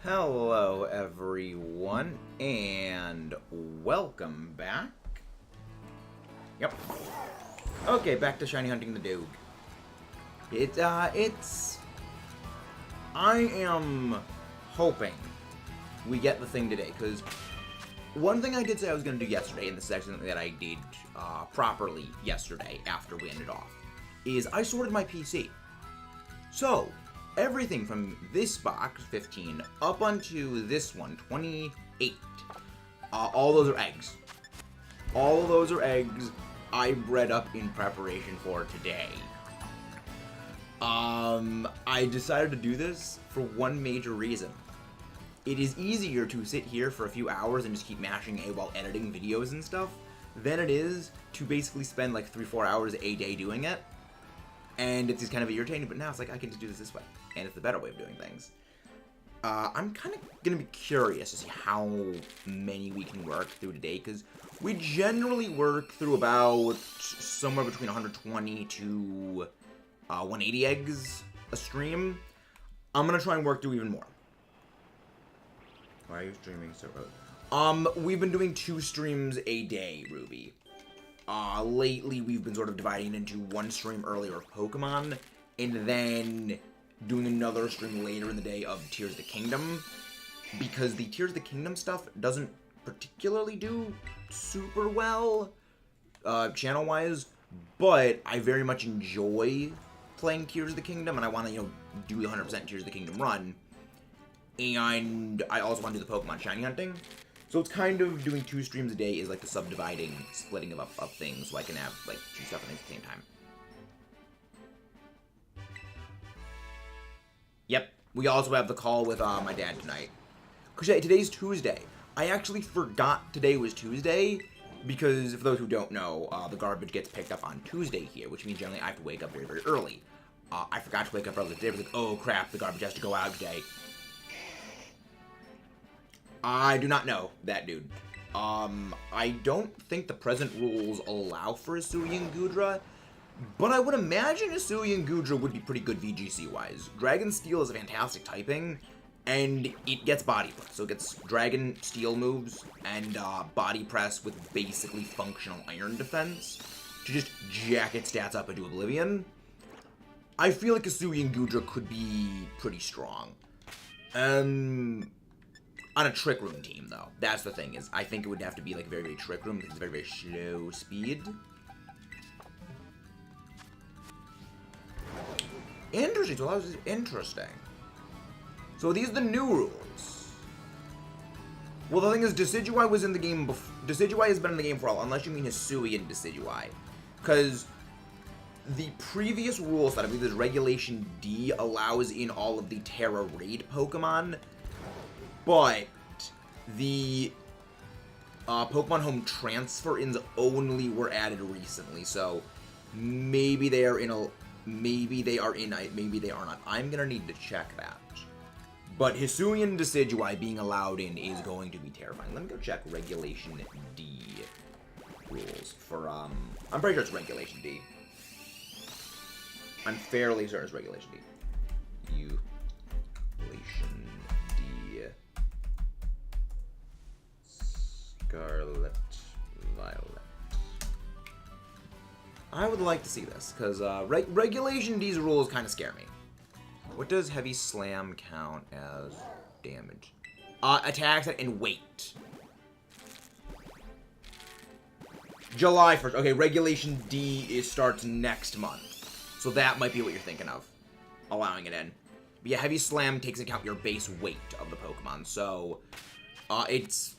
Hello everyone, and welcome back. Yep. Okay, back to shiny hunting the Doog. I am hoping we get the thing today, because one thing I did say I was going to do yesterday, and this is actually something that I did properly yesterday after we ended off, is I sorted my PC. So, everything from this box, 15, up onto this one, 28, all those are eggs. All of those are eggs I bred up in preparation for today. I decided to do this for one major reason. It is easier to sit here for a few hours and just keep mashing A while editing videos and stuff than it is to basically spend like 3-4 hours a day doing it. And it's just kind of irritating, but now it's like I can just do this way. And it's the better way of doing things. I'm kind of going to be curious to see how many we can work through today, because we generally work through about somewhere between 120 to 180 eggs a stream. I'm going to try and work through even more. Why are you streaming so early? We've been doing 2 streams a day, Ruby. Lately we've been sort of dividing into one stream earlier of Pokemon, and then doing another stream later in the day of Tears of the Kingdom, because the Tears of the Kingdom stuff doesn't particularly do super well, channel-wise, but I very much enjoy playing Tears of the Kingdom, and I want to, do the 100% Tears of the Kingdom run, and I also want to do the Pokemon shiny hunting. So it's kind of doing 2 streams a day is like the subdividing, splitting of up things, so I can have like 2 stuff at the same time. Yep, we also have the call with my dad tonight. Because today's Tuesday. I actually forgot today was Tuesday, because for those who don't know, the garbage gets picked up on Tuesday here, which means generally I have to wake up very, very early. I forgot to wake up early today. I was like, oh crap, the garbage has to go out today. I do not know that dude. I don't think the present rules allow for HISUI and Goodra, but I would imagine HISUI and Goodra would be pretty good VGC-wise. Dragon Steel is a fantastic typing, and it gets body press. So it gets Dragon Steel moves and body press with basically functional Iron defense to just jack its stats up into oblivion. I feel like HISUI and Goodra could be pretty strong. On a Trick Room team, though. That's the thing, is I think it would have to be, like, very, very Trick Room, because it's very, very slow speed. Interesting, so that was interesting. So these are the new rules. Well, the thing is, Decidueye was in the game before. Decidueye has been in the game for a while, unless you mean HISUI and Decidueye. Because the previous rules that I believe is Regulation D allows in all of the Terra Raid Pokemon, but the Pokemon Home transfer-ins only were added recently, so maybe they are in a, maybe they are not. I'm gonna need to check that. But HISUI and Decidueye being allowed in is going to be terrifying. Let me go check Regulation D rules for, I'm pretty sure it's Regulation D. I'm fairly certain it's Regulation D. Regulation D. Scarlet, Violet. I would like to see this, because Regulation D's rules kind of scare me. What does Heavy Slam count as damage? Attacks and weight. July 1st. Okay, Regulation D starts next month. So that might be what you're thinking of, allowing it in. But yeah, Heavy Slam takes into account your base weight of the Pokemon. So, it's...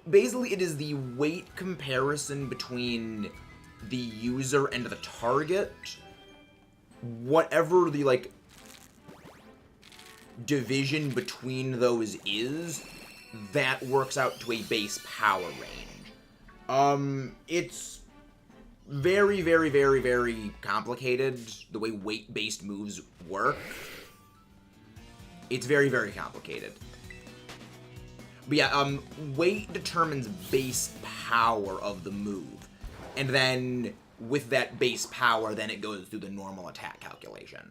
basically, it is the weight comparison between the user and the target. Whatever the, like, division between those is, that works out to a base power range. It's very, very, very, very complicated, the way weight-based moves work. It's very, very complicated. But yeah, weight determines base power of the move. And then, with that base power, then it goes through the normal attack calculation.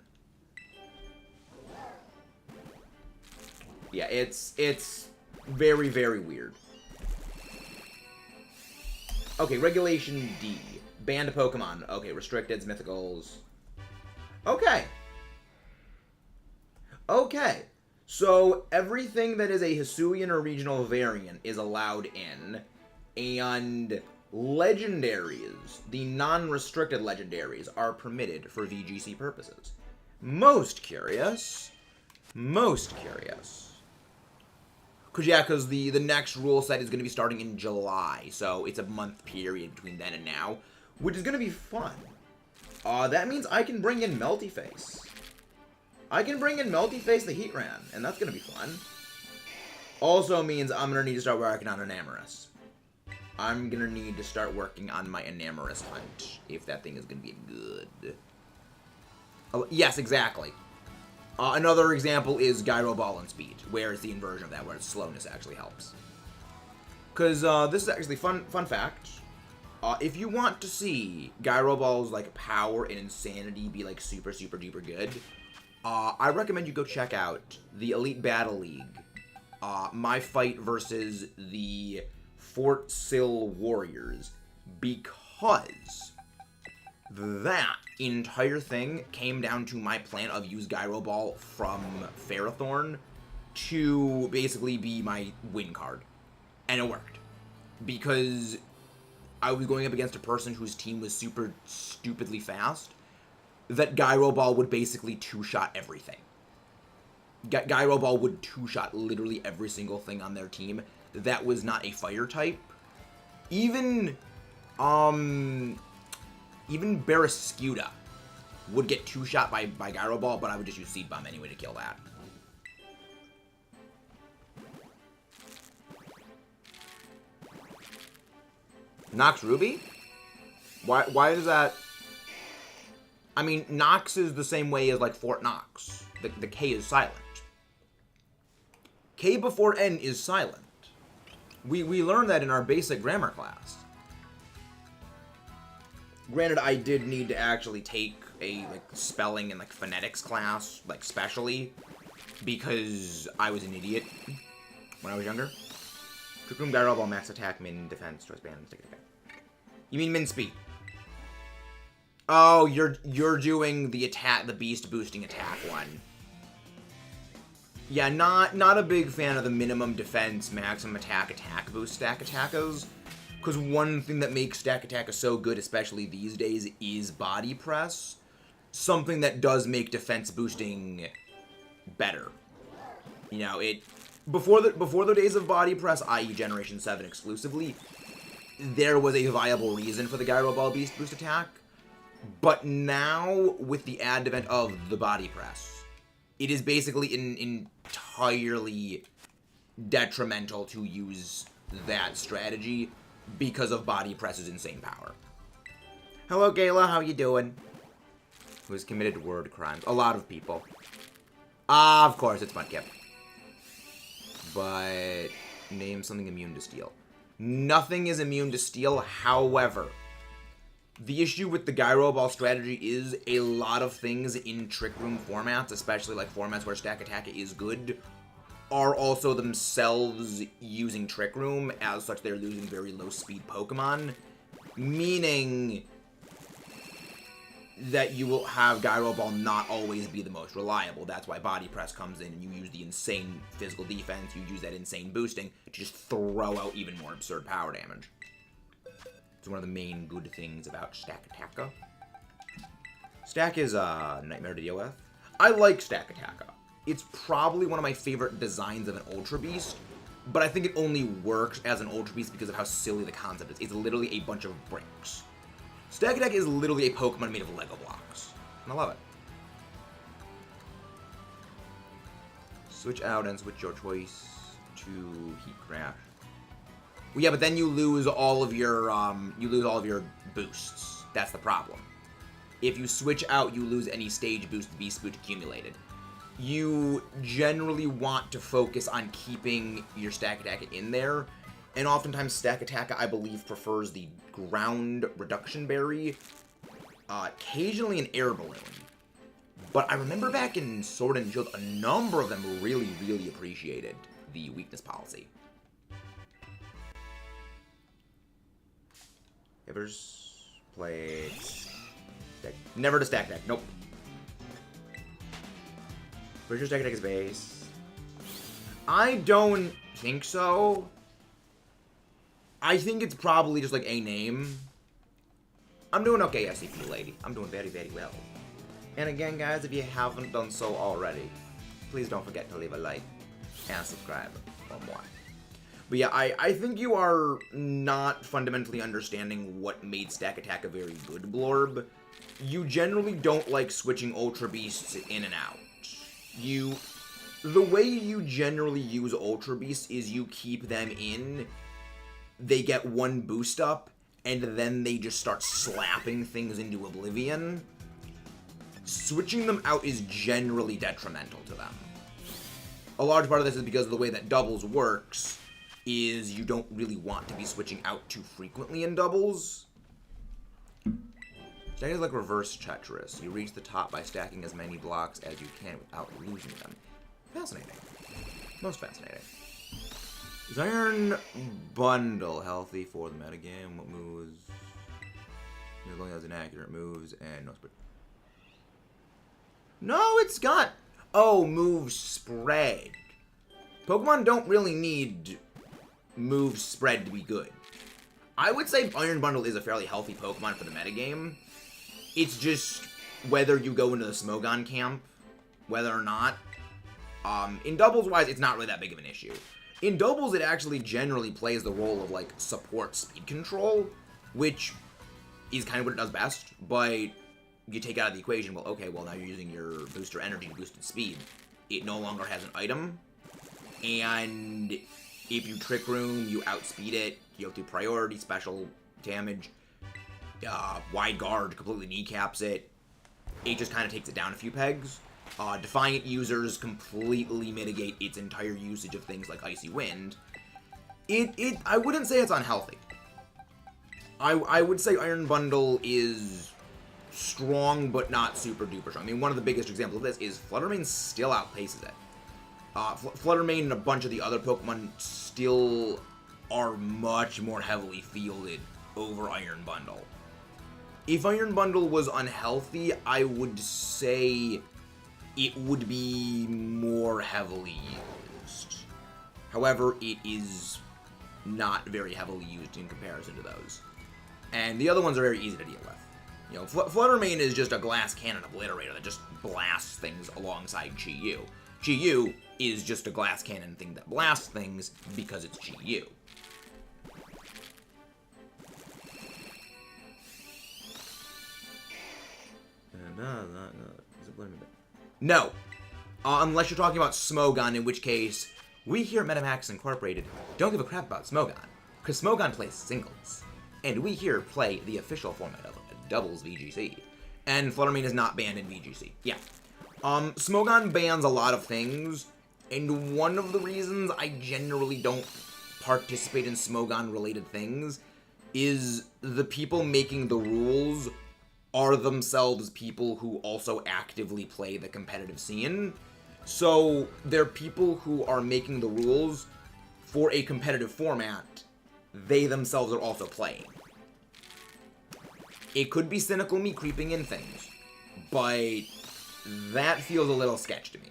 Yeah, it's very, very weird. Okay, Regulation D. Banned Pokemon. Okay, restricted, mythicals. Okay. Okay. So, everything that is a Hisuian or regional variant is allowed in, and legendaries, the non-restricted legendaries, are permitted for VGC purposes. Most curious. Most curious. Because the next rule set is going to be starting in July, so it's a month period between then and now, which is going to be fun. That means I can bring in Meltyface. I can bring in Meltyface the Heatran, and that's going to be fun. Also means I'm going to need to start working on Enamorous. I'm going to need to start working on my Enamorous hunt, if that thing is going to be good. Oh, yes, exactly. Another example is Gyro Ball and Speed, where it's the inversion of that, where slowness actually helps. Because this is actually fun fact. If you want to see Gyro Ball's like power and insanity be like super duper good, I recommend you go check out the Elite Battle League. My fight versus the Fort Sill Warriors, because that entire thing came down to my plan of use Gyro Ball from Ferrothorn to basically be my win card. And it worked. Because I was going up against a person whose team was super stupidly fast, that Gyro Ball would basically two-shot everything. Gyro Ball would two-shot literally every single thing on their team that was not a fire type. Even Barrascuda would get two-shot by Gyro Ball, but I would just use Seed Bomb anyway to kill that. Nox Ruby? Why is that? I mean, Nox is the same way as, like, Fort Knox. The K is silent. K before N is silent. We learned that in our basic grammar class. Granted, I did need to actually take a, like, spelling and, like, phonetics class, like, specially, because I was an idiot when I was younger. Trick Room, Gyro Ball, Max Attack, Min Defense, Choice Band, Stick Attack. You mean Min Speed? Oh, you're doing the attack, the beast boosting attack one. Yeah, not a big fan of the minimum defense, maximum attack boost stack attackers. Because one thing that makes stack attacker so good, especially these days, is body press. Something that does make defense boosting better. You know, before the days of body press, i.e. Generation 7 exclusively, there was a viable reason for the Gyro Ball Beast boost attack. But now, with the advent of the body press, it is basically entirely detrimental to use that strategy because of body press's insane power. Hello, Gayla. How you doing? Who's committed word crimes? A lot of people. Of course, it's Mudkip. But name something immune to steel. Nothing is immune to steel, however, the issue with the Gyro Ball strategy is a lot of things in Trick Room formats, especially like formats where Stack Attack is good, are also themselves using Trick Room. As such, they're losing very low speed Pokemon, meaning that you will have Gyro Ball not always be the most reliable. That's why Body Press comes in and you use the insane physical defense, you use that insane boosting to just throw out even more absurd power damage. It's one of the main good things about Stack Attacker. Stack is a nightmare to deal with. I like Stack Attacker. It's probably one of my favorite designs of an Ultra Beast, but I think it only works as an Ultra Beast because of how silly the concept is. It's literally a bunch of bricks. Stack Attack is literally a Pokemon made of Lego blocks. And I love it. Switch out and switch your choice to Heat Crash. Well, yeah, but then you lose all of your boosts. That's the problem. If you switch out, you lose any stage boost Beast Boot accumulated. You generally want to focus on keeping your Stack Attack in there, and oftentimes Stack Attack, I believe, prefers the Ground Reduction Berry, occasionally an Air Balloon. But I remember back in Sword and Shield, a number of them really, really appreciated the weakness policy. Givers, plates, deck. Never to stack deck, nope. Pretty sure stack deck is base. I don't think so. I think it's probably just like a name. I'm doing okay, SCP lady. I'm doing very, very well. And again, guys, if you haven't done so already, please don't forget to leave a like and subscribe or more. But yeah, I think you are not fundamentally understanding what made Stack Attack a very good Blorb. You generally don't like switching Ultra Beasts in and out. The way you generally use Ultra Beasts is you keep them in, they get one boost up, and then they just start slapping things into oblivion. Switching them out is generally detrimental to them. A large part of this is because of the way that doubles works, is you don't really want to be switching out too frequently in doubles. Stacking is like reverse Tetris. You reach the top by stacking as many blocks as you can without losing them. Fascinating. Most fascinating. Is Iron Bundle healthy for the metagame? What moves? It only has inaccurate moves and no spread. No, it's got... Oh, move spread. Pokemon don't really need move spread to be good. I would say Iron Bundle is a fairly healthy Pokemon for the metagame. It's just whether you go into the Smogon camp, whether or not. In doubles-wise, it's not really that big of an issue. In doubles, it actually generally plays the role of, like, support speed control, which is kind of what it does best, but you take it out of the equation, well, okay, well, now you're using your booster energy to boost its speed. It no longer has an item, and if you Trick Room, you outspeed it, you have to priority, special damage, Wide Guard completely kneecaps it. It just kind of takes it down a few pegs. Defiant users completely mitigate its entire usage of things like Icy Wind. I wouldn't say it's unhealthy. I would say Iron Bundle is strong, but not super duper strong. I mean, one of the biggest examples of this is Fluttermane still outpaces it. Fluttermane and a bunch of the other Pokemon still are much more heavily fielded over Iron Bundle. If Iron Bundle was unhealthy, I would say it would be more heavily used. However, it is not very heavily used in comparison to those. And the other ones are very easy to deal with. You know, Fluttermane is just a glass cannon obliterator that just blasts things alongside Chi-Yu. Chi-Yu is just a glass cannon thing that blasts things because it's Chi-Yu. No. Unless you're talking about Smogon, in which case, we here at MetaMax Incorporated don't give a crap about Smogon, because Smogon plays singles. And we here play the official format of doubles VGC. And Fluttermane is not banned in VGC. Yeah. Smogon bans a lot of things, and one of the reasons I generally don't participate in Smogon-related things is the people making the rules are themselves people who also actively play the competitive scene. So they're people who are making the rules for a competitive format they themselves are also playing. It could be cynical me creeping in things, but that feels a little sketch to me.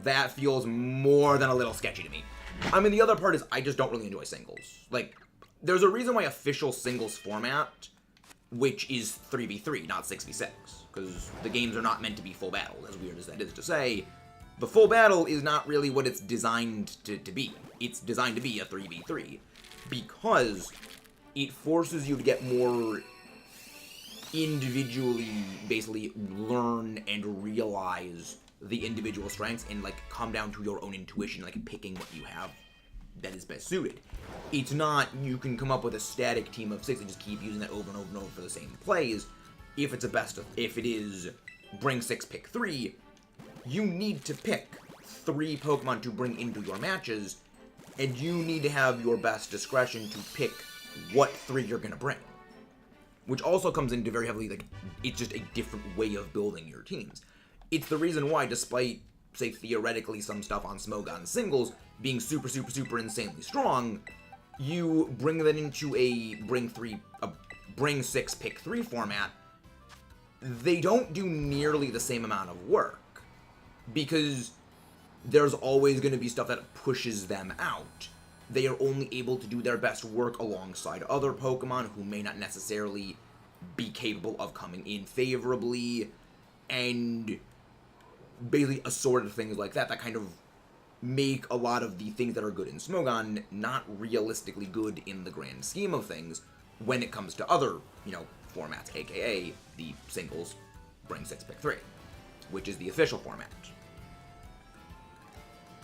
That feels more than a little sketchy to me. I mean, the other part is I just don't really enjoy singles. Like, there's a reason why official singles format, which is 3v3, not 6v6, because the games are not meant to be full battle, as weird as that is to say. The full battle is not really what it's designed to be. It's designed to be a 3v3, because it forces you to get more individually, basically, learn and realize the individual strengths and, like, come down to your own intuition, like, picking what you have that is best suited. It's not, you can come up with a static team of 6 and just keep using that over and over and over for the same plays. If it's if it is bring 6, pick 3, you need to pick 3 Pokemon to bring into your matches, and you need to have your best discretion to pick what 3 you're gonna bring. Which also comes into very heavily, like, it's just a different way of building your teams. it's the reason why, despite, say, theoretically some stuff on Smogon singles being super, super, super insanely strong, you bring that into a bring 6, pick 3 format, they don't do nearly the same amount of work. Because there's always going to be stuff that pushes them out. They are only able to do their best work alongside other Pokemon who may not necessarily be capable of coming in favorably, and basically assorted things like that kind of make a lot of the things that are good in Smogon not realistically good in the grand scheme of things when it comes to other, formats, aka the singles bring 6, pick 3, which is the official format.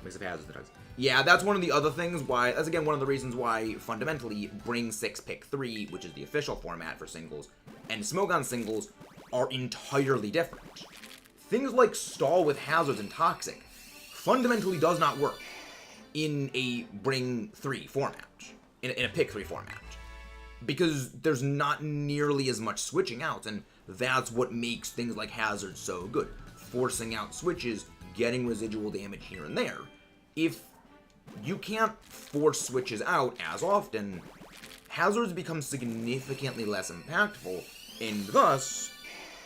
Mix of hazards that does. Yeah, that's one of the other things why, that's again one of the reasons why fundamentally bring 6, pick 3, which is the official format for singles, and Smogon singles are entirely different. Things like Stall with hazards and toxic fundamentally does not work in a bring 3 format, in a pick 3 format, because there's not nearly as much switching out, and that's what makes things like hazards so good. Forcing out switches, getting residual damage here and there. If you can't force switches out as often, hazards become significantly less impactful, and thus,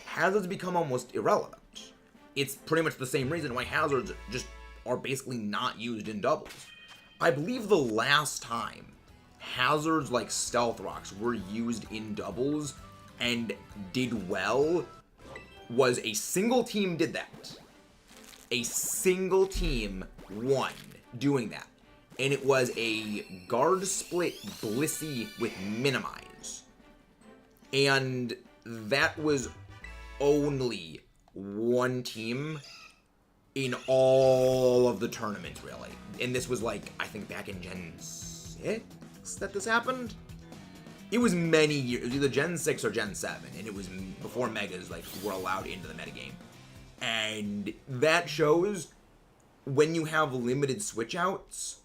hazards become almost irrelevant. It's pretty much the same reason why hazards just are basically not used in doubles. I believe the last time hazards like Stealth Rocks were used in doubles and did well was a single team did that. A single team won doing that. And it was a guard split Blissey with Minimize. And that was only one team in all of the tournaments, really. And this was like, I think back in Gen 6 that this happened? It was many years, it was either Gen 6 or Gen 7, and it was before Megas were allowed into the metagame. And that shows when you have limited switch outs,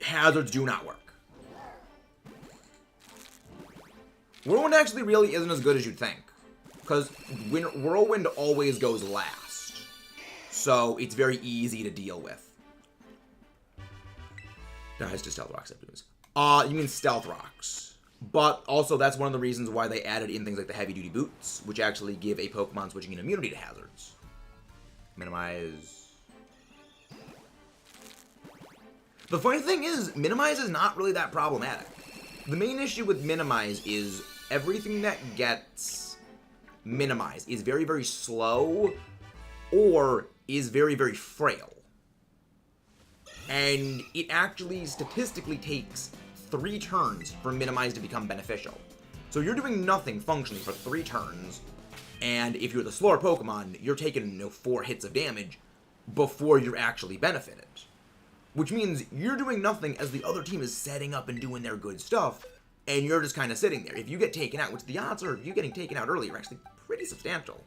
hazards do not work. Whirlwind actually really isn't as good as you'd think, because Whirlwind always goes last, so it's very easy to deal with. Dies to Stealth Rocks. You mean Stealth Rocks. But also, that's one of the reasons why they added in things like the heavy-duty boots, which actually give a Pokemon switching an immunity to hazards. Minimize. The funny thing is, Minimize is not really that problematic. The main issue with Minimize is everything that gets Minimized is very, very slow or is very, very frail. And it actually statistically takes 3 turns for Minimize to become beneficial. So you're doing nothing functionally for 3 turns, and if you're the slower Pokemon, you're taking 4 hits of damage before you're actually benefited. Which means you're doing nothing as the other team is setting up and doing their good stuff, and you're just kind of sitting there. If you get taken out, which the odds are of you getting taken out early are actually pretty substantial.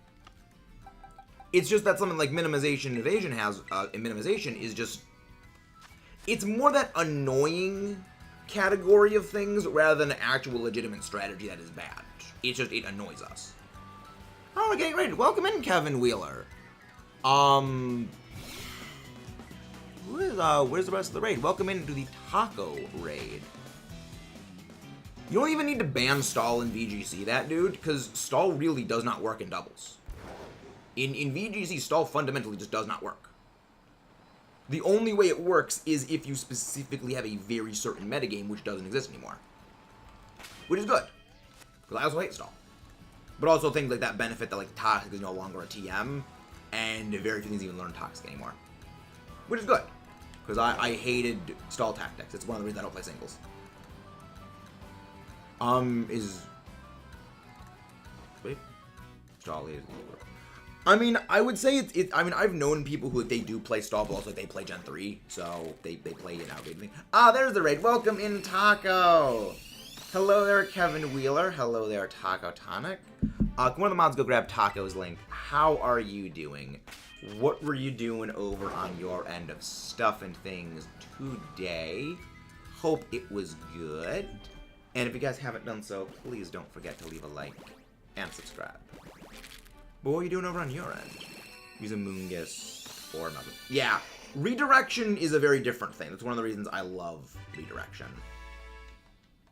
It's just that something like Minimization and Evasion has, Minimization is just, it's more that annoying category of things rather than an actual legitimate strategy that is bad. It's just, it annoys us. Oh, we're getting ready. Welcome in, Kevin Wheeler. Where's the rest of the raid? Welcome into the Taco raid. You don't even need to ban Stall in VGC, that dude, because Stall really does not work in doubles. In VGC, Stall fundamentally just does not work. The only way it works is if you specifically have a very certain metagame which doesn't exist anymore. Which is good, because I also hate Stall. But also things like that benefit that Toxic is no longer a TM, and very few things even learn Toxic anymore. Which is good, because I hated Stall tactics. It's one of the reasons I don't play singles. Wait. Stall is... I mean, I would say I mean, I've known people who, they do play Stall, but also they play Gen 3, so they play it out. Ah, there's the raid. Welcome in, Taco. Hello there, Kevin Wheeler. Hello there, Taco Tonic. Can one of the mods go grab Taco's link? How are you doing? What were you doing over on your end of stuff and things today? Hope it was good. And if you guys haven't done so, please don't forget to leave a like and subscribe. But what are you doing over on your end? Use a Moongus or nothing. Yeah, redirection is a very different thing. That's one of the reasons I love redirection.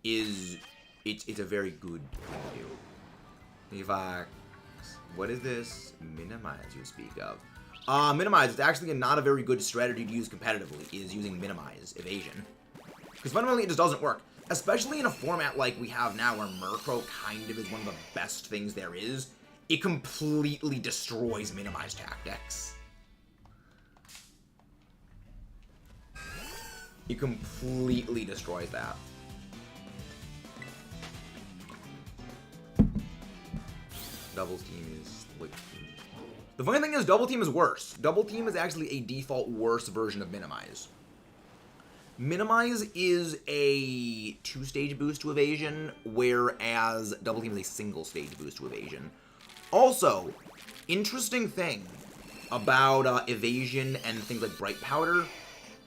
It's a very good thing to do. Evox. What is this? Minimize you speak of. Minimize, it's actually not a very good strategy to use competitively, is using minimize evasion. Because fundamentally it just doesn't work. Especially in a format like we have now where Murkrow kind of is one of the best things there is. It completely destroys minimize tactics. It completely destroys that. Double team is like... The funny thing is, double team is worse. Double team is actually a default worse version of minimize. Minimize is a 2-stage boost to evasion, whereas double team is a single-stage boost to evasion. Also, interesting thing about evasion and things like Bright Powder,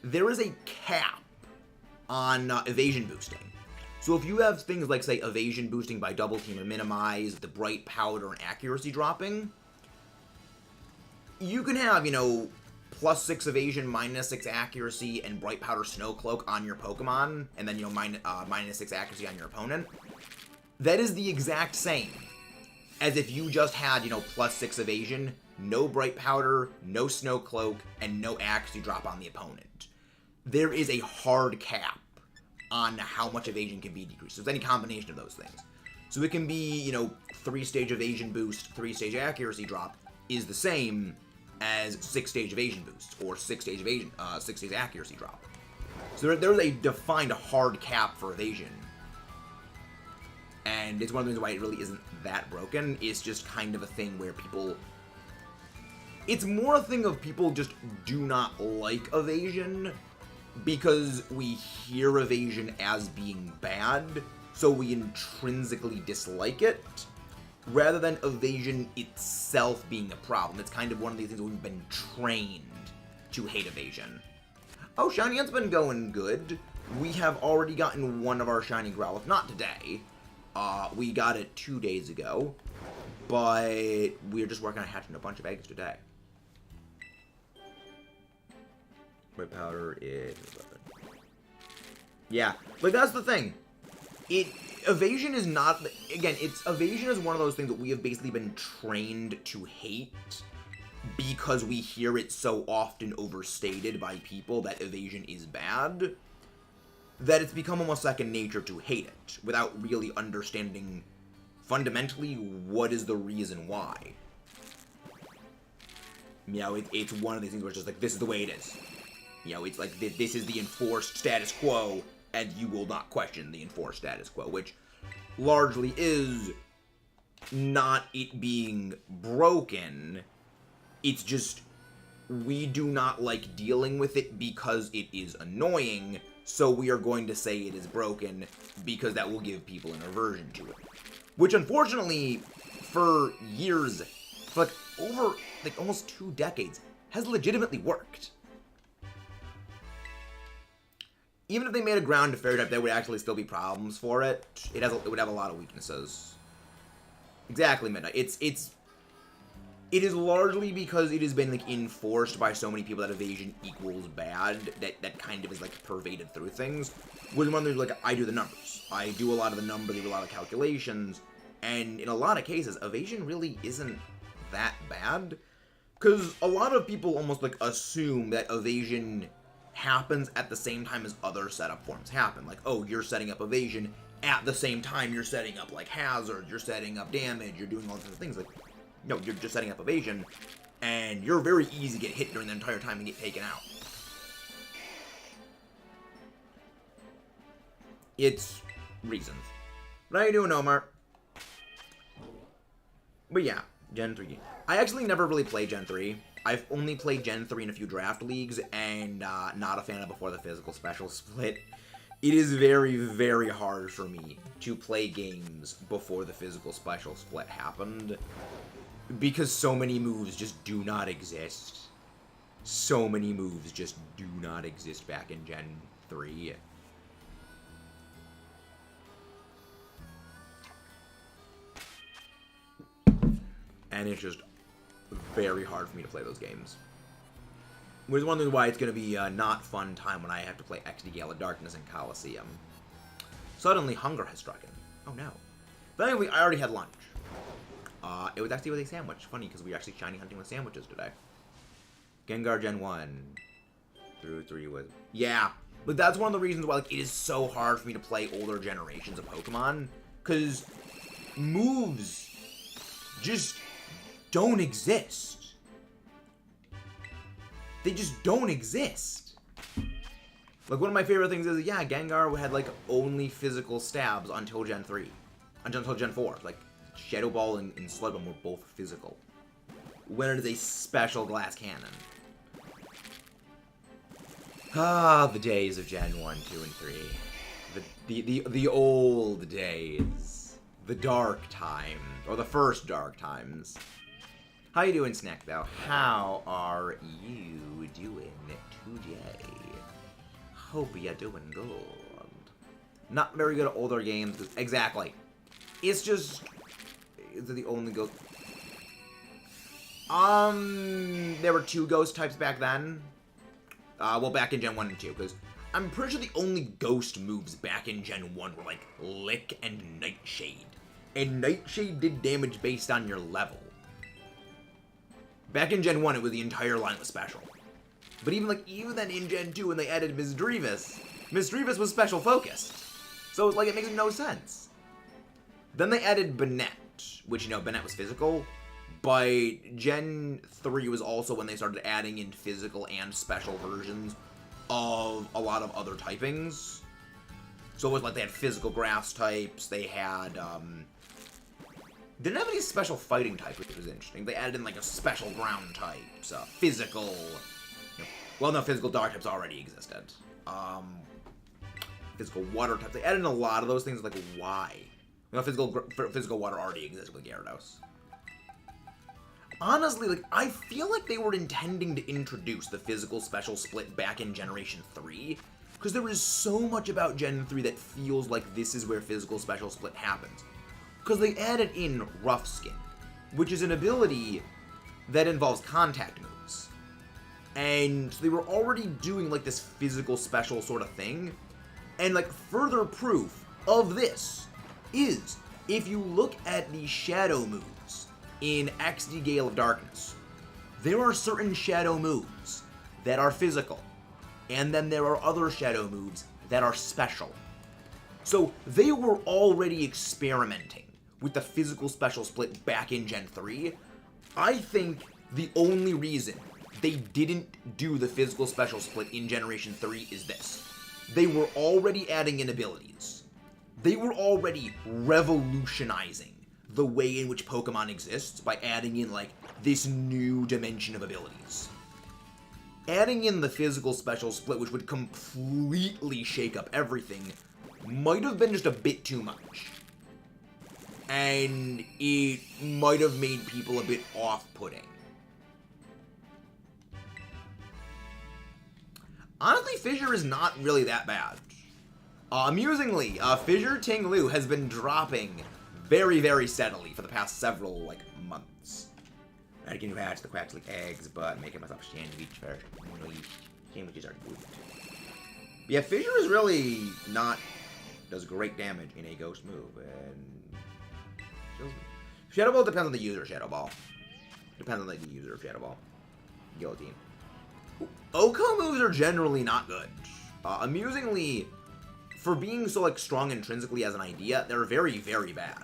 there is a cap on evasion boosting. So if you have things like, say, evasion boosting by double team or minimize, the Bright Powder and accuracy dropping, you can have, you know, +6 evasion, -6 accuracy, and Bright Powder Snow Cloak on your Pokemon, and then, you know, -6 accuracy on your opponent. That is the exact same as if you just had, you know, +6 evasion, no Bright Powder, no Snow Cloak, and no accuracy drop on the opponent. There is a hard cap on how much evasion can be decreased. So it's any combination of those things. So it can be, you know, 3-stage evasion boost, 3-stage accuracy drop is the same as 6-stage evasion boost, or 6-stage evasion, 6-stage accuracy drop. So there's a defined hard cap for evasion. And it's one of the reasons why it really isn't that broken. It's just kind of a thing where people... It's more a thing of people just do not like evasion because we hear evasion as being bad, so we intrinsically dislike it, rather than evasion itself being a problem. It's kind of one of these things where we've been trained to hate evasion. Oh, Shiny Hunt's been going good. We have already gotten one of our Shiny Growlithe. Not today. We got it 2 days ago, but we're just working on hatching a bunch of eggs today. Red powder is... Yeah, like that's the thing. Evasion is not... Again, evasion is one of those things that we have basically been trained to hate because we hear it so often overstated by people that evasion is bad, that it's become almost second nature to hate it without really understanding fundamentally what is the reason why. You know, it's one of these things where it's just like, this is the way it is. You know, it's like, this is the enforced status quo, and you will not question the enforced status quo, which largely is not it being broken. It's just, we do not like dealing with it because it is annoying, so we are going to say it is broken because that will give people an aversion to it. Which, unfortunately, for years, for like over like almost 2 decades, has legitimately worked. Even if they made a ground to fairy type, there would actually still be problems for it. It would have a lot of weaknesses. Exactly, Midnight. It is largely because it has been like enforced by so many people that evasion equals bad, that kind of is like pervaded through things. When there's like, I do the numbers. I do a lot of the numbers, I do a lot of calculations, and in a lot of cases, evasion really isn't that bad. Because a lot of people almost like assume that evasion happens at the same time as other setup forms happen. Like, oh, you're setting up evasion at the same time you're setting up like hazard, you're setting up damage, you're doing all these things. Like, no, you're just setting up evasion, and you're very easy to get hit during the entire time and get taken out. It's reasons. But how you doing, Omar? But yeah, Gen 3. I actually never really played Gen 3. I've only played Gen 3 in a few draft leagues, and not a fan of before the physical special split. It is very, very hard for me to play games before the physical special split happened, because so many moves just do not exist. So many moves just do not exist back in Gen 3. And it's just very hard for me to play those games. Which is one reason why it's going to be a not fun time when I have to play XD Gale of Darkness and Coliseum. Suddenly, hunger has struck in. Oh no. But anyway, I already had lunch. It was actually with a sandwich. Funny, because we were actually shiny hunting with sandwiches today. Gengar Gen 1 through 3 was... Yeah, but that's one of the reasons why like it is so hard for me to play older generations of Pokemon. Because moves just don't exist. They just don't exist. Like, one of my favorite things is, yeah, Gengar had, like, only physical stabs until Gen 3. Until Gen 4. Like, Shadow Ball and Slug Bomb were both physical. When it is a special glass cannon. Ah, the days of Gen 1, 2, and 3. The old days. The dark time. Or the first dark times. How you doing, Snack, though? How are you doing today? Hope you're doing good. Not very good at older games. Exactly. It's just... Is it the only ghost... There were 2 ghost types back then. Well, back in Gen 1 and 2, because I'm pretty sure the only ghost moves back in Gen 1 were, like, Lick and Nightshade. And Nightshade did damage based on your level. Back in Gen 1, it was the entire line was special. But even then in Gen 2, when they added Misdreavus was special focused. So it's like, it makes no sense. Then they added Banette, which, you know, Banette was physical. By Gen 3 was also when they started adding in physical and special versions of a lot of other typings. So it was like they had physical grass types, they had, didn't have any special fighting types, which was interesting. They added in, like, a special ground type, so physical... Well, no, physical dark types already existed. Physical water types. They added in a lot of those things, like, why? You know, physical water already exists with Gyarados. Honestly, like, I feel like they were intending to introduce the physical special split back in Generation 3, because there is so much about Gen 3 that feels like this is where physical special split happens. Because they added in Rough Skin, which is an ability that involves contact moves. And they were already doing, like, this physical special sort of thing. And, like, further proof of this is, if you look at the shadow moves in XD Gale of Darkness, there are certain shadow moves that are physical. And then there are other shadow moves that are special. So they were already experimenting with the physical special split back in Gen 3. I think the only reason they didn't do the physical special split in Generation 3 is this. They were already adding in abilities. They were already revolutionizing the way in which Pokemon exists by adding in, like, this new dimension of abilities. Adding in the physical special split, which would completely shake up everything, might have been just a bit too much. And it might have made people a bit off-putting. Honestly, Fissure is not really that bad. Amusingly, Fissure Ting Lu has been dropping very, very steadily for the past several, like, months. I can hatch the quacks like eggs, but making myself sandwich first. You know, sandwiches are good. But yeah, Fissure is really not... does great damage in a ghost move, and... Shadow Ball depends on the user of Shadow Ball. Depends on, like, the user of Shadow Ball. Guillotine. Oko moves are generally not good. Amusingly, for being so, like, strong intrinsically as an idea, they're very, very bad.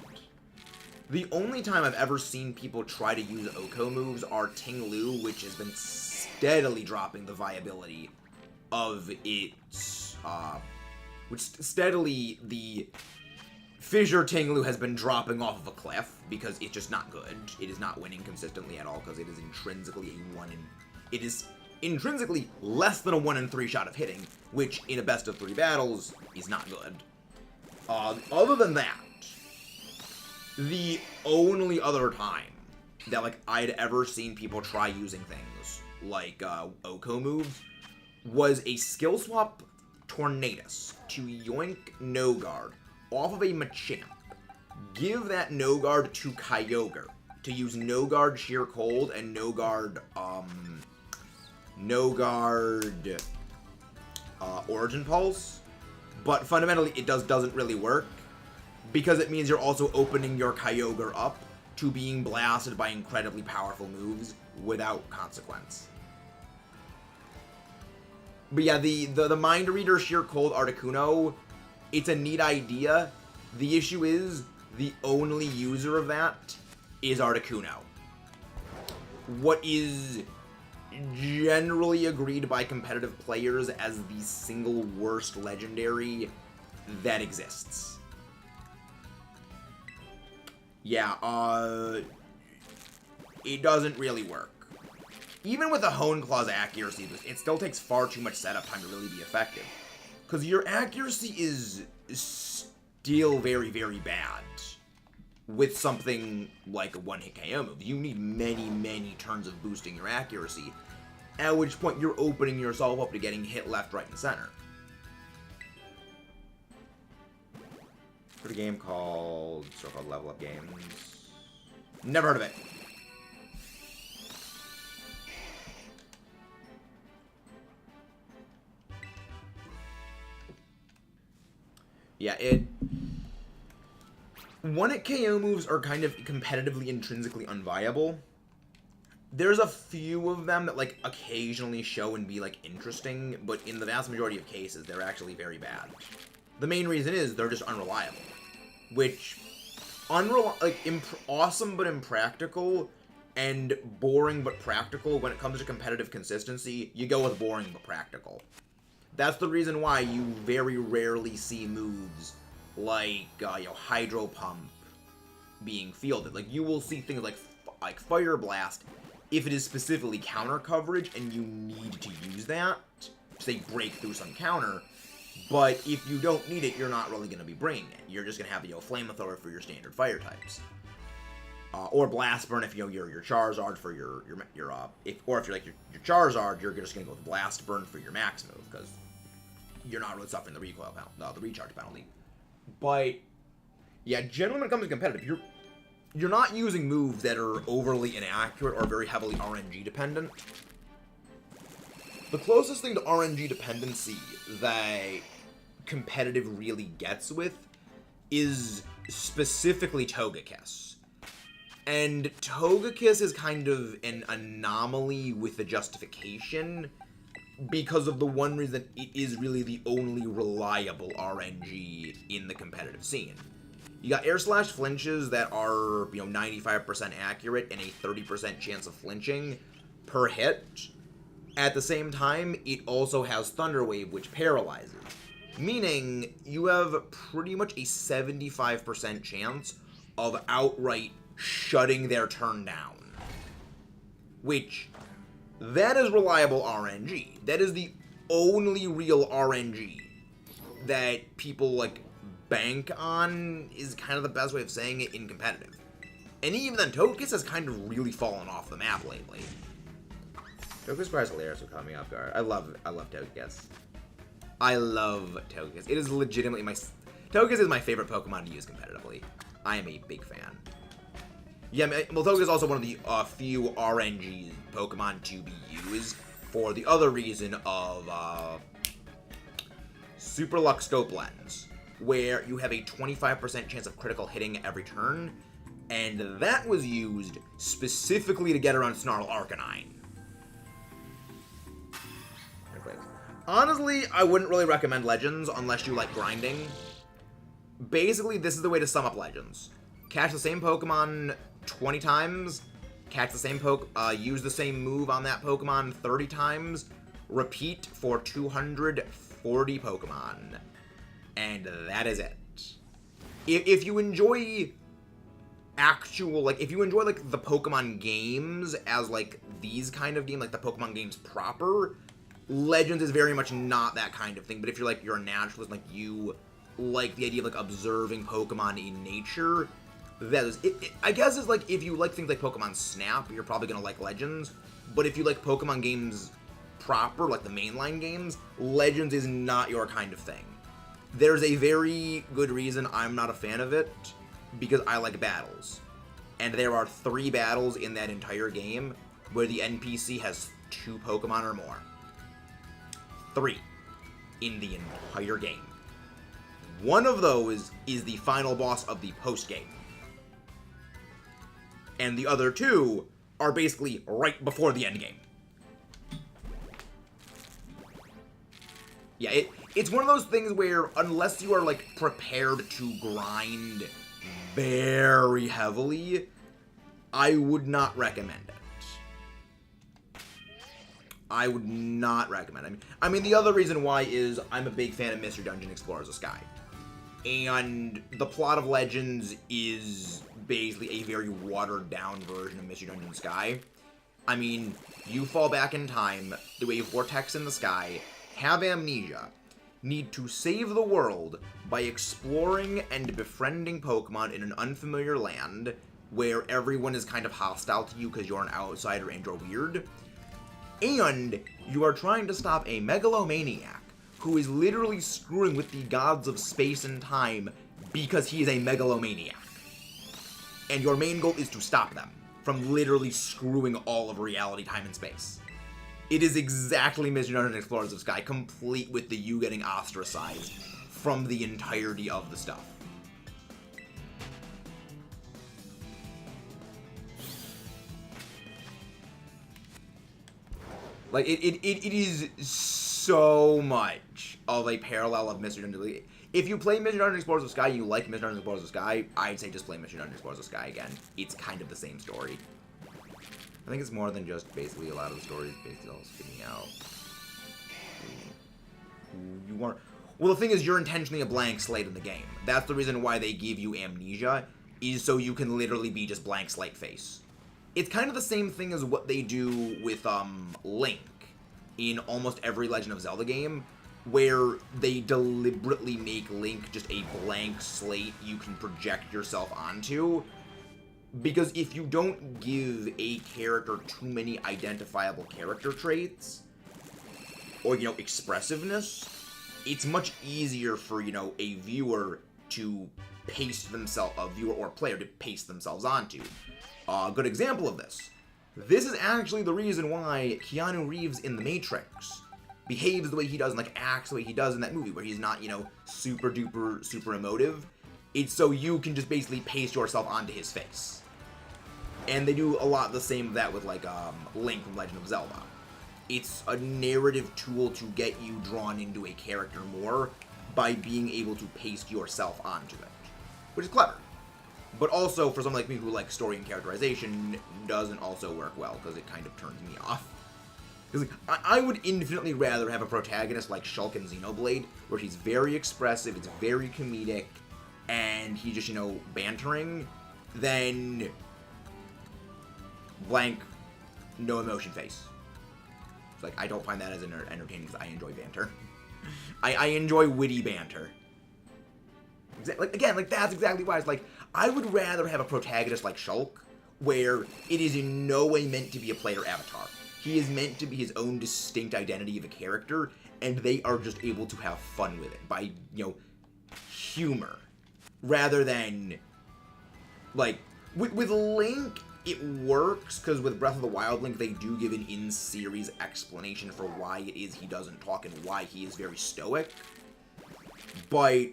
The only time I've ever seen people try to use Oko moves are Ting Lu, which has been steadily dropping the viability of its, the Fissure Ting Lu has been dropping off of a cliff because it's just not good. It is not winning consistently at all because it is intrinsically it is intrinsically less than a 1 in 3 shot of hitting, which in a best of 3 battles is not good. Other than that, the only other time that, like, I'd ever seen people try using things like Oko moves was a skill swap Tornadus to yoink No Guard off of a Machamp, give that No Guard to Kyogre, to use no guard Sheer Cold and no guard Origin Pulse, but fundamentally it doesn't really work, because it means you're also opening your Kyogre up to being blasted by incredibly powerful moves without consequence. But yeah, the Mind Reader Sheer Cold Articuno, it's a neat idea. The issue is, the only user of that is Articuno. What is generally agreed by competitive players as the single worst legendary that exists. Yeah, it doesn't really work. Even with a Hone Claw's accuracy, it still takes far too much setup time to really be effective. Because your accuracy is still very, very bad with something like a one-hit KO move. You need many, many turns of boosting your accuracy, at which point you're opening yourself up to getting hit left, right, and center. For a game called Level Up Games. Never heard of it. Yeah, one-hit KO moves are kind of competitively intrinsically unviable. There's a few of them that, like, occasionally show and be, like, interesting, but in the vast majority of cases, they're actually very bad. The main reason is they're just unreliable, which, awesome but impractical, and boring but practical. When it comes to competitive consistency, you go with boring but practical. That's the reason why you very rarely see moves like, Hydro Pump being fielded. Like, you will see things like Fire Blast if it is specifically counter coverage and you need to use that, say, break through some counter. But if you don't need it, you're not really going to be bringing it. You're just going to have, Flamethrower for your standard fire types. Or Blast Burn if, your Charizard for your Charizard, you're just going to go with Blast Burn for your max move, because you're not really suffering the recoil the recharge penalty. But, yeah, generally when it comes to competitive, you're not using moves that are overly inaccurate or very heavily RNG dependent. The closest thing to RNG dependency that competitive really gets with is specifically Togekiss. And Togekiss is kind of an anomaly with the justification, because of the one reason it is really the only reliable RNG in the competitive scene. You got Air Slash flinches that are, 95% accurate and a 30% chance of flinching per hit. At the same time, it also has Thunder Wave, which paralyzes. Meaning, you have pretty much a 75% chance of outright shutting their turn down. Which, that is reliable RNG. That is the only real RNG that people, bank on, is kind of the best way of saying it in competitive. And even then, Togekiss has kind of really fallen off the map lately. Togekiss is hilarious with coming off guard. I love Togekiss. I love Togekiss. It is legitimately Togekiss is my favorite Pokemon to use competitively. I am a big fan. Yeah, well, Togekiss is also one of the few RNG Pokemon to be used for the other reason of Super Luck Scope Lens, where you have a 25% chance of critical hitting every turn, and that was used specifically to get around Snarl Arcanine. Honestly, I wouldn't really recommend Legends unless you like grinding. Basically, this is the way to sum up Legends. Catch the same Pokemon 20 times, use the same move on that Pokemon 30 times, repeat for 240 Pokemon. And that is it. If you enjoy if you enjoy, the Pokemon games as, these kind of games, the Pokemon games proper, Legends is very much not that kind of thing. But if you're a naturalist, you like the idea of, observing Pokemon in nature, that is, I guess it's if you like things like Pokemon Snap, you're probably gonna like Legends. But if you like Pokemon games proper, the mainline games, Legends is not your kind of thing. There's a very good reason I'm not a fan of it, because I like battles. and there are 3 battles in that entire game where the NPC has 2 Pokemon or more. 3 in the entire game. One of those is the final boss of the post-game. And the other 2 are basically right before the end game. Yeah, it's one of those things where unless you are, like, prepared to grind very heavily, I would not recommend it. I would not recommend it. I mean, the other reason why is I'm a big fan of Mystery Dungeon Explorers of Sky. And the plot of Legends is basically a very watered-down version of Mystery Dungeon Sky. I mean, you fall back in time, do a vortex in the sky, have amnesia, need to save the world by exploring and befriending Pokemon in an unfamiliar land where everyone is kind of hostile to you because you're an outsider and you're weird. And you are trying to stop a megalomaniac who is literally screwing with the gods of space and time because he is a megalomaniac. And your main goal is to stop them from literally screwing all of reality, time, and space. It is exactly Mystery Dungeon Explorers of Sky, complete with the you getting ostracized from the entirety of the stuff. Like, it is so much of a parallel of Mystery Dungeon. If you play Mystery Dungeon Explorers of Sky, you like Mystery Dungeon Explorers of Sky, I'd say just play Mystery Dungeon Explorers of Sky again. It's kind of the same story. I think it's more than just basically a lot of the stories basically all spitting out who you are. Well, the thing is, you're intentionally a blank slate in the game. That's the reason why they give you amnesia, is so you can literally be just blank slate face. It's kind of the same thing as what they do with Link in almost every Legend of Zelda game, where they deliberately make Link just a blank slate you can project yourself onto. Because if you don't give a character too many identifiable character traits, or, you know, expressiveness, it's much easier for, you know, a viewer to paste themselves, a viewer or player to paste themselves onto. A good example of this. This is actually the reason why Keanu Reeves in The Matrix behaves the way he does and, like, acts the way he does in that movie, where he's not, you know, super duper, super emotive. It's so you can just basically paste yourself onto his face. And they do a lot the same of that with, like, Link from Legend of Zelda. It's a narrative tool to get you drawn into a character more by being able to paste yourself onto it, which is clever. But also, for someone like me who likes story and characterization, doesn't also work well, because it kind of turns me off. Because, like, I would infinitely rather have a protagonist like Shulk in Xenoblade, where he's very expressive, it's very comedic, and he's just, you know, bantering, than blank, no emotion face. It's like, I don't find that as entertaining because I enjoy banter. I enjoy witty banter. Like, again, like, that's exactly why. It's like, I would rather have a protagonist like Shulk, where it is in no way meant to be a player avatar. He is meant to be his own distinct identity of a character, and they are just able to have fun with it by, you know, humor. Rather than, like, with Link, it works, because with Breath of the Wild Link, they do give an in-series explanation for why it is he doesn't talk and why he is very stoic. But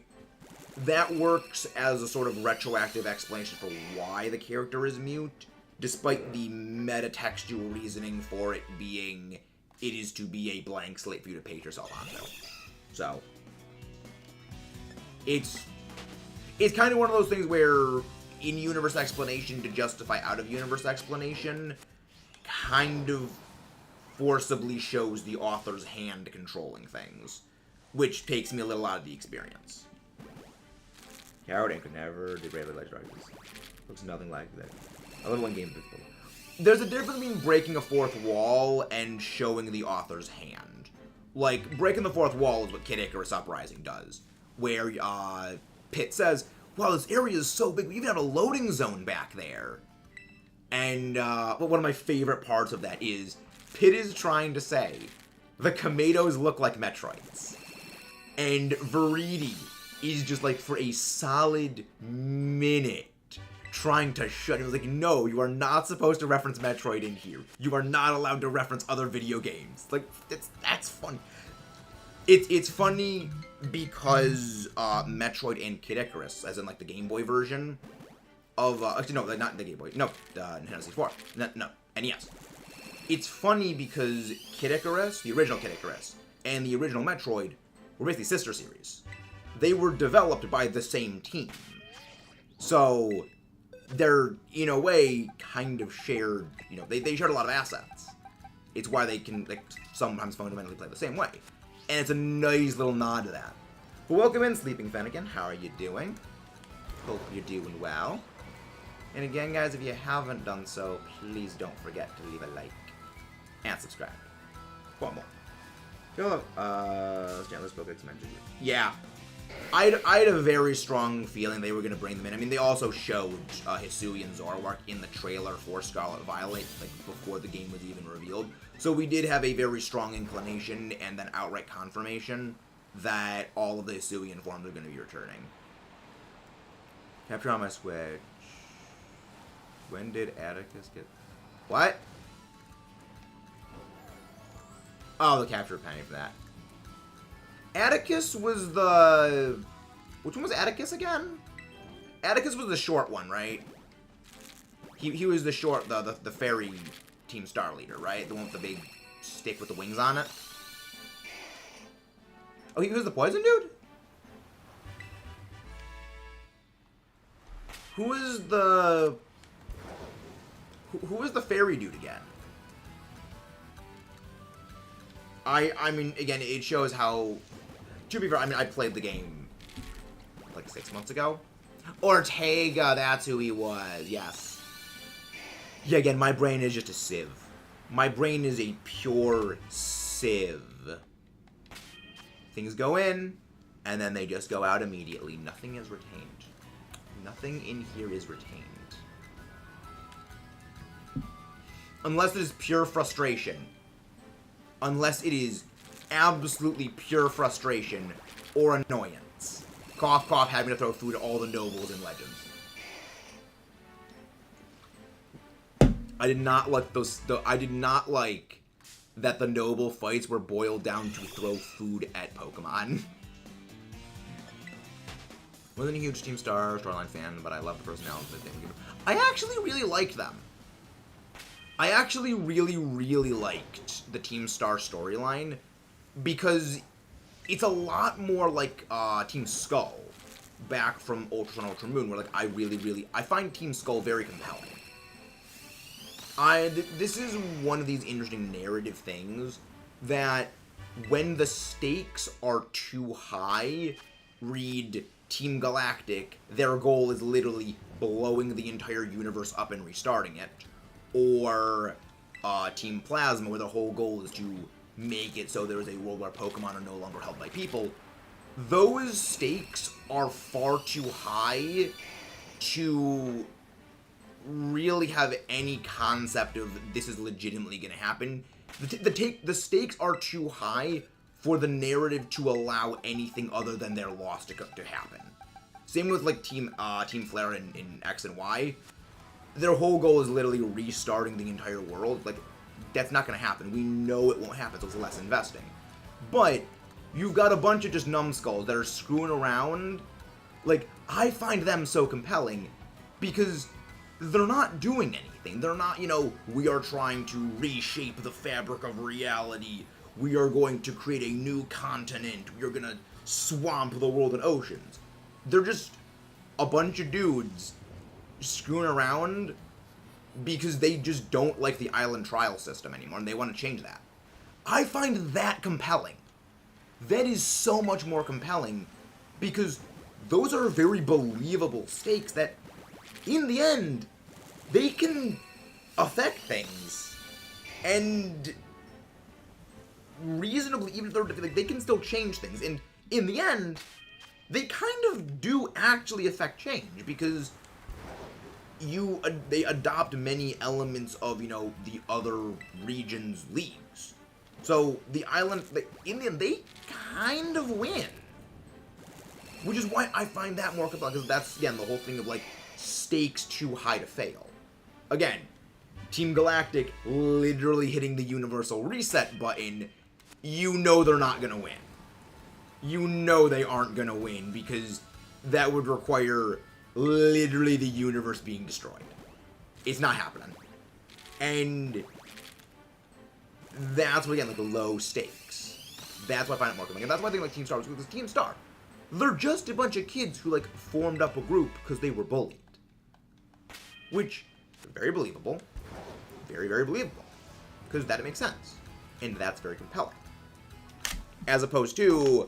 that works as a sort of retroactive explanation for why the character is mute, despite the metatextual reasoning for it being, it is to be a blank slate for you to paste yourself onto. So, it's kind of one of those things where in-universe explanation to justify out-of-universe explanation kind of forcibly shows the author's hand controlling things, which takes me a little out of the experience. Coward and could never do Bravely Legend Dragons. Looks nothing like that. A little in-game visible. There's a difference between breaking a fourth wall and showing the author's hand. Like, breaking the fourth wall is what Kid Icarus Uprising does, where Pit says, wow, this area is so big, we even have a loading zone back there. And one of my favorite parts of that is, Pit is trying to say, the Komedos look like Metroids. And Viridi is just like, for a solid minute, trying to shut. It was like, no, you are not supposed to reference Metroid in here. You are not allowed to reference other video games. Like, that's funny. It's funny because Metroid and Kid Icarus, as in like the Game Boy version of actually no, not the Game Boy, no, Nintendo 64, no, NES. It's funny because Kid Icarus, the original Kid Icarus, and the original Metroid were basically sister series. They were developed by the same team, so they're in a way kind of shared. You know, they shared a lot of assets. It's why they can like sometimes fundamentally play the same way. And it's a nice little nod to that. But welcome in, Sleeping Fennekin. How are you doing? Hope you're doing well. And again, guys, if you haven't done so, please don't forget to leave a like and subscribe. One more. Let's spoke mentioned. Yeah. I had a very strong feeling they were going to bring them in. I mean, they also showed HISUI and Zoroark in the trailer for Scarlet Violet, like before the game was even revealed. So we did have a very strong inclination and then outright confirmation that all of the Hisuian forms are going to be returning. Capture on my Switch. When did Atticus get... What? Oh, the capture penny for that. Atticus was the... Which one was Atticus again? Atticus was the short one, right? He was the short, the fairy Team Star leader, right? The one with the big stick with the wings on it. Oh, he was the poison dude? Who was the fairy dude again? I mean, again, it shows how... To be fair, I mean, I played the game like 6 months ago. Ortega, that's who he was, yes. Yeah, again, my brain is just a sieve. My brain is a pure sieve. Things go in, and then they just go out immediately. Nothing is retained. Nothing in here is retained. Unless it is pure frustration. Unless it is absolutely pure frustration or annoyance. Cough, cough, having to throw food at all the nobles in Legends. I did not like those. I did not like that the noble fights were boiled down to throw food at Pokemon. Wasn't a huge Team Starline fan, but I love the personality of the thing. I actually really liked them. I actually really liked the Team Star storyline because it's a lot more like Team Skull back from Ultra Sun, Ultra Moon, where like I find Team Skull very compelling. This is one of these interesting narrative things that when the stakes are too high, read Team Galactic, their goal is literally blowing the entire universe up and restarting it. Or Team Plasma, where the whole goal is to make it so there is a world where Pokemon are no longer held by people. Those stakes are far too high to really have any concept of this is legitimately going to happen. The stakes are too high for the narrative to allow anything other than their loss to happen. Same with like Team Flare in X and Y. Their whole goal is literally restarting the entire world. Like, that's not going to happen. We know it won't happen, so it's less investing. But you've got a bunch of just numbskulls that are screwing around. Like, I find them so compelling because they're not doing anything. They're not, you know, we are trying to reshape the fabric of reality. We are going to create a new continent. We are going to swamp the world and oceans. They're just a bunch of dudes screwing around because they just don't like the island trial system anymore and they want to change that. I find that compelling. That is so much more compelling because those are very believable stakes that in the end they can affect things and reasonably, even if they're like, they can still change things, and in the end they kind of do actually affect change because they adopt many elements of, you know, the other regions' leagues. So the island, in the end, they kind of win. Which is why I find that more compelling, because that's, again, the whole thing of, like, stakes too high to fail. Again, Team Galactic literally hitting the universal reset button, you know they're not gonna win. You know they aren't gonna win because that would require literally the universe being destroyed. It's not happening. And that's what, again, like, low stakes. That's why I find it more compelling. And that's why I think, like, Team Star was with this Team Star. They're just a bunch of kids who, like, formed up a group because they were bullied. Which, very believable. Very, very believable. Because that makes sense. And that's very compelling. As opposed to,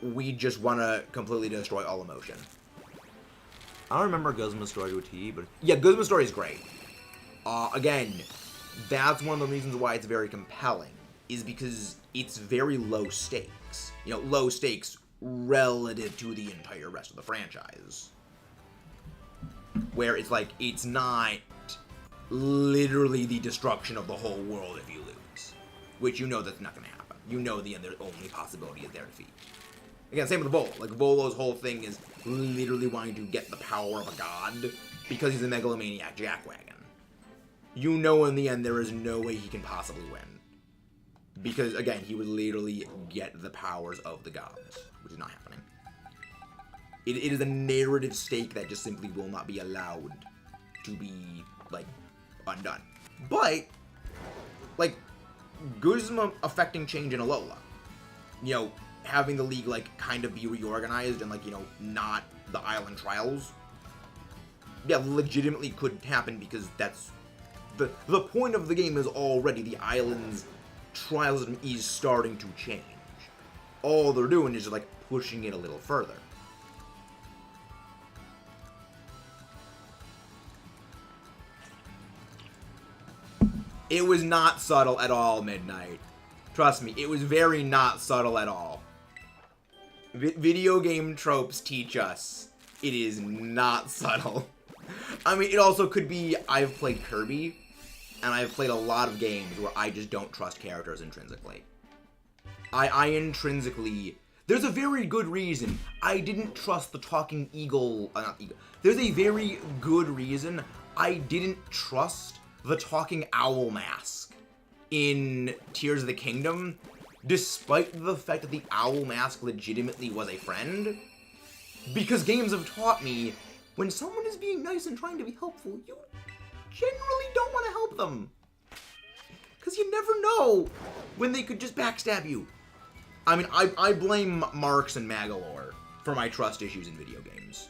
we just want to completely destroy all emotion. I don't remember Guzma's story to a T, but... yeah, Guzma's story is great. Again, that's one of the reasons why it's very compelling, is because it's very low stakes. You know, low stakes relative to the entire rest of the franchise. Where it's like, it's not literally the destruction of the whole world if you lose. Which you know that's not going to happen. You know the only possibility is their defeat. Again, same with Volo. Like, Volo's whole thing is literally wanting to get the power of a god because he's a megalomaniac jackwagon. You know in the end there is no way he can possibly win. Because, again, he would literally get the powers of the gods, which is not happening. It is a narrative stake that just simply will not be allowed to be, like, undone. But, like, Guzma affecting change in Alola. You know, having the league, like, kind of be reorganized and, like, you know, not the island trials. Yeah, legitimately could happen because that's... The point of the game is already the island's trials is starting to change. All they're doing is just, like, pushing it a little further. It was not subtle at all, Midnight. Trust me, it was very not subtle at all. Video game tropes teach us it is not subtle. I mean, it also could be I've played Kirby, and I've played a lot of games where I just don't trust characters intrinsically. I intrinsically... There's a very good reason I didn't trust the talking eagle... not eagle. There's a very good reason I didn't trust the talking owl mask in Tears of the Kingdom, despite the fact that the owl mask legitimately was a friend. Because games have taught me, when someone is being nice and trying to be helpful, you generally don't want to help them. Because you never know when they could just backstab you. I mean, I blame Marks and Magalore for my trust issues in video games.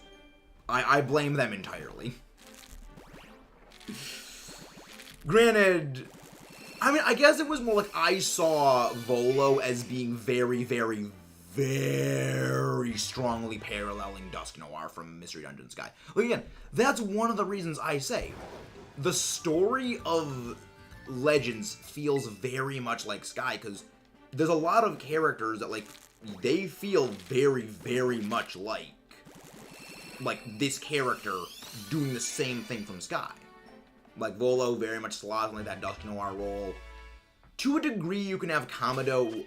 I blame them entirely. Granted, I mean, I guess it was more like I saw Volo as being very, very, very strongly paralleling Dusk Noir from Mystery Dungeon Sky. Like, again, that's one of the reasons I say the story of Legends feels very much like Sky, because there's a lot of characters that, like, they feel very, very much like this character doing the same thing from Sky. Like, Volo very much slots in, like, that Dusk Noir role. To a degree, you can have Kamado...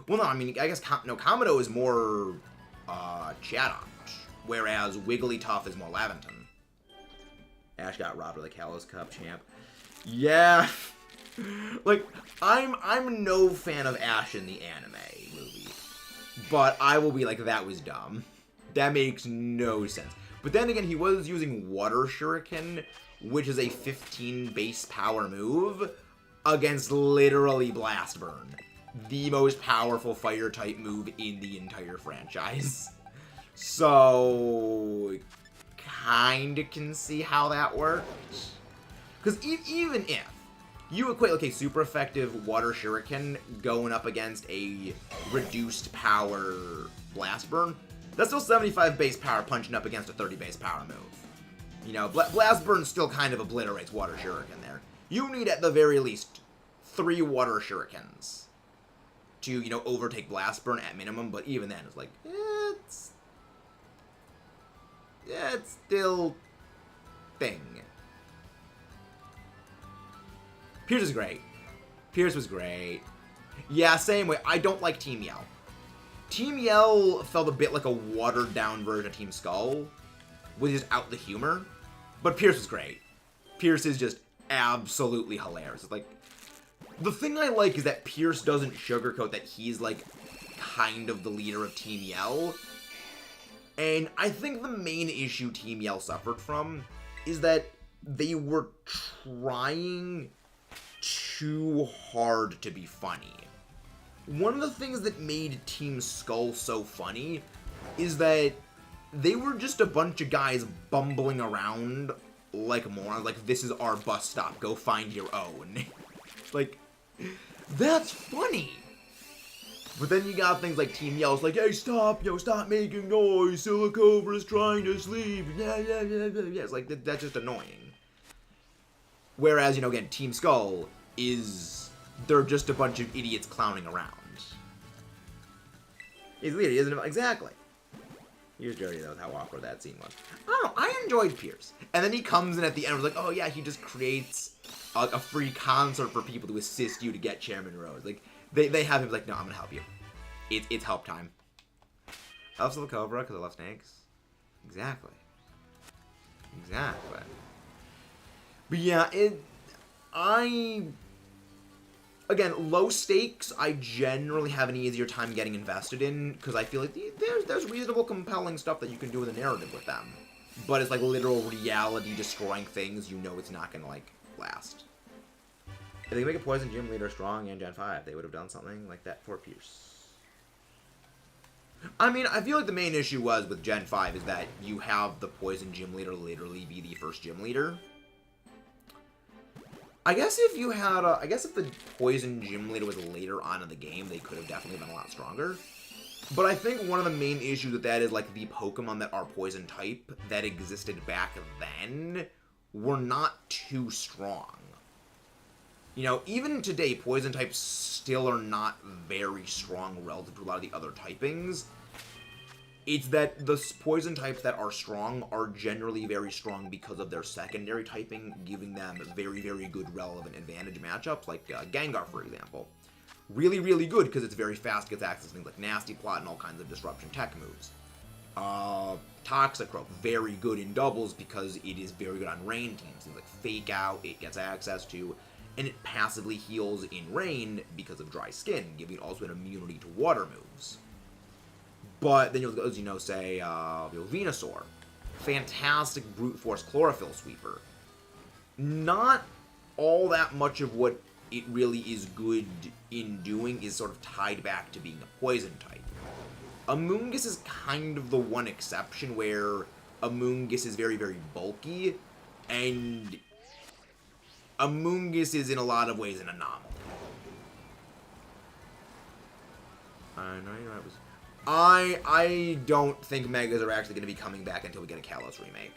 Well, no, I mean, I guess... Kamado is more, Chatot, whereas Wigglytuff is more Laventon. Ash got robbed of the Kalos Cup, champ. Yeah. Like, I'm no fan of Ash in the anime movie. But I will be like, that was dumb. That makes no sense. But then again, he was using Water Shuriken, which is a 15 base power move, against literally Blast Burn. The most powerful fighter type move in the entire franchise. So, kinda can see how that works. Because even if you equate, okay, super effective Water Shuriken going up against a reduced power Blast Burn, that's still 75 base power punching up against a 30 base power move. You know, Blast Burn still kind of obliterates Water Shuriken there. You need, at the very least, 3 Water Shurikens to, you know, overtake Blast Burn at minimum, but even then, it's like, it's still thing. Pierce is great. Pierce was great. Yeah, same way. I don't like Team Yell. Team Yell felt a bit like a watered-down version of Team Skull. was just out the humor. But Pierce is great. Pierce is just absolutely hilarious. It's like, the thing I like is that Pierce doesn't sugarcoat that he's, like, kind of the leader of Team Yell. And I think the main issue Team Yell suffered from is that they were trying too hard to be funny. One of the things that made Team Skull so funny is that they were just a bunch of guys bumbling around like morons, like, this is our bus stop, go find your own. Like, that's funny. But then you got things like Team Yell's like, hey, stop, stop making noise, Silicobra's trying to sleep, yeah, it's like, that's just annoying. Whereas, again, Team Skull is, they're just a bunch of idiots clowning around. He's the leader, isn't it? Exactly. Here's Jerry, though, how awkward that scene was. I don't know, I enjoyed Pierce. And then he comes in at the end and was like, oh yeah, he just creates a free concert for people to assist you to get Chairman Rose. Like, they have him like, no, I'm gonna help you. It's help time. I love Silicobra because I love snakes. Exactly. But yeah, again, low stakes, I generally have an easier time getting invested in, because I feel like there's reasonable, compelling stuff that you can do with a narrative with them. But it's like literal reality-destroying things, it's not gonna, like, last. If they make a Poison Gym Leader strong in Gen 5, they would have done something like that for Pierce. I mean, I feel like the main issue was with Gen 5 is that you have the Poison Gym Leader literally be the first Gym Leader. I guess if you had if the Poison Gym Leader was later on in the game, they could have definitely been a lot stronger. But I think one of the main issues with that is, like, the Pokemon that are Poison type that existed back then were not too strong. Even today, Poison types still are not very strong relative to a lot of the other typings. It's that the Poison types that are strong are generally very strong because of their secondary typing, giving them very, very good relevant advantage matchups, like Gengar, for example. Really, really good because it's very fast, gets access to things like Nasty Plot and all kinds of disruption tech moves. Toxicroak, very good in doubles because it is very good on rain teams. Things like Fake Out, it gets access to, and it passively heals in rain because of dry skin, giving also an immunity to water moves. But then you'll, say, Venusaur. Fantastic brute force chlorophyll sweeper. Not all that much of what it really is good in doing is sort of tied back to being a poison type. Amoonguss is kind of the one exception where Amoonguss is very, very bulky, and Amoonguss is in a lot of ways an anomaly. I know it was... I don't think Megas are actually going to be coming back until we get a Kalos remake.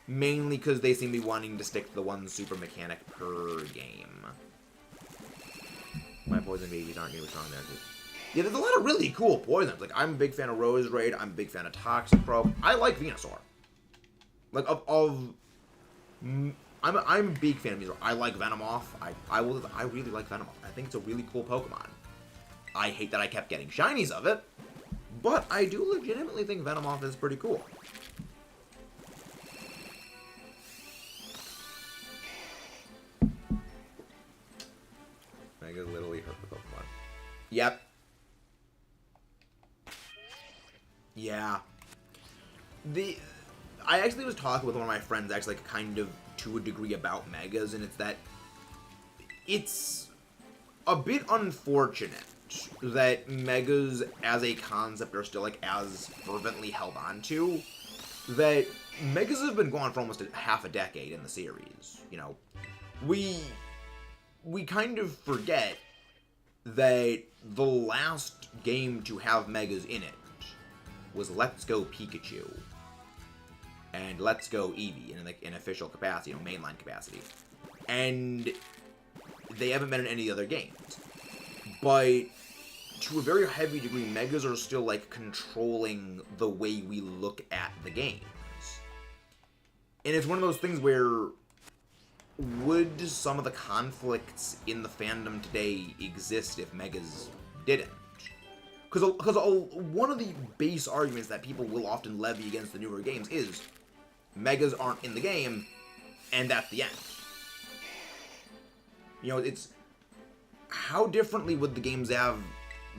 Mainly because they seem to be wanting to stick to the one super mechanic per game. My poison babies aren't going to be strong there, too. Yeah, there's a lot of really cool poisons. Like, I'm a big fan of Rose Raid. I'm a big fan of Toxicroak. I like Venusaur. Like, I'm a big fan of Venusaur. I like Venomoth. I really like Venomoth. I think it's a really cool Pokemon. I hate that I kept getting shinies of it, but I do legitimately think Venomoth is pretty cool. Mega literally hurt the Pokemon. Yep. Yeah. I actually was talking with one of my friends, actually, like, kind of to a degree about Megas, and it's that it's a bit unfortunate that Megas as a concept are still, like, as fervently held on to. That Megas have been going for almost half a decade in the series. We kind of forget that the last game to have Megas in it was Let's Go Pikachu and Let's Go Eevee in official capacity, mainline capacity. And they haven't been in any other games. But to a very heavy degree, Megas are still, like, controlling the way we look at the games. And it's one of those things where, would some of the conflicts in the fandom today exist if Megas didn't? Because one of the base arguments that people will often levy against the newer games is megas aren't in the game, and that's the end. You know, it's... How differently would the games have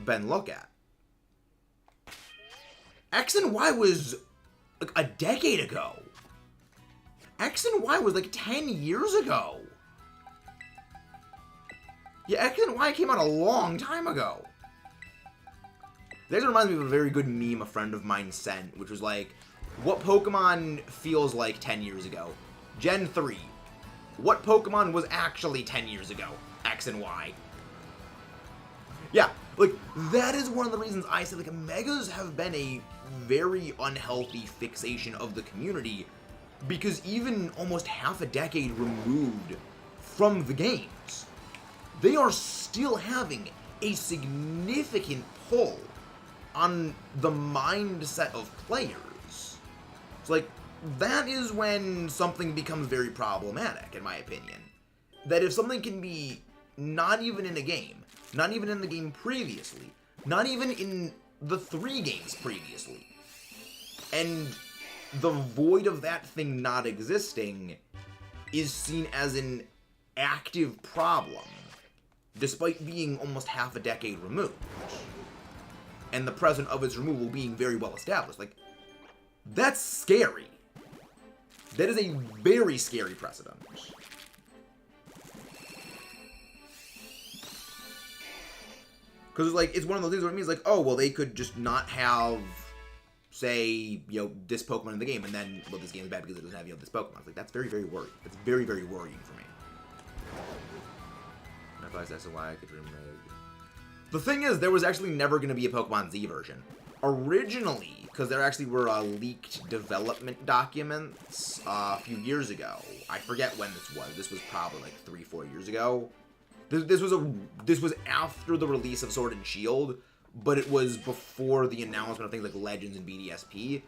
been looked at? X and Y was like a decade ago. X and Y was like 10 years ago. Yeah, X and Y came out a long time ago. This reminds me of a very good meme a friend of mine sent, which was like, what Pokemon feels like 10 years ago? Gen 3. What Pokemon was actually 10 years ago? X and Y. Yeah, like, that is one of the reasons I say, like, Megas have been a very unhealthy fixation of the community, because even almost half a decade removed from the games, they are still having a significant pull on the mindset of players. It's like, that is when something becomes very problematic, in my opinion. That if something can be not even in a game, not even in the game previously, not even in the 3 games previously, and the void of that thing not existing is seen as an active problem, despite being almost half a decade removed, and the present of its removal being very well established. Like, that's scary. That is a very scary precedent. Because, like, it's one of those things where it means, like, oh, well, they could just not have, say, you know, this Pokemon in the game, and then, well, this game is bad because it doesn't have, you know, this Pokemon. It's like, that's very, very worrying. That's very, very worrying for me. That's why I could remake. The thing is, there was actually never going to be a Pokemon Z version. Originally, because there actually were leaked development documents a few years ago. I forget when this was. This was probably like 3-4 years ago. This was after the release of Sword and Shield, but it was before the announcement of things like Legends and BDSP,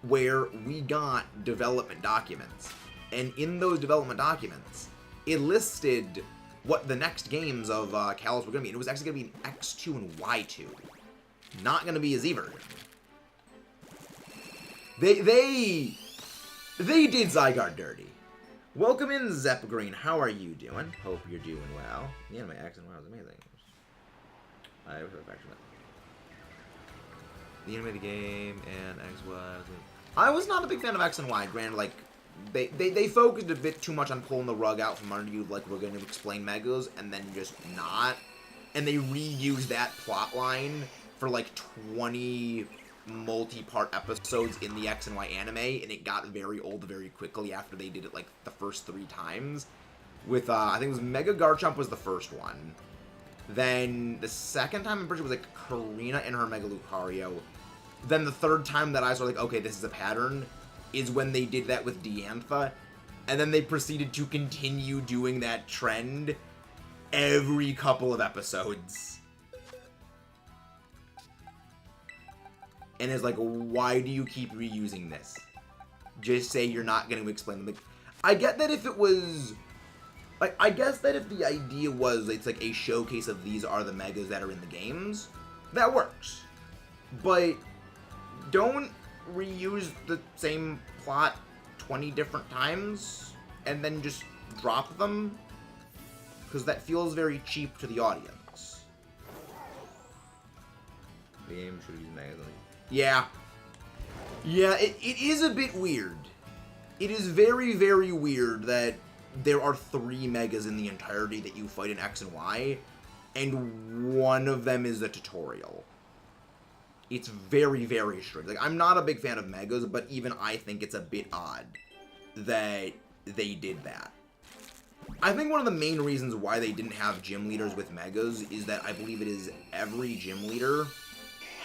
where we got development documents. And in those development documents, it listed what the next games of Kalos were going to be. And it was actually going to be an X2 and Y2. Not going to be a Z version. They did Zygarde dirty. Welcome in, Zepp Green. How are you doing? Hope you're doing well. The anime X and Y was amazing. I wish I was actually the anime, the game, and X, Y. I was not a big fan of X and Y. Granted, like, they focused a bit too much on pulling the rug out from under you, like, we're going to explain Megas, and then just not. And they reused that plot line for, like, 20 multi-part episodes in the X and Y anime, and it got very old very quickly after they did it, like, the first 3 times. With, I think it was Mega Garchomp was the first one. Then, the second time, I'm pretty sure it was, like, Karina and her Mega Lucario. Then the third time that I saw, like, okay, this is a pattern, is when they did that with Diantha. And then they proceeded to continue doing that trend every couple of episodes. And it's like, why do you keep reusing this? Just say you're not going to explain them. Like, I get that if it was... Like, I guess that if the idea was it's like a showcase of these are the Megas that are in the games, that works. But don't reuse the same plot 20 different times and then just drop them, because that feels very cheap to the audience. The game should use Megas. Yeah. Yeah, it is a bit weird. It is very, very weird that there are 3 Megas in the entirety that you fight in X and Y, and one of them is a tutorial. It's very, very strange. Like, I'm not a big fan of Megas, but even I think it's a bit odd that they did that. I think one of the main reasons why they didn't have gym leaders with Megas is that I believe it is every gym leader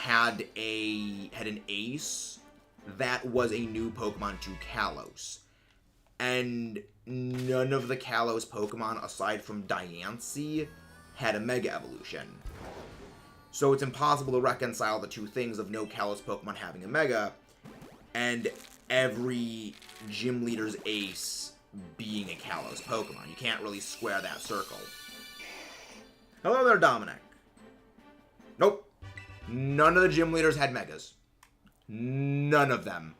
had an ace that was a new Pokemon to Kalos. And none of the Kalos Pokemon, aside from Diancie, had a Mega Evolution. So it's impossible to reconcile the two things of no Kalos Pokemon having a Mega, and every gym leader's ace being a Kalos Pokemon. You can't really square that circle. Hello there, Dominic. Nope. None of the gym leaders had megas. None of them.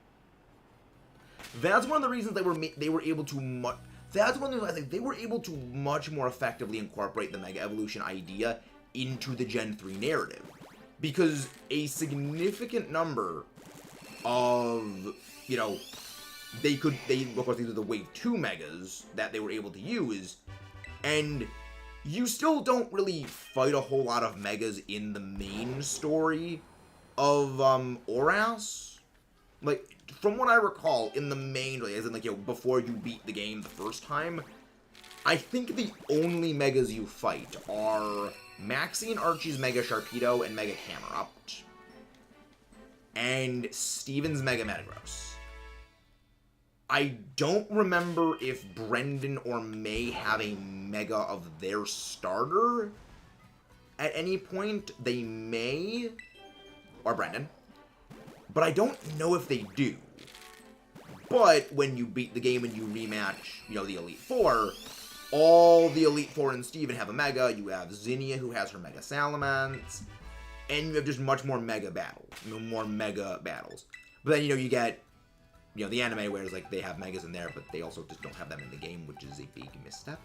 That's one of the reasons they were able to that's one of the reasons I think they were able to much more effectively incorporate the Mega Evolution idea into the Gen 3 narrative. Because a significant number of, you know, of course, these are the Wave 2 Megas that they were able to use, and you still don't really fight a whole lot of Megas in the main story of, Oras. Like, from what I recall, in the main, as in, like, you know, before you beat the game the first time, I think the only Megas you fight are Maxie and Archie's Mega Sharpedo and Mega Camerupt, and Steven's Mega Metagross. I don't remember if Brendan or May have a Mega of their starter at any point. They may, or Brendan, but I don't know if they do. But when you beat the game and you rematch, you know, the Elite Four, all the Elite Four and Steven have a Mega. You have Zinnia, who has her Mega Salamence, and you have just much more Mega battles, more Mega battles. But then, you know, you get, you know, the anime where it's like they have Megas in there, but they also just don't have them in the game, which is a big misstep.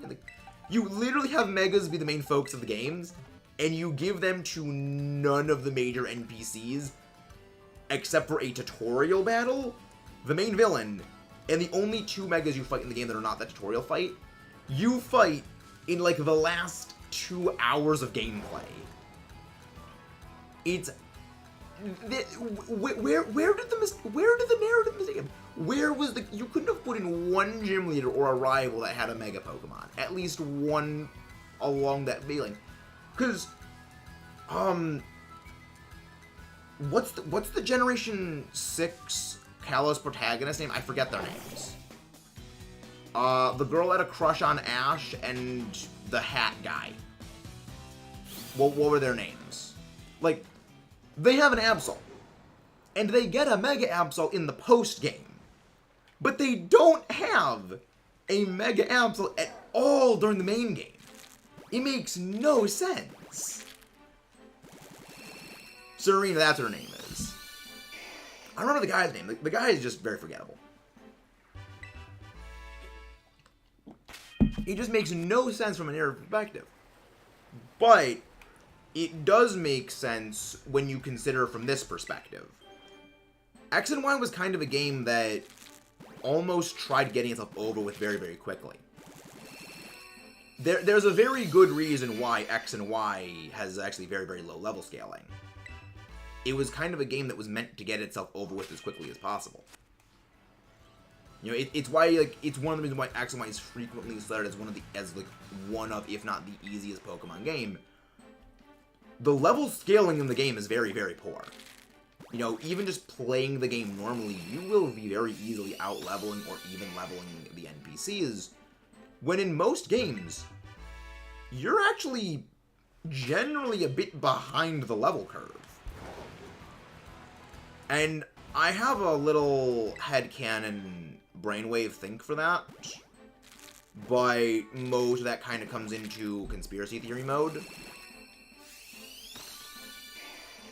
Like, you literally have Megas be the main focus of the games, and you give them to none of the major NPCs, except for a tutorial battle, the main villain, and the only two Megas you fight in the game that are not that tutorial fight, you fight in, like, the last 2 hours of gameplay. It's... Where did the narrative mistake? Where was the... You couldn't have put in one gym leader or a rival that had a Mega Pokemon. At least one along that feeling. Because, what's the Generation 6 Kalos protagonist name? I forget their names. The girl had a crush on Ash and the hat guy. What were their names? Like, they have an Absol. And they get a Mega Absol in the post-game. But they don't have a Mega Absol at all during the main game. It makes no sense. Serena, that's what her name is. I remember the guy's name. The guy is just very forgettable. It just makes no sense from a narrative perspective. But it does make sense when you consider from this perspective. X and Y was kind of a game that almost tried getting itself over with very, very quickly. There's a very good reason why X and Y has actually very, very low level scaling. It was kind of a game that was meant to get itself over with as quickly as possible. You know, it's why, like, it's one of the reasons why X and Y is frequently cited as one of, if not the easiest Pokemon game. The level scaling in the game is very, very poor. You know, even just playing the game normally, you will be very easily out-leveling or even leveling the NPCs, when in most games, you're actually generally a bit behind the level curve. And I have a little headcanon brainwave think for that, but most of that kind of comes into conspiracy theory mode.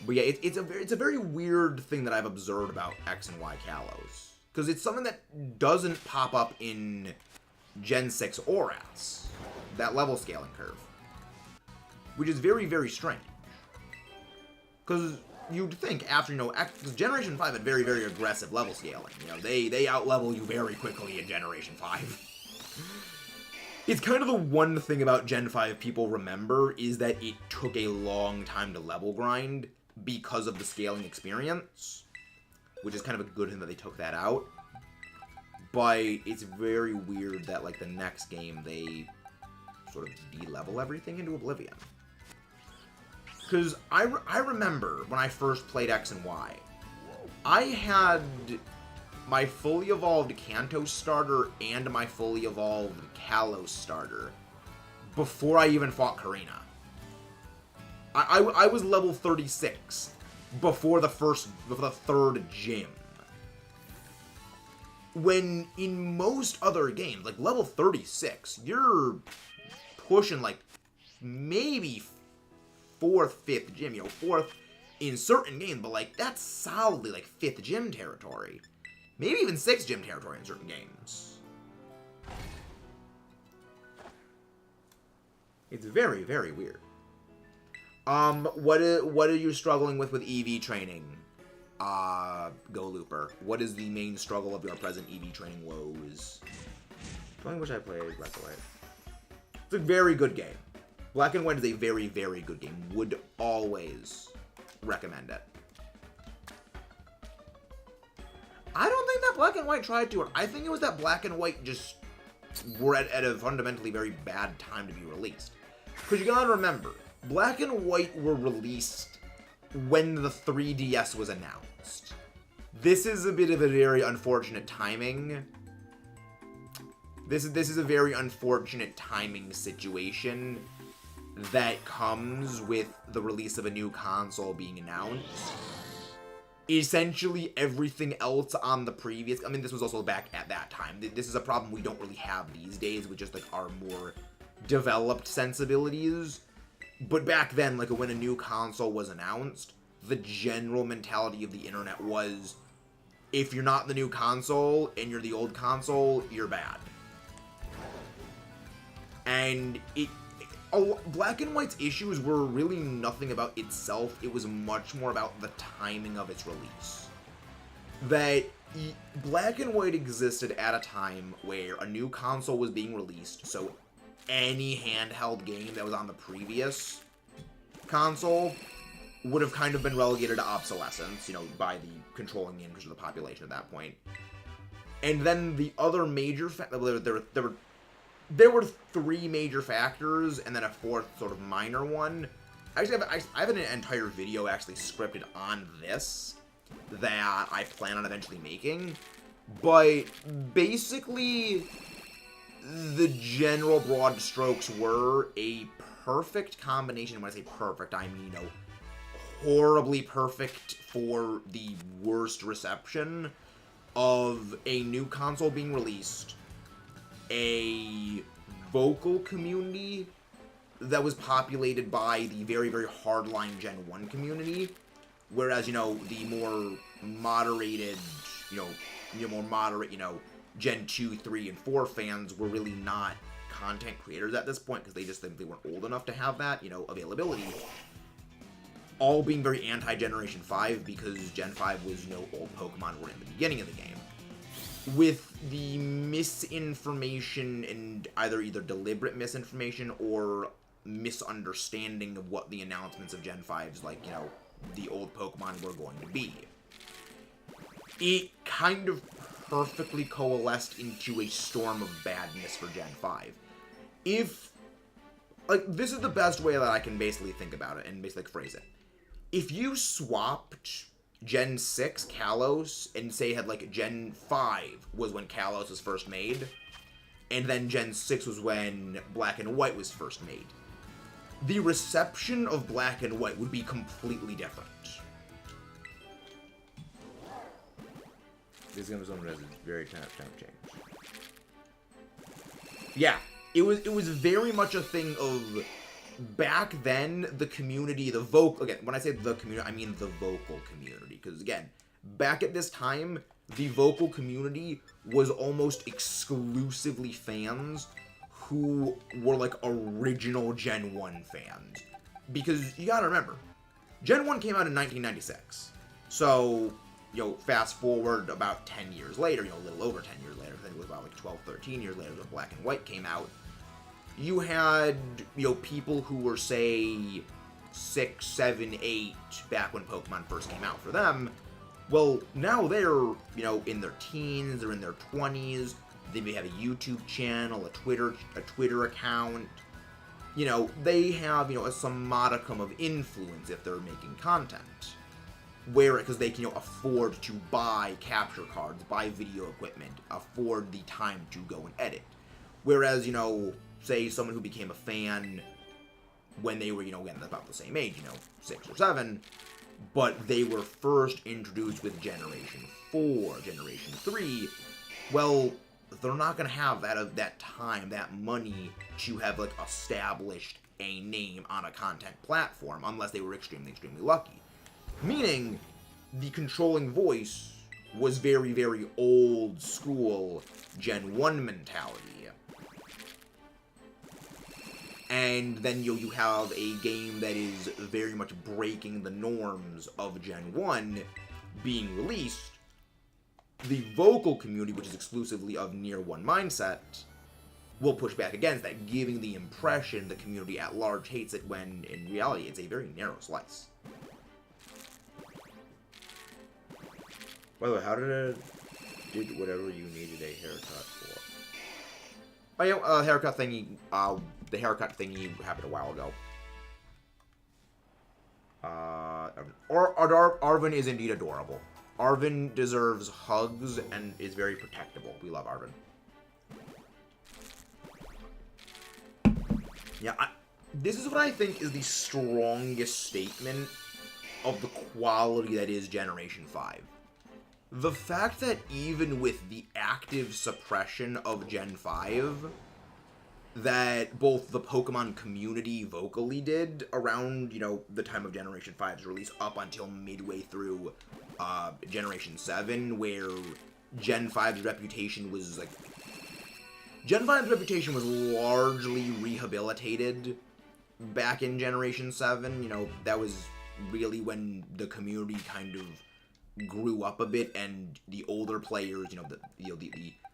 But yeah, it's a very weird thing that I've observed about X and Y Kalos, because it's something that doesn't pop up in Gen 6 Oras, that level scaling curve, which is very, very strange. Because you'd think after, you know, Generation 5 had very, very aggressive level scaling. You know, they out-level you very quickly in Generation 5. It's kind of the one thing about Gen 5 people remember, is that it took a long time to level grind because of the scaling experience, which is kind of a good thing that they took that out. But it's very weird that, like, the next game, they sort of de-level everything into oblivion. Because I remember when I first played X and Y, I had my fully evolved Kanto starter and my fully evolved Kalos starter before I even fought Karina. I was level 36 before the third gym. When in most other games, like level 36, you're pushing like maybe 4th, 5th gym, you know, 4th, in certain games, but, like, that's solidly, like, 5th gym territory. Maybe even 6th gym territory in certain games. It's very, very weird. What are you struggling with EV training? Go Looper. What is the main struggle of your present EV training woes? I wish I played Black and White. It's a very good game. Black and White is a very, very good game. Would always recommend it. I don't think that Black and White tried to. I think it was that Black and White just were at a fundamentally very bad time to be released. Because you gotta remember, Black and White were released when the 3DS was announced. This is a bit of a very unfortunate timing. This is a very unfortunate timing situation that comes with the release of a new console being announced. Essentially everything else on the previous... I mean, this was also back at that time. This is a problem we don't really have these days with just, like, our more developed sensibilities. But back then, like, when a new console was announced, the general mentality of the internet was, if you're not the new console and you're the old console, you're bad. And Black and White's issues were really nothing about itself. It was much more about the timing of its release. That Black and White existed at a time where a new console was being released, so any handheld game that was on the previous console would have kind of been relegated to obsolescence, you know, by the controlling interest of the population at that point. And then the other major there were 3 major factors, and then a 4th sort of minor one. Actually, I have an entire video actually scripted on this that I plan on eventually making. But basically, the general broad strokes were a perfect combination. When I say perfect, I mean, you know, horribly perfect for the worst reception of a new console being released, a vocal community that was populated by the very, very hardline Gen 1 community, whereas, you know, the more moderated, Gen 2, 3, and 4 fans were really not content creators at this point because they just simply weren't old enough to have that, you know, availability. All being very anti-Generation 5 because Gen 5 was, you know, old Pokemon were in the beginning of the game. With the misinformation and either deliberate misinformation or misunderstanding of what the announcements of Gen 5's, like, you know, the old Pokemon were going to be. It kind of perfectly coalesced into a storm of badness for Gen 5. This is the best way that I can basically think about it and basically phrase it. If you swapped Gen 6 Kalos and say had like Gen 5 was when Kalos was first made, and then Gen 6 was when Black and White was first made, the reception of Black and White would be completely different. This game was on a very temp change. Yeah, it was very much a thing of back then the community, the vocal, again, when I say the community, I mean the vocal community, because again, back at this time, the vocal community was almost exclusively fans who were like original Gen 1 fans. Because you gotta remember, Gen 1 came out in 1996. So, you know, fast forward about 10 years later, you know, a little over 10 years later, I think it was about like 12, 13 years later when Black and White came out, you had, you know, people who were, say, 6, 7, 8, back when Pokemon first came out for them. Well, now they're, you know, in their teens, they're in their 20s, they may have a YouTube channel, a Twitter account. You know, they have, you know, some modicum of influence if they're making content. Because they can, you know, afford to buy capture cards, buy video equipment, afford the time to go and edit. Whereas, you know, say someone who became a fan when they were, you know, again, about the same age, you know, 6 or 7, but they were first introduced with Generation 4, Generation 3, well, they're not going to have that time, that money to have, like, established a name on a content platform, unless they were extremely, extremely lucky. Meaning, the controlling voice was very, very old school Gen 1 mentality. And then you have a game that is very much breaking the norms of Gen 1 being released. The vocal community, which is exclusively of Nier 1 mindset, will push back against that, giving the impression the community at large hates it when, in reality, it's a very narrow slice. By the way, how did whatever you needed a haircut for? Oh yeah, haircut thingy, the haircut thingy happened a while ago. Arvin is indeed adorable. Arvin deserves hugs and is very protectable. We love Arvin. Yeah, this is what I think is the strongest statement of the quality that is Generation 5. The fact that even with the active suppression of Gen 5, that both the Pokemon community vocally did around, you know, the time of Generation 5's release up until midway through Generation 7, where Gen 5's reputation was, like... Gen 5's reputation was largely rehabilitated back in Generation 7. You know, that was really when the community kind of grew up a bit, and the older players,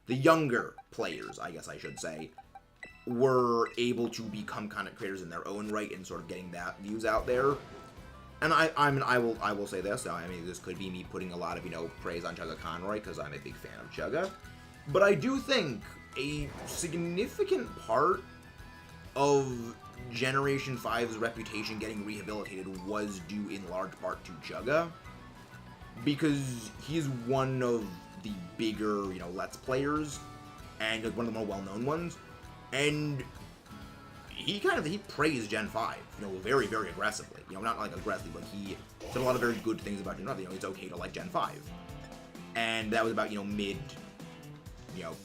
the younger players, I guess I should say, were able to become content creators in their own right and sort of getting that views out there. And I will say this. I mean, this could be me putting a lot of, praise on Chugga Conroy, because I'm a big fan of Chugga. But I do think a significant part of Generation 5's reputation getting rehabilitated was due in large part to Chugga, because he's one of the bigger, Let's Players, and one of the more well-known ones, and he praised Gen 5, very, very aggressively. Not like aggressively, but he said a lot of very good things about Gen 5. It's okay to like Gen 5. And that was about, mid,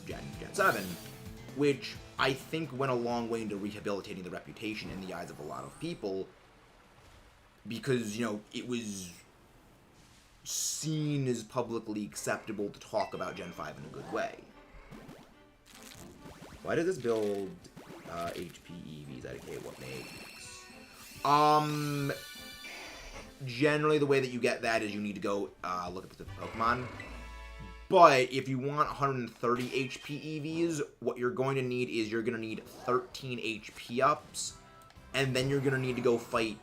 Gen 7, which I think went a long way into rehabilitating the reputation in the eyes of a lot of people, because, it was seen as publicly acceptable to talk about Gen 5 in a good way. Why does this build HP EVs out of K? What makes? Generally the way that you get that is you need to go look at the Pokemon. But if you want 130 HP EVs, what you're going to need is you're going to need 13 HP ups, and then you're going to need to go fight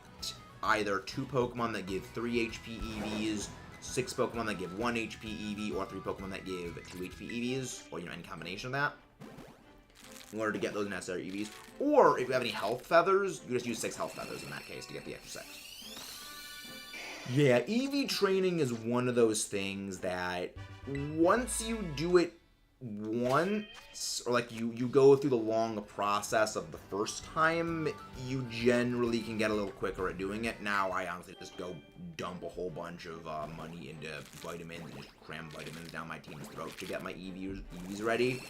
either 2 Pokemon that give 3 HP EVs, 6 Pokemon that give 1 HP EV, or 3 Pokemon that give 2 HP EVs, or, any combination of that, in order to get those necessary EVs. Or, if you have any health feathers, you just use 6 health feathers in that case to get the extra 6. Yeah, EV training is one of those things that once you do it once, or you go through the long process of the first time, you generally can get a little quicker at doing it. Now, I honestly just go dump a whole bunch of money into vitamins and just cram vitamins down my team's throat to get my EVs ready.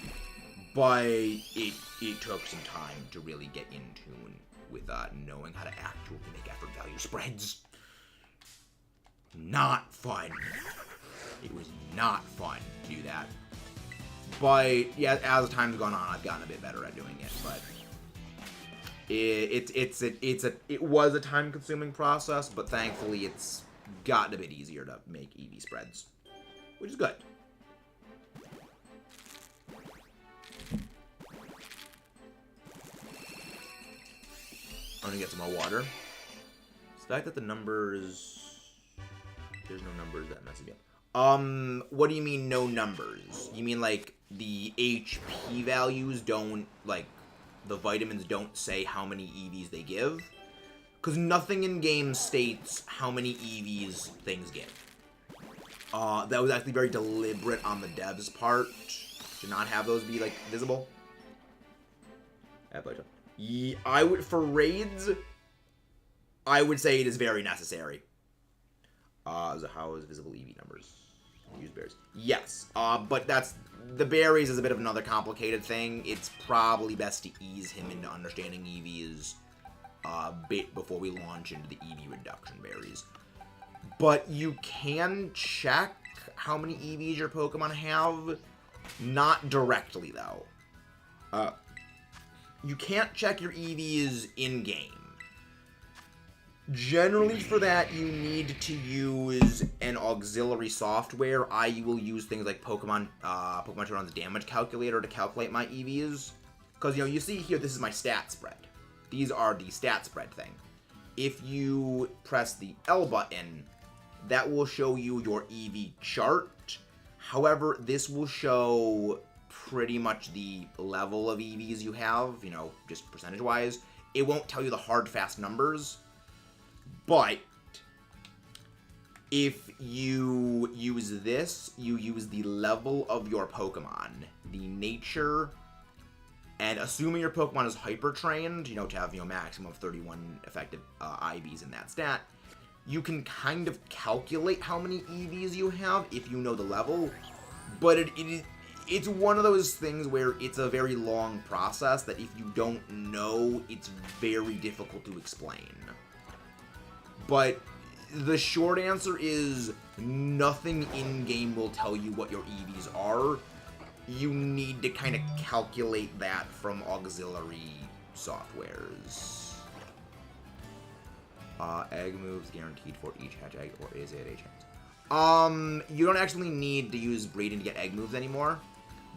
But it took some time to really get in tune with knowing how to actually make effort value spreads. Not fun. It was not fun to do that. But yeah, as time's gone on, I've gotten a bit better at doing it. But it was a time-consuming process, but thankfully it's gotten a bit easier to make EV spreads, which is good. I'm gonna get some more water. It's the fact that the numbers... There's no numbers that messes me up. What do you mean no numbers? You mean like the HP values don't, like, the vitamins don't say how many EVs they give? Because nothing in game states how many EVs things give. That was actually very deliberate on the devs' part to not have those be, like, visible. Yeah, for raids, I would say it is very necessary. So how is visible EV numbers? Use berries. Yes, but the berries is a bit of another complicated thing. It's probably best to ease him into understanding EVs a bit before we launch into the EV reduction berries. But you can check how many EVs your Pokemon have. Not directly, though. You can't check your EVs in-game. Generally, for that, you need to use an auxiliary software. I will use things like Pokemon Turn-On's damage calculator to calculate my EVs. Because, you see here, this is my stat spread. These are the stat spread thing. If you press the L button, that will show you your EV chart. However, this will show pretty much the level of EVs you have, just percentage-wise. It won't tell you the hard, fast numbers. But if you use this, you use the level of your Pokemon, the nature, and assuming your Pokemon is hyper-trained, to have, maximum of 31 effective IVs in that stat, you can kind of calculate how many EVs you have if you know the level, but it's one of those things where it's a very long process that if you don't know, it's very difficult to explain. But the short answer is nothing in-game will tell you what your EVs are. You need to kind of calculate that from auxiliary softwares. Egg moves guaranteed for each hatch egg, or is it a chance? You don't actually need to use breeding to get egg moves anymore.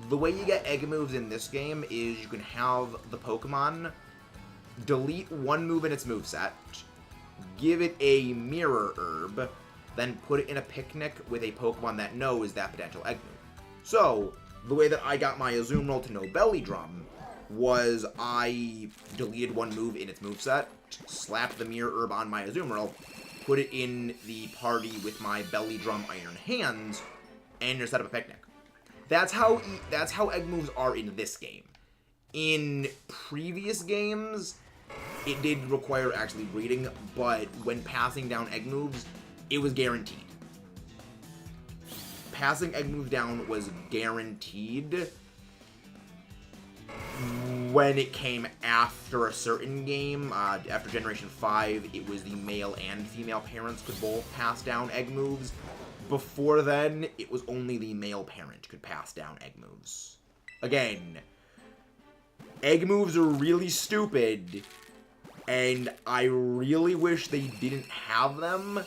The way you get egg moves in this game is you can have the Pokemon delete one move in its moveset, give it a Mirror Herb, then put it in a picnic with a Pokemon that knows that potential egg move. So, the way that I got my Azumarill to know Belly Drum was I deleted one move in its moveset, slapped the Mirror Herb on my Azumarill, put it in the party with my Belly Drum Iron Hands, and set up a picnic. That's how egg moves are in this game. In previous games, it did require actually breeding, but when passing down egg moves, it was guaranteed. Passing egg moves down was guaranteed when it came after a certain game. After Generation 5, it was the male and female parents could both pass down egg moves. Before then, it was only the male parent could pass down egg moves. Again, egg moves are really stupid, and I really wish they didn't have them.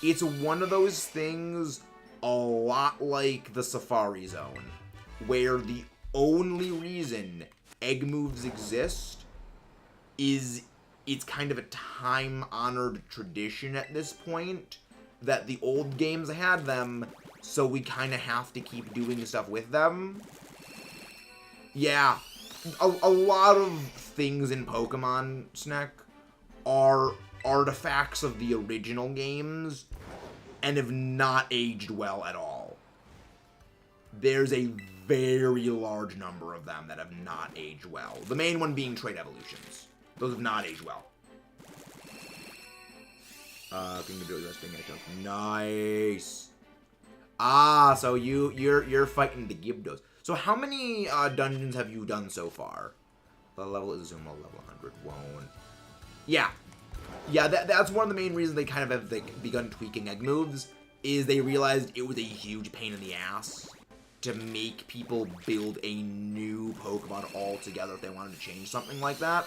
It's one of those things a lot like the Safari Zone, where the only reason egg moves exist is it's kind of a time-honored tradition at this point that the old games had them, so we kind of have to keep doing stuff with them. Yeah, a lot of things in Pokemon, Snack, are artifacts of the original games and have not aged well at all. There's a very large number of them that have not aged well. The main one being Trait Evolutions. Those have not aged well. Nice. Ah, so you're fighting the Gyarados. So how many dungeons have you done so far? The level is Zuma, level 100 won't. Yeah, that's one of the main reasons they kind of have begun tweaking egg moves. Is they realized it was a huge pain in the ass to make people build a new Pokemon altogether if they wanted to change something like that.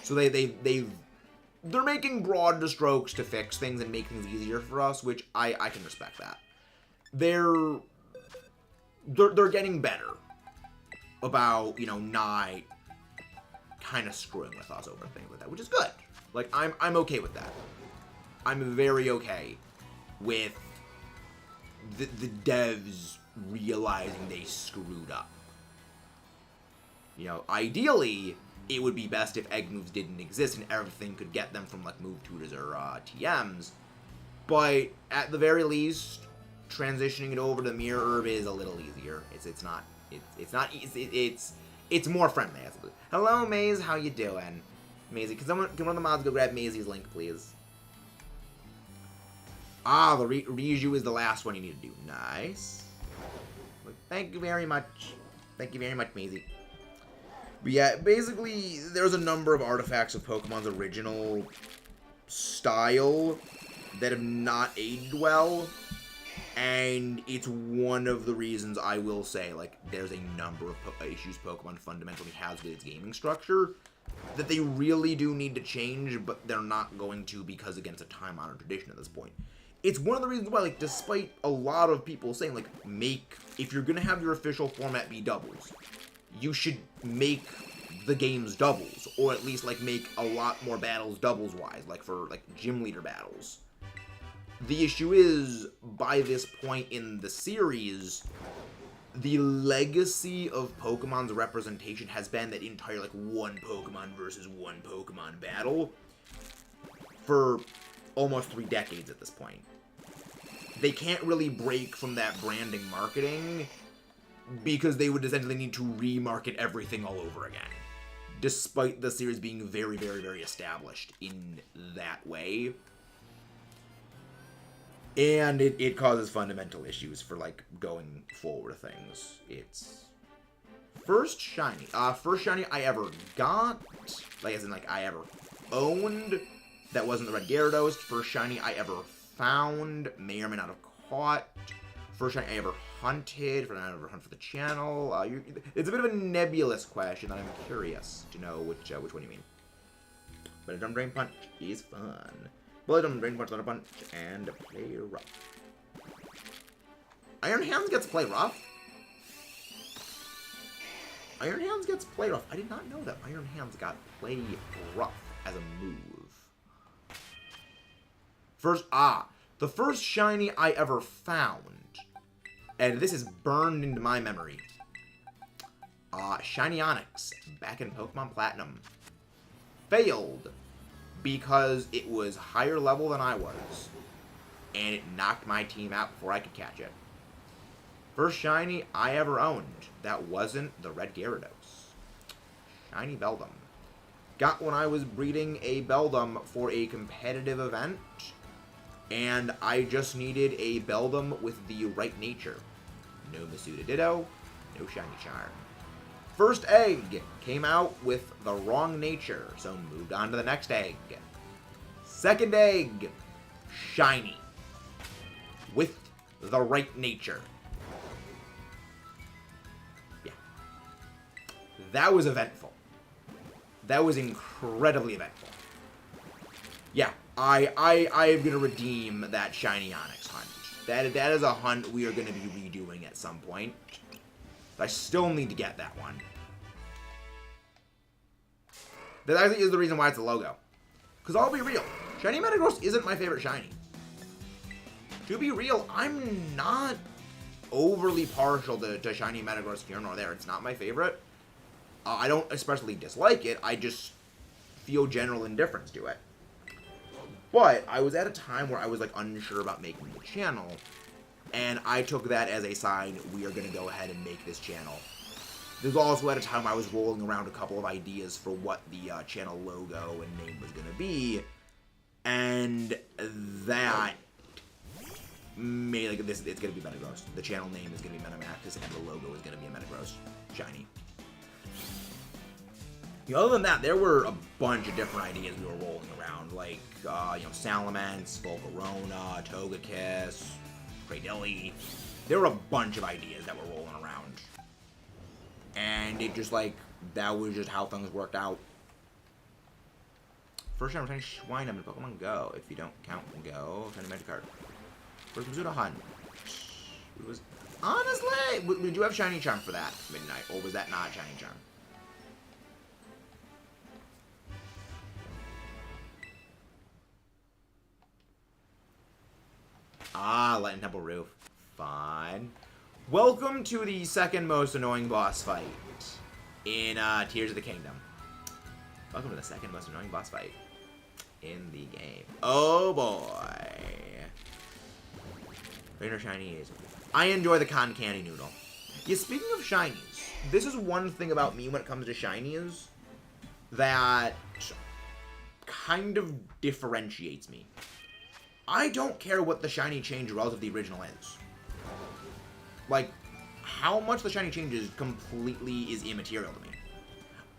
So they're making broad strokes to fix things and make things easier for us, which I can respect that. They're getting better about, not kind of screwing with us over things like that, which is good. Like, I'm okay with that. I'm very okay with the devs realizing they screwed up. Ideally, it would be best if egg moves didn't exist and everything could get them from, like, move tutors or TMs. But at the very least, transitioning it over to Mirror Herb is a little easier. It's more friendly, I suppose. Hello, Maze. How you doing? Maisie, can one of the mods go grab Maisie's link, please? Ah, the Riju is the last one you need to do. Nice. Thank you very much. Thank you very much, Maisie. But yeah, basically, there's a number of artifacts of Pokemon's original style that have not aged well. And it's one of the reasons I will say, like, there's a number of issues Pokemon fundamentally has with its gaming structure that they really do need to change, but they're not going to because against a time-honored tradition at this point. It's one of the reasons why, like, despite a lot of people saying, like, if you're gonna have your official format be doubles, you should make the games doubles, or at least, like, make a lot more battles doubles-wise, like, for, like, gym leader battles. The issue is, by this point in the series, the legacy of Pokemon's representation has been that entire, like, one Pokemon versus one Pokemon battle for almost 3 decades at this point. They can't really break from that branding marketing because they would essentially need to remarket everything all over again, despite the series being very, very, very established in that way. And it causes fundamental issues for, like, going forward things. It's first shiny I ever got, like, as in, like, I ever owned, that wasn't the Red Gyarados. First shiny I ever found, may or may not have caught. First shiny I ever hunted, for I ever hunt for the channel. It's a bit of a nebulous question that I'm curious to know which one you mean. But a Dumb Drain Punch is fun. Bullet Dumb Drain Punch, Thunder Punch, and play rough. Iron Hands gets play rough? Iron Hands gets play rough. I did not know that Iron Hands got play rough as a move. The first shiny I ever found, and this is burned into my memory. Shiny Onyx, back in Pokemon Platinum. Failed because it was higher level than I was, and it knocked my team out before I could catch it. First shiny I ever owned, that wasn't the Red Gyarados. Shiny Beldum. Got when I was breeding a Beldum for a competitive event, and I just needed a Beldum with the right nature. No Masuda Ditto, no Shiny Charm. First egg came out with the wrong nature, so moved on to the next egg. Second egg, shiny, with the right nature. Yeah. That was eventful. That was incredibly eventful. Yeah, I'm going to redeem that Shiny Onyx hunt. That is a hunt we are going to be redoing at some point. I still need to get that one. That actually is the reason why it's a logo. Because I'll be real, Shiny Metagross isn't my favorite shiny. To be real, I'm not overly partial to Shiny Metagross here nor there. It's not my favorite. I don't especially dislike it. I just feel general indifference to it. But I was at a time where I was, like, unsure about making the channel, and I took that as a sign we are going to go ahead and make this channel. There's also at a time I was rolling around a couple of ideas for what the channel logo and name was going to be, and that made, like, this, it's going to be Metagross. The channel name is going to be Metamaxis, and the logo is going to be a Metagross Shiny. Other than that, there were a bunch of different ideas we were rolling around, like, Salamence, Volcarona, Togekiss, Cradilly. There were a bunch of ideas that were rolling around. And it just, like, that was just how things worked out. First time returning Schweinum in Pokemon Go. If you don't count Go, turn a magic card. First Masuda Hunt. It was, honestly, did you have Shiny Charm for that, Midnight? Or was that not Shiny Charm? Lightning Temple Roof. Fine. Welcome to the second most annoying boss fight in Tears of the Kingdom. Welcome to the second most annoying boss fight in the game. Oh boy. Trainer Shiny is... I enjoy the cotton candy noodle. Yeah, speaking of shinies, this is one thing about me when it comes to shinies that kind of differentiates me. I don't care what the shiny change relative to the original is. Like, how much the shiny changes completely is immaterial to me.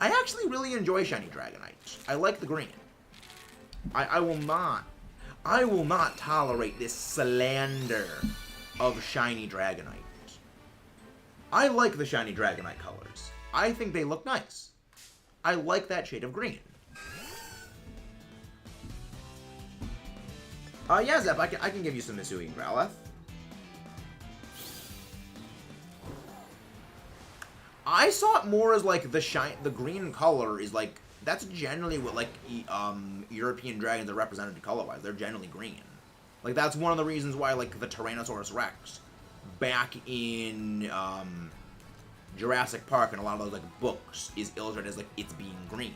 I actually really enjoy shiny Dragonite. I like the green. I will not. I will not tolerate this slander of shiny Dragonite. I like the shiny Dragonite colors. I think they look nice. I like that shade of green. Yeah, Zep, I can give you some HISUI and GROWLIThe. I saw it more as like the green color is like, that's generally what like European dragons are represented color-wise. They're generally green. Like that's one of the reasons why like the Tyrannosaurus Rex back in Jurassic Park and a lot of those like books is illustrated as like it's being green.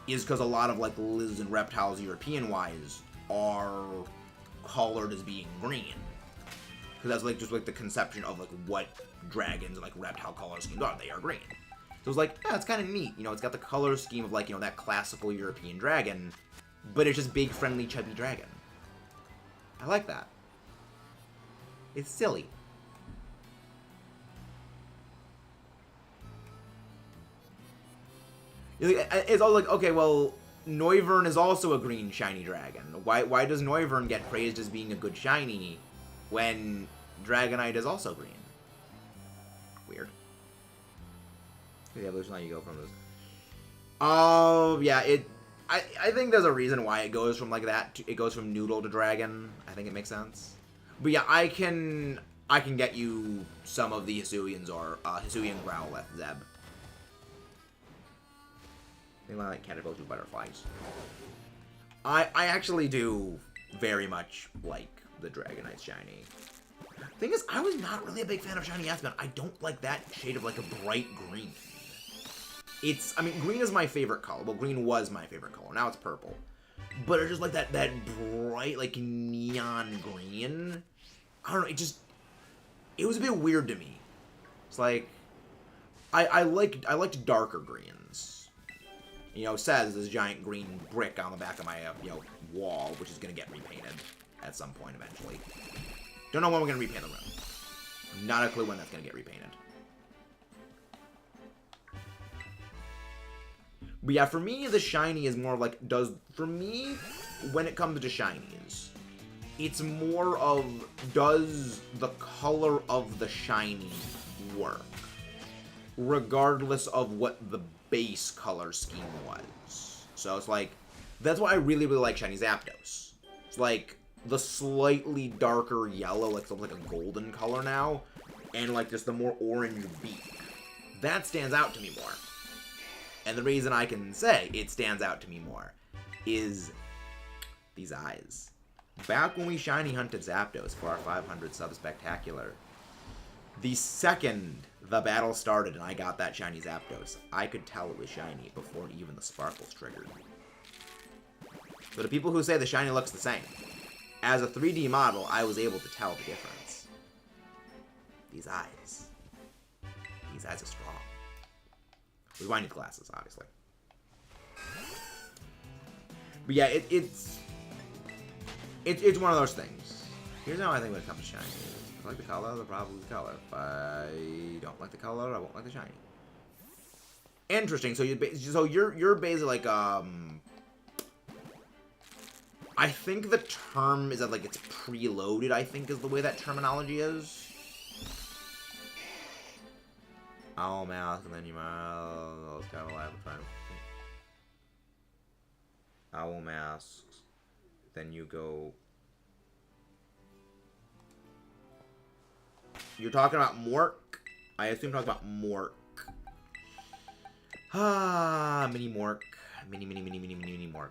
Is because a lot of like lizards and reptiles European-wise are colored as being green. Because that's like just like the conception of like what dragons and like reptile color schemes are. They are green. So it's like, yeah, it's kind of neat. You know, it's got the color scheme of like, you know, that classical European dragon, but it's just big, friendly, chubby dragon. I like that. It's silly. It's all like, okay, well, Noivern is also a green shiny dragon. Why does Noivern get praised as being a good shiny when Dragonite is also green? Weird. The evolution line you go from this. Oh, yeah, I think there's a reason why it goes from like that to, it goes from noodle to dragon. I think it makes sense. But yeah, I can get you some of the Hisuians or Hisui and Growlithe, Zeb. They like caterpillars with butterflies. I actually do very much like the Dragonite shiny. Thing is, I was not really a big fan of shiny Espeon. I don't like that shade of like a bright green. I mean, green is my favorite color. Well, green was my favorite color. Now it's purple. But it's just like that bright, like, neon green. I don't know, it was a bit weird to me. It's like, I liked darker greens. You know, says this giant green brick on the back of my, you know, wall, which is going to get repainted at some point eventually. Don't know when we're going to repaint the room. Not a clue when that's going to get repainted. But yeah, for me, the shiny is more like, for me, when it comes to shinies, it's more of, does the color of the shiny work? Regardless of what the base color scheme was. So it's like, that's why I really, really like shiny Zapdos. It's like, the slightly darker yellow, like something like a golden color now, and like just the more orange beak. That stands out to me more. And the reason I can say it stands out to me more is these eyes. Back when we shiny hunted Zapdos for our 500 sub spectacular, the second the battle started and I got that shiny Zapdos, I could tell it was shiny before even the sparkles triggered. So the people who say the shiny looks the same, as a 3D model, I was able to tell the difference. These eyes. These eyes are strong. With why I need glasses, obviously. But yeah, it's one of those things. Here's how I think when it comes to shiny. If I like the color, the problem is the color. If I don't like the color, I won't like the shiny. Interesting. So you're basically like I think the term is that like it's preloaded. I think is the way that terminology is. Owl mask, and then you might kind of like owl masks. Then you go. You're talking about Mork? I assume you're talking about Mork. Ah, mini Mork. Mini Mork.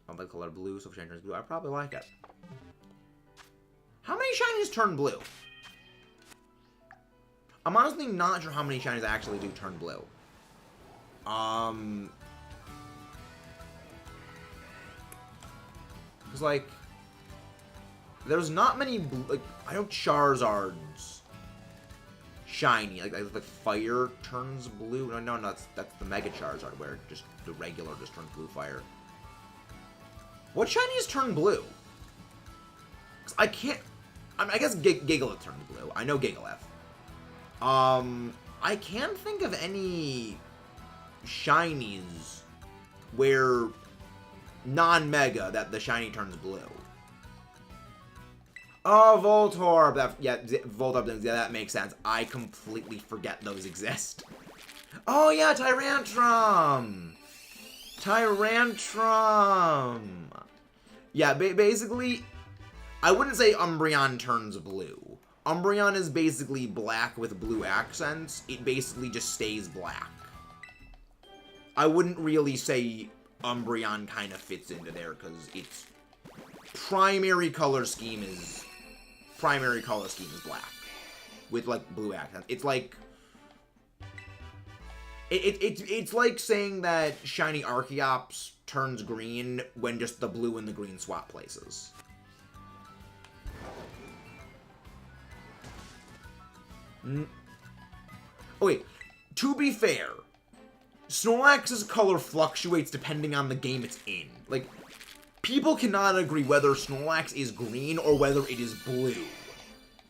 I like the color blue, so if shiny turns blue, I probably like it. How many shinies turn blue? I'm honestly not sure how many shinies actually do turn blue. Because, like, there's not many, like, I know Charizard's shiny, like fire turns blue. No, that's the Mega Charizard, where just the regular just turns blue fire. What shinies turn blue? 'Cause I can't, I guess Gigalith turns blue. I know Gigalith. I can't think of any shinies where non-mega that the shiny turns blue. Oh, Voltorb. Voltorb. Yeah, that makes sense. I completely forget those exist. Oh, yeah, Tyrantrum. Yeah, basically, I wouldn't say Umbreon turns blue. Umbreon is basically black with blue accents. It basically just stays black. I wouldn't really say Umbreon kind of fits into there, because its primary color scheme is black. With, like, blue accents. It's like... It's like saying that Shiny Archeops turns green when just the blue and the green swap places. Oh, wait. To be fair, Snorlax's color fluctuates depending on the game it's in. Like, people cannot agree whether Snorlax is green or whether it is blue.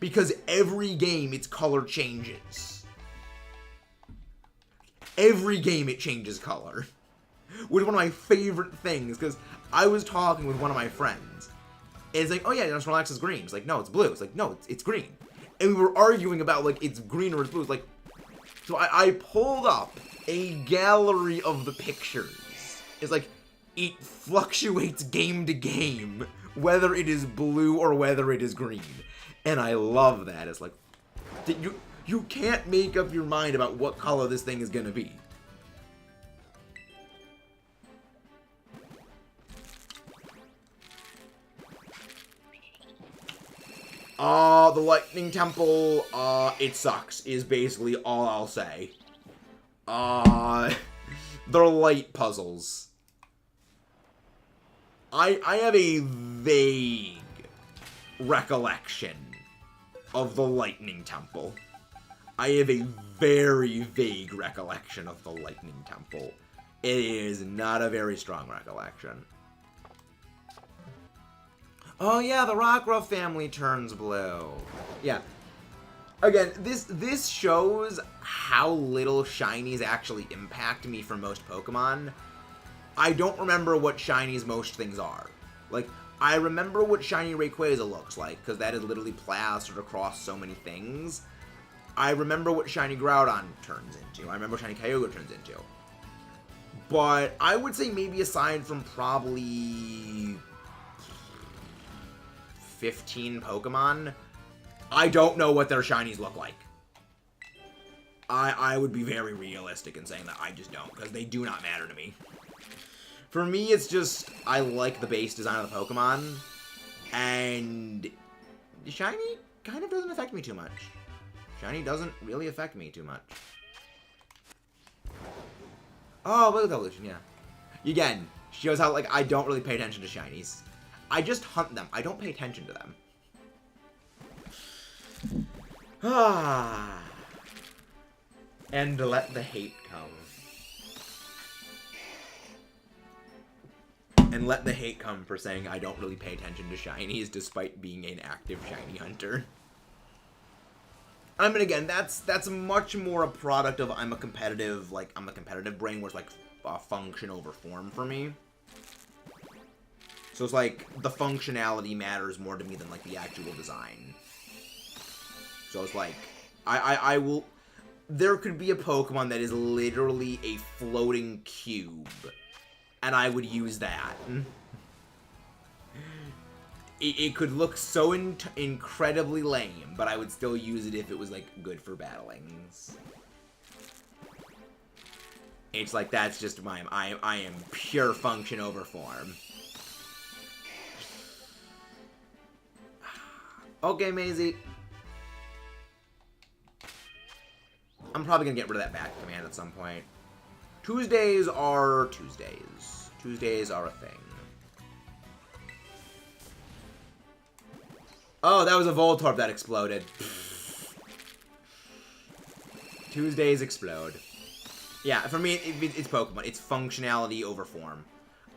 Because every game, its color changes. Every game, it changes color. Which is one of my favorite things, because I was talking with one of my friends. And it's like, oh yeah, Snorlax is green. It's like, no, it's blue. It's like, no, it's green. And we were arguing about, like, it's green or it's blue. It's like, so I pulled up a gallery of the pictures. It's like, it fluctuates game to game, whether it is blue or whether it is green. And I love that. It's like, you can't make up your mind about what color this thing is gonna be. The Lightning Temple, it sucks, is basically all I'll say. They're light puzzles. I have a vague recollection of the Lightning Temple. I have a very vague recollection of the Lightning Temple. It is not a very strong recollection. Oh yeah, the Rockruff family turns blue. Yeah. Again, this shows how little shinies actually impact me for most Pokemon. I don't remember what shinies most things are. Like, I remember what shiny Rayquaza looks like, because that is literally plastered across so many things. I remember what shiny Groudon turns into. I remember what shiny Kyogre turns into. But I would say maybe aside from probably 15 Pokemon, I don't know what their shinies look like. I would be very realistic in saying that I just don't, because they do not matter to me. For me, it's just, I like the base design of the Pokemon, and shiny kind of doesn't affect me too much. Shiny doesn't really affect me too much. Oh, look at the evolution, yeah. Again, shows how, like, I don't really pay attention to shinies. I just hunt them. I don't pay attention to them. Ah. And let the hate come. And let the hate come for saying I don't really pay attention to shinies despite being an active shiny hunter. I mean, again, that's much more a product of I'm a competitive brain where it's like function over form for me. So it's like the functionality matters more to me than like the actual design. So it's like I will. There could be a Pokemon that is literally a floating cube, and I would use that. It could look so incredibly lame, but I would still use it if it was like good for battlings. It's like that's just I am pure function over form. Okay, Maisie. I'm probably gonna get rid of that back command at some point. Tuesdays are Tuesdays. Tuesdays are a thing. Oh, that was a Voltorb that exploded. Tuesdays explode. Yeah, for me, it's Pokemon. It's functionality over form.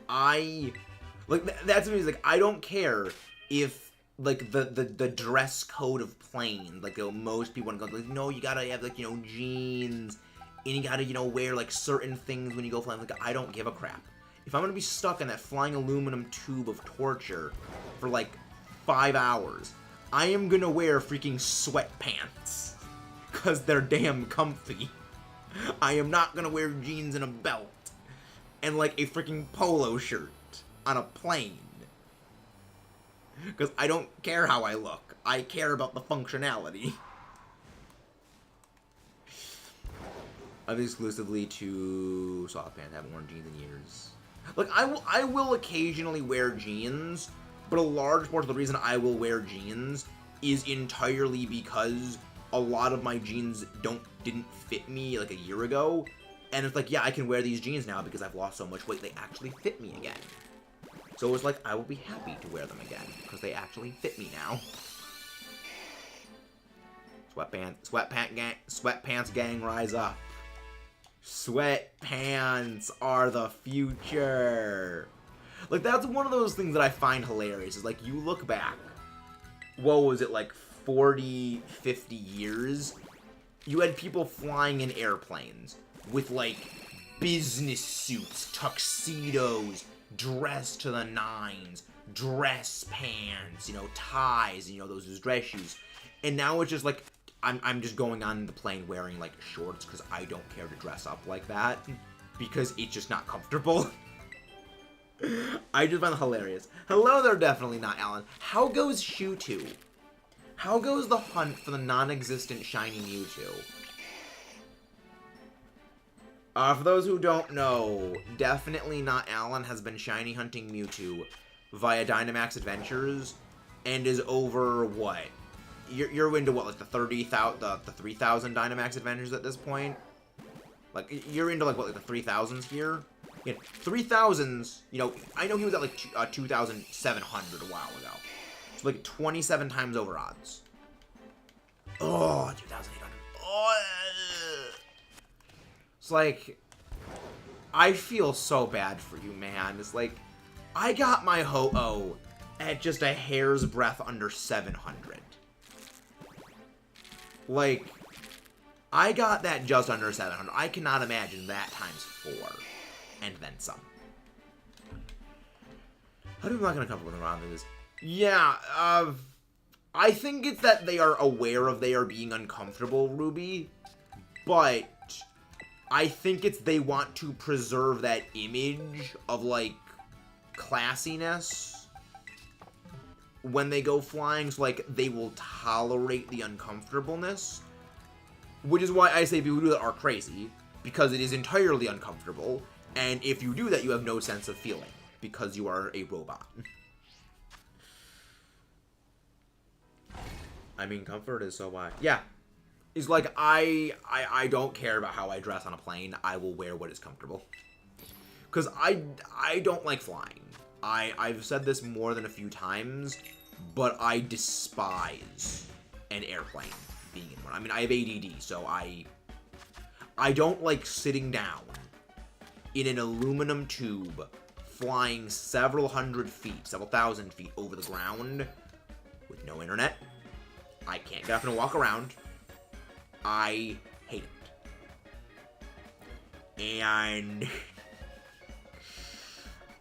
That's what it's like. I don't care if like the dress code of playing, like most people want to go like, no, you gotta have like jeans, and you gotta wear like certain things when you go flying. Like I don't give a crap. If I'm gonna be stuck in that flying aluminum tube of torture for like 5 hours, I am gonna wear freaking sweatpants. Because they're damn comfy. I am not gonna wear jeans and a belt. And like a freaking polo shirt on a plane. Because I don't care how I look. I care about the functionality. I've exclusively to soft pants. I haven't worn jeans in years. Like, I will occasionally wear jeans, but a large part of the reason I will wear jeans is entirely because a lot of my jeans didn't fit me like a year ago. And it's like, yeah, I can wear these jeans now because I've lost so much weight. They actually fit me again. So it's like, I will be happy to wear them again because they actually fit me now. Sweatpants gang, rise up. Sweatpants are the future. Like, that's one of those things that I find hilarious. Is like, you look back, what was it, like 40, 50 years? You had people flying in airplanes with, like, business suits, tuxedos, dressed to the nines, dress pants, you know, ties, you know, those dress shoes. And now it's just like, I'm just going on the plane wearing, like, shorts because I don't care to dress up like that because it's just not comfortable. I just find it hilarious. Hello there, definitely not Alan. How goes Mewtwo? How goes the hunt for the non-existent shiny Mewtwo? For those who don't know, definitely not Alan has been shiny hunting Mewtwo via Dynamax Adventures and is over, what? You're into what, like the 3,000 Dynamax Adventures at this point? Like, you're into like what, like the 3,000s here? Yeah, 3,000s, you know, I know he was at like 2,700 a while ago. So like 27 times over odds. Oh, 2,800. Oh. It's like, I feel so bad for you, man. It's like, I got my Ho-Oh at just a hair's breadth under 700. Like, I got that just under 700. I cannot imagine that times 4. And then some. How do we not gonna come up with a round this? Yeah, I think it's that they are aware of they are being uncomfortable, Ruby. But I think it's they want to preserve that image of, like, classiness when they go flying, so, like, they will tolerate the uncomfortableness. Which is why I say people who do that are crazy, because it is entirely uncomfortable, and if you do that, you have no sense of feeling, because you are a robot. I mean, comfort is so why. Yeah. It's like, I don't care about how I dress on a plane. I will wear what is comfortable. Because I don't like flying. I've said this more than a few times, but I despise an airplane being in one. I mean, I have ADD, so I don't like sitting down in an aluminum tube flying several hundred feet, several thousand feet over the ground with no internet. I can't get up and walk around. I hate it. And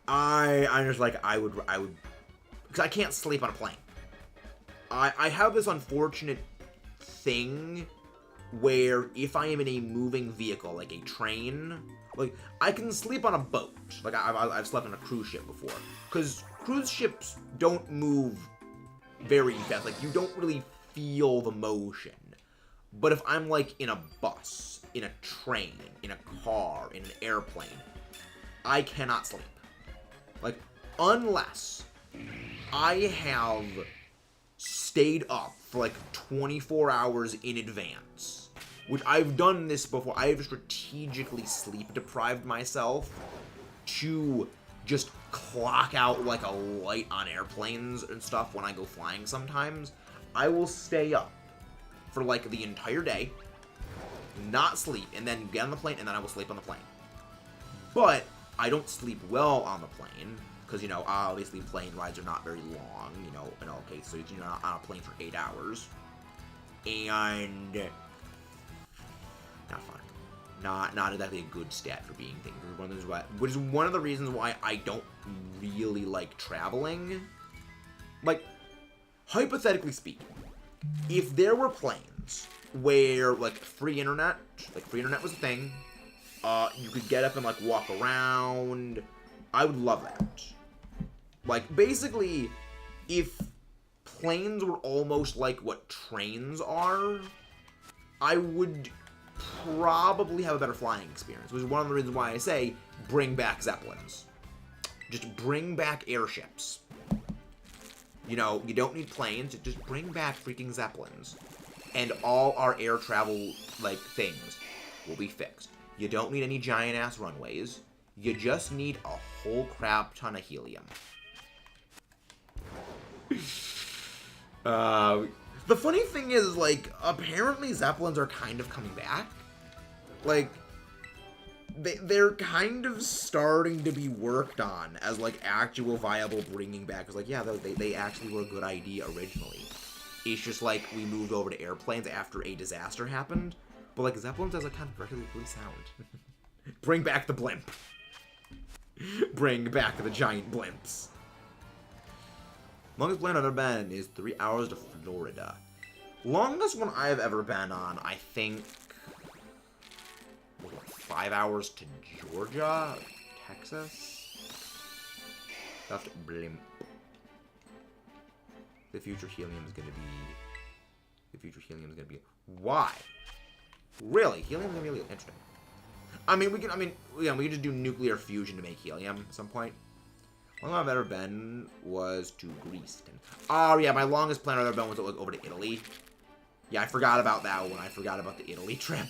I'm just like, I would, because I can't sleep on a plane. I have this unfortunate thing where if I am in a moving vehicle, like a train, like, I can sleep on a boat. Like, I've slept on a cruise ship before. Because cruise ships don't move very fast. Like, you don't really feel the motion. But if I'm, like, in a bus, in a train, in a car, in an airplane, I cannot sleep. Like, unless I have stayed up for, like, 24 hours in advance. Which I've done this before. I have strategically sleep-deprived myself to just clock out like a light on airplanes and stuff when I go flying sometimes. I will stay up for like the entire day, not sleep, and then get on the plane, and then I will sleep on the plane. But I don't sleep well on the plane, because, you know, obviously plane rides are not very long, you know, in all cases, so you're not on a plane for 8 hours. And not fun. Not exactly a good stat for being things. Which is one of the reasons why I don't really like traveling. Like, hypothetically speaking, if there were planes where, like, free internet was a thing, you could get up and, like, walk around, I would love that. Like, basically, if planes were almost like what trains are, I would probably have a better flying experience, which is one of the reasons why I say bring back Zeppelins. Just bring back airships. You know, you don't need planes, just bring back freaking Zeppelins. And all our air travel, like, things will be fixed. You don't need any giant-ass runways. You just need a whole crap ton of helium. The funny thing is, like, apparently Zeppelins are kind of coming back. Like, they're kind of starting to be worked on as, like, actual viable bringing back. Because, like, yeah, they actually were a good idea originally. It's just, like, we moved over to airplanes after a disaster happened. But, like, Zeppelins as a kind of really sound. Bring back the blimp. Bring back the giant blimps. Longest plane I've ever been is 3 hours to Florida. Longest one I've ever been on, I think, was what, 5 hours to Georgia, Texas. Left blimp. The future helium is gonna be. Why? Really, helium is gonna be really interesting. I mean, we can just do nuclear fusion to make helium at some point. Longest I've ever been was to Greece. Oh yeah, my longest plane I've ever been was like over to Italy. Yeah, I forgot about that one. I forgot about the Italy trip.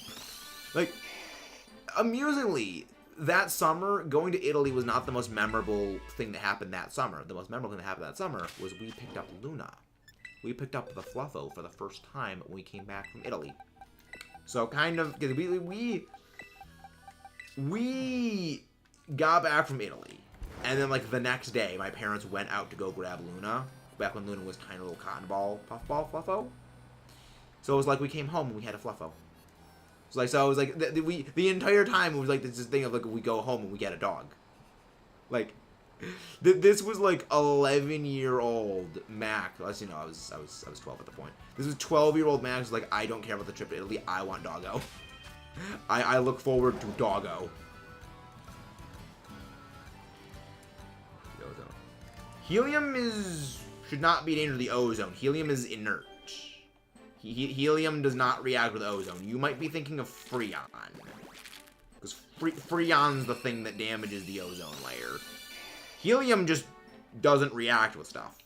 Like, amusingly, that summer, going to Italy was not the most memorable thing that happened that summer. The most memorable thing that happened that summer was we picked up Luna. We picked up the Fluffo for the first time when we came back from Italy. So kind of, because we got back from Italy. And then, like, the next day, my parents went out to go grab Luna. Back when Luna was kind of a little cotton ball, puffball, Fluffo. So it was like we came home and we had a Fluffo. So it was like, the entire time it was like this thing of, like, we go home and we get a dog. Like, this was, like, 11-year-old Mac. As you know, I was 12 at the point. This was 12-year-old Max, like, I don't care about the trip to Italy. I want Doggo. I look forward to Doggo. Helium should not be a danger to the ozone. Helium is inert. Helium does not react with ozone. You might be thinking of Freon. Because Freon's the thing that damages the ozone layer. Helium just doesn't react with stuff.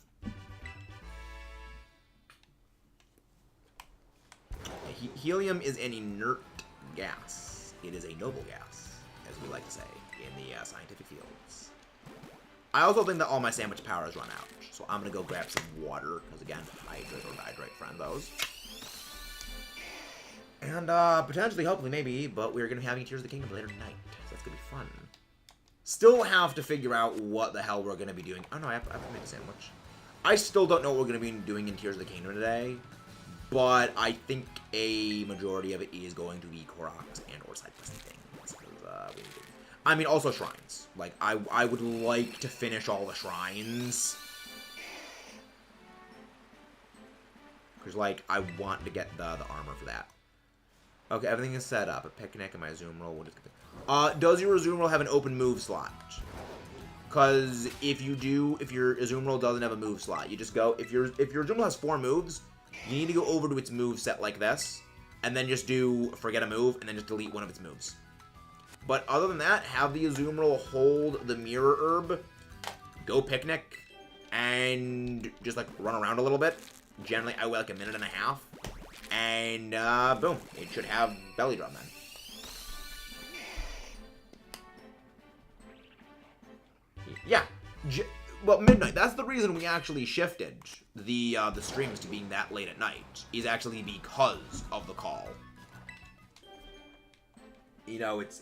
Helium is an inert gas. It is a noble gas, as we like to say in the scientific fields. I also think that all my sandwich power has run out, so I'm gonna go grab some water, because again, hydrate or dihydrate, friendos. And, potentially, hopefully, maybe, but we're gonna be having Tears of the Kingdom later tonight, so that's gonna be fun. Still have to figure out what the hell we're gonna be doing. Oh no, I have to make a sandwich. I still don't know what we're gonna be doing in Tears of the Kingdom today, but I think a majority of it is going to be Koroks and or side questing things. I mean, also shrines. Like, I would like to finish all the shrines. Because, like, I want to get the armor for that. Okay, everything is set up. A picnic and my zoom roll. We'll just get does your zoom roll have an open move slot? Because if your zoom roll doesn't have a move slot, you just go, if your zoom roll has 4 moves, you need to go over to its move set like this, and then just do forget a move, and then just delete one of its moves. But other than that, have the Azumarill hold the Mirror Herb, go picnic, and just, like, run around a little bit. Generally, I wait, like, a minute and a half. And, boom. It should have Belly Drum then. Yeah. Well, midnight. That's the reason we actually shifted the streams to being that late at night. Is actually because of the call. You know, it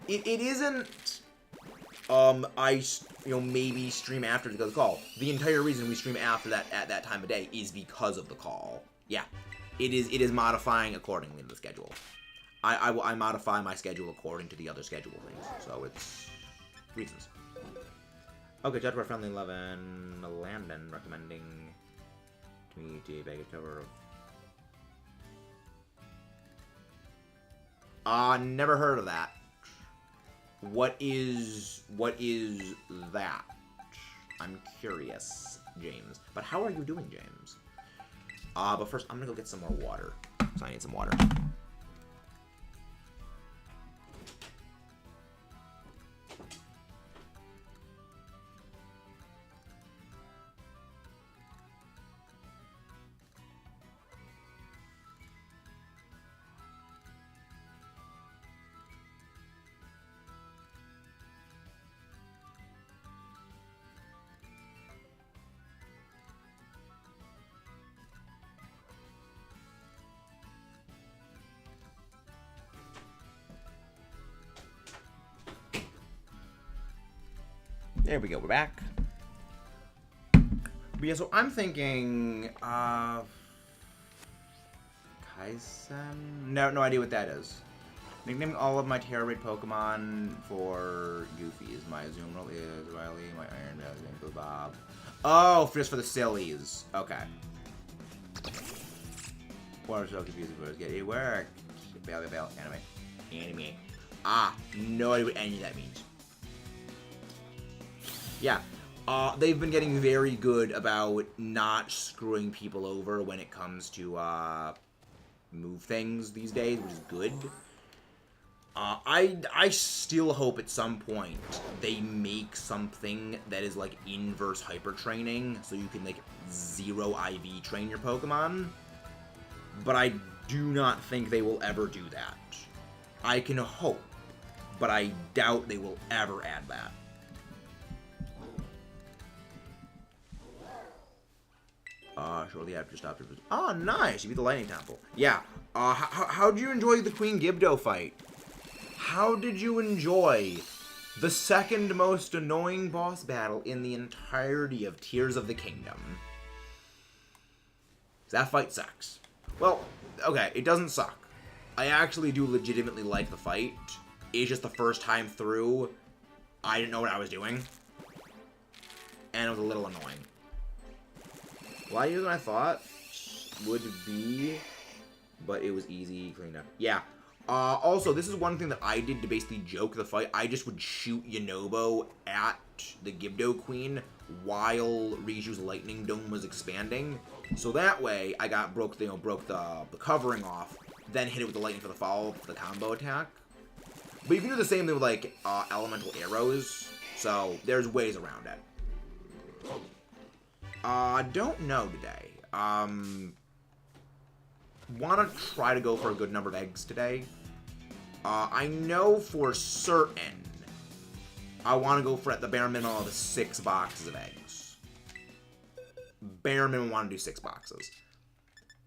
isn't, maybe stream after because of the call. The entire reason we stream after that, at that time of day, is because of the call. Yeah. It is modifying accordingly to the schedule. I modify my schedule according to the other schedule things. So it's reasons. Okay, Judge for Friendly 11, Landon recommending me to bag a cover of... never heard of that. What is that? I'm curious, James. But how are you doing, James? But first, I'm gonna go get some more water. So I need some water. There we go, we're back. But yeah, so I'm thinking, Kaisen? No idea what that is. Nicknaming all of my Terror Raid Pokemon for Goofies. My Azumarill is Riley, my Iron Bell is Uncle Bob. Oh, just for the sillies. Okay. Water so confusing for us. It worked. Bell, anime. Ah, no idea what any of that means. Yeah, they've been getting very good about not screwing people over when it comes to move things these days, which is good. I still hope at some point they make something that is like inverse hyper training, so you can like zero IV train your Pokemon. But I do not think they will ever do that. I can hope, but I doubt they will ever add that. Shortly after stopped. Oh, nice! You beat the Lightning Temple. Yeah. How'd you enjoy the Queen Gibdo fight? How did you enjoy the second most annoying boss battle in the entirety of Tears of the Kingdom? That fight sucks. Well, okay, it doesn't suck. I actually do legitimately like the fight. It's just the first time through, I didn't know what I was doing. And it was a little annoying. A lot easier than I thought would be, but it was easy, cleaned up. Yeah. Also, this is one thing that I did to basically joke the fight. I just would shoot Yunobo at the Gibdo Queen while Riju's Lightning Dome was expanding. So that way, I broke the covering off, then hit it with the lightning for the follow-up for the combo attack. But you can do the same thing with, like, elemental arrows. So, there's ways around it. Don't know today. Wanna try to go for a good number of eggs today. I know for certain I want to go for at the bare minimum of 6 boxes of eggs. Bare minimum want to do 6 boxes.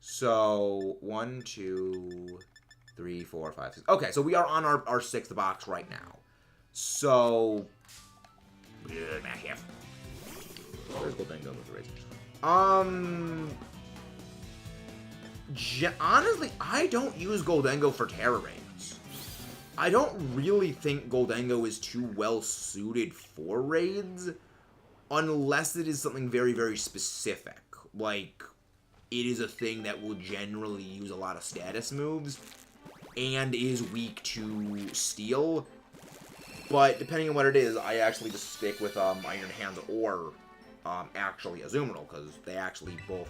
So, 1, 2, 3, 4, 5, 6. Okay, so we are on our 6th box right now. So, back half. Where's Goldengo with the race? Honestly, I don't use Goldengo for Terra raids. I don't really think Goldengo is too well suited for raids, unless it is something very, very specific. Like, it is a thing that will generally use a lot of status moves, and is weak to steel. But depending on what it is, I actually just stick with Iron Hands or actually Azumarill, because they actually both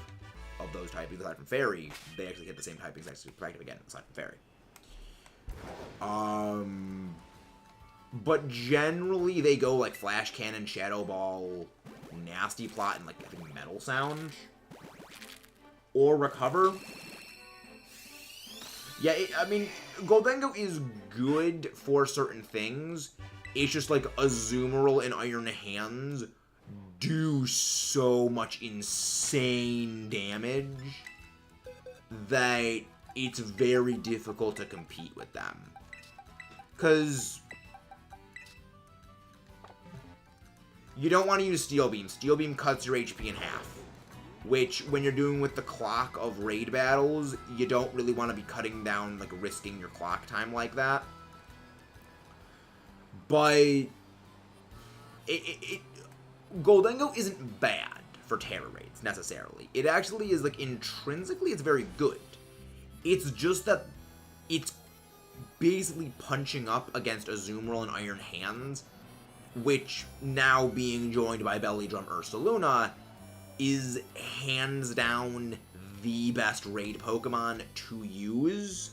of those typings, aside from Fairy, they actually hit the same typings next to Protective again, aside from Fairy. But generally they go like Flash Cannon, Shadow Ball, Nasty Plot, and like I think Metal Sound. Or Recover. Yeah, I mean, Goldengo is good for certain things. It's just like Azumarill and Iron Hands do so much insane damage that it's very difficult to compete with them. Because you don't want to use Steel Beam. Steel Beam cuts your HP in half. Which, when you're doing with the clock of raid battles, you don't really want to be cutting down, like, risking your clock time like that. But Goldengo isn't bad. for Terror Raids, necessarily. It actually is, like, intrinsically, it's very good. It's just that it's basically punching up against Azumarill and Iron Hands, which, now being joined by Belly Drum Ursaluna, is hands down the best raid Pokemon to use,